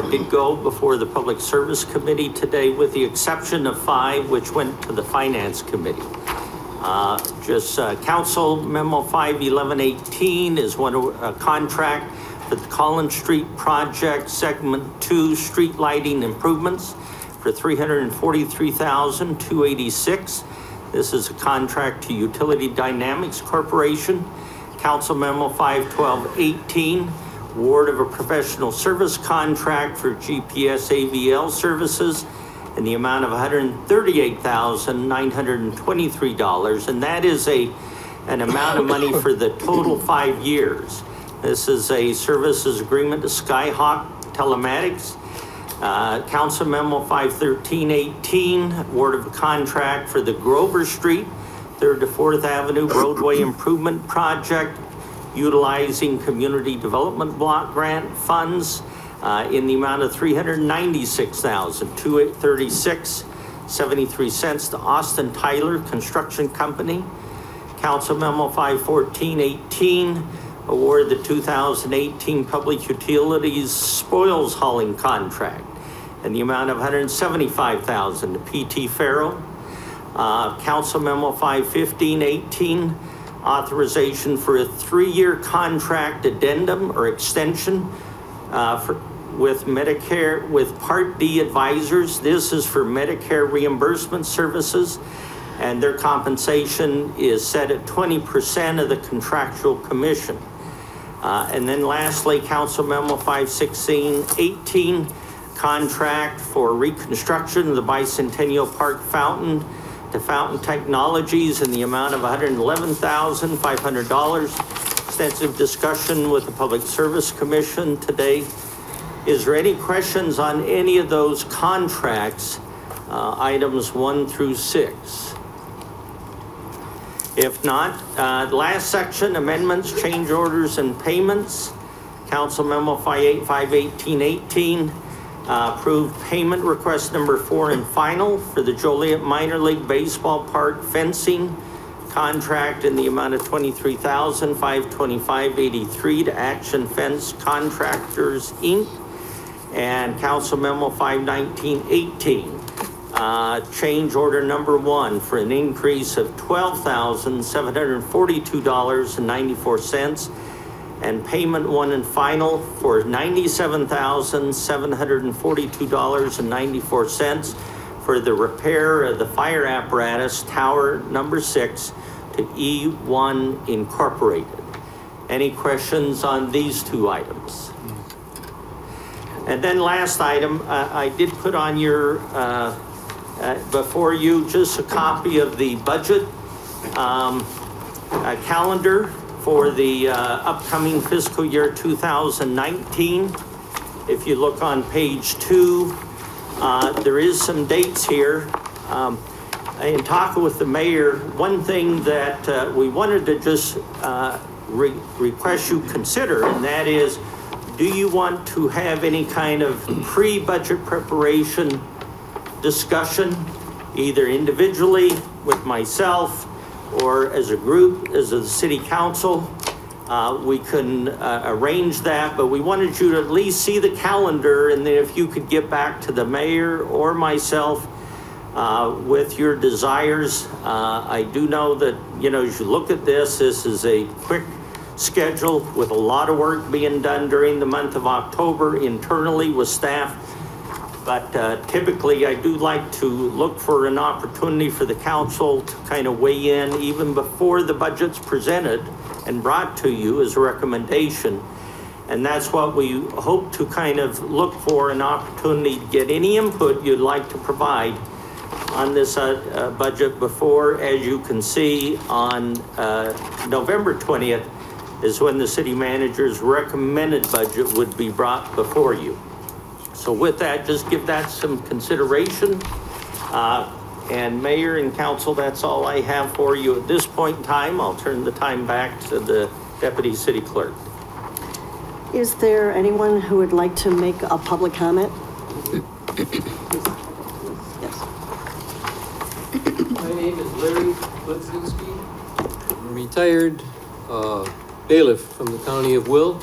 did go before the Public Service Committee today, with the exception of 5, which went to the Finance Committee. Council Memo 51118 is a contract for the Collins Street Project Segment 2 street lighting improvements for $343,286. This is a contract to Utility Dynamics Corporation. Council Memo 51218, award of a professional service contract for GPS AVL services in the amount of $138,923, and that is an amount of money for the total 5 years. This is a services agreement to Skyhawk Telematics. Council Memo 51318, award of a contract for the Grover Street 3rd to 4th Avenue roadway improvement project, utilizing community development block grant funds in the amount of $396,236.73 to Austin Tyler Construction Company. Council Memo 51418, award the 2018 Public Utilities Spoils Hauling Contract in the amount of $175,000 to PT Farrow. Council Memo 51518, authorization for a 3-year contract addendum or extension with Medicare, with Part D advisors. This is for Medicare reimbursement services, and their compensation is set at 20% of the contractual commission. And then lastly, Council Memo 51618, contract for reconstruction of the Bicentennial Park Fountain to Fountain Technologies in the amount of $111,500. Extensive discussion with the Public Service Commission today. Is there any questions on any of those contracts, items 1 through 6? If not, last section, amendments, change orders, and payments. Council Memo 51818, approved payment request number 4 and final for the Joliet Minor League Baseball Park fencing contract in the amount of $23,525.83 to Action Fence Contractors, Inc. And Council Memo 51918, change order number 1 for an increase of $12,742.94, and payment 1 and final for $97,742.94 for the repair of the fire apparatus tower number 6 to E1 Incorporated. Any questions on these 2 items? And then last item, I did put on your, before you, just a copy of the budget. calendar for the upcoming fiscal year 2019. If you look on page 2, there is some dates here. In talking with the mayor, one thing that we wanted to just request you consider, and that is, do you want to have any kind of pre-budget preparation discussion, either individually with myself or as a group, as a city council? We can arrange that, but we wanted you to at least see the calendar, and then if you could get back to the mayor or myself with your desires. I do know that, you know, as you look at this is a quick schedule with a lot of work being done during the month of October internally with staff. But typically, I do like to look for an opportunity for the council to kind of weigh in even before the budget's presented and brought to you as a recommendation. And that's what we hope to kind of look for, an opportunity to get any input you'd like to provide on this budget before. As you can see, on November 20th is when the city manager's recommended budget would be brought before you. So with that, just give that some consideration. And Mayor and Council, that's all I have for you at this point in time. I'll turn the time back to the Deputy City Clerk. Is there anyone who would like to make a public comment? Yes. My name is Larry Kowski. I'm a retired bailiff from the county of Will.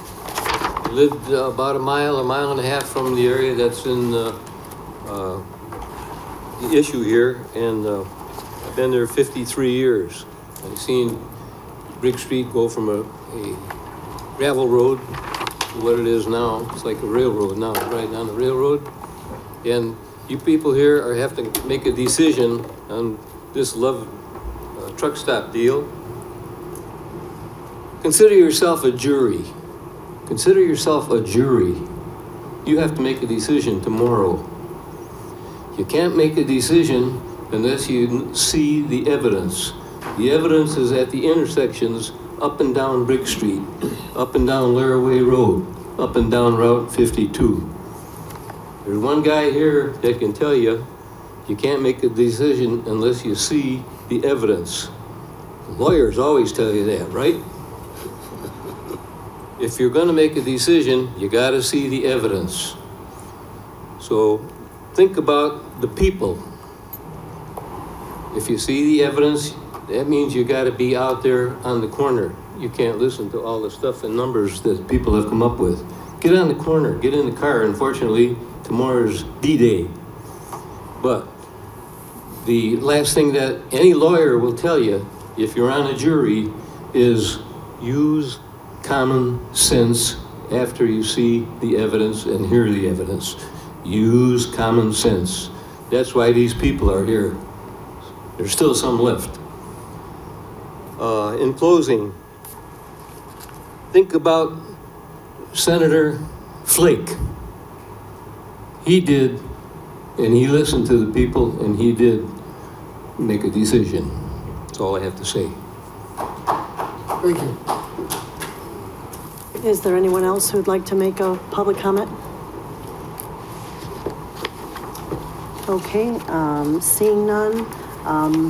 Lived about a mile and a half from the area that's in the issue here, and I've been there 53 years. I've seen Brick Street go from a gravel road to what it is now. It's like a railroad now, right down the railroad. And you people here have to make a decision on this Love truck stop deal. Consider yourself a jury. Consider yourself a jury. You have to make a decision tomorrow. You can't make a decision unless you see the evidence. The evidence is at the intersections up and down Brick Street, up and down Laraway Road, up and down Route 52. There's one guy here that can tell you you can't make a decision unless you see the evidence. Lawyers always tell you that, right? If you're gonna make a decision, you gotta see the evidence. So think about the people. If you see the evidence, that means you gotta be out there on the corner. You can't listen to all the stuff and numbers that people have come up with. Get on the corner, get in the car. Unfortunately, tomorrow's D-Day. But the last thing that any lawyer will tell you, if you're on a jury, is use common sense after you see the evidence and hear the evidence. Use common sense. That's why these people are here. There's still some left. In closing, think about Senator Flake. He did, and he listened to the people, and he did make a decision. That's all I have to say. Thank you. Is there anyone else who'd like to make a public comment? Okay, seeing none,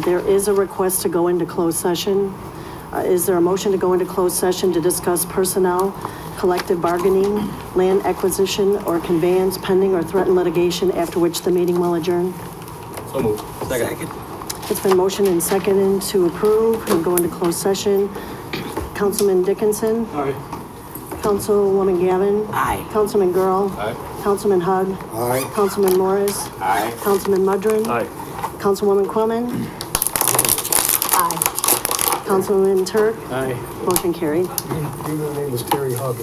there is a request to go into closed session. Is there a motion to go into closed session to discuss personnel, collective bargaining, land acquisition, or conveyance pending or threatened litigation, after which the meeting will adjourn? So moved. Second. It's been motioned and seconded to approve and go into closed session. Councilman Dickinson? Aye. Councilwoman Gavin? Aye. Councilman Girl? Aye. Councilman Hug? Aye. Councilman Morris? Aye. Councilman Mudrin? Aye. Councilwoman Quammen? Aye. Councilman Turk? Aye. Motion carried. Your name was Terry Hug.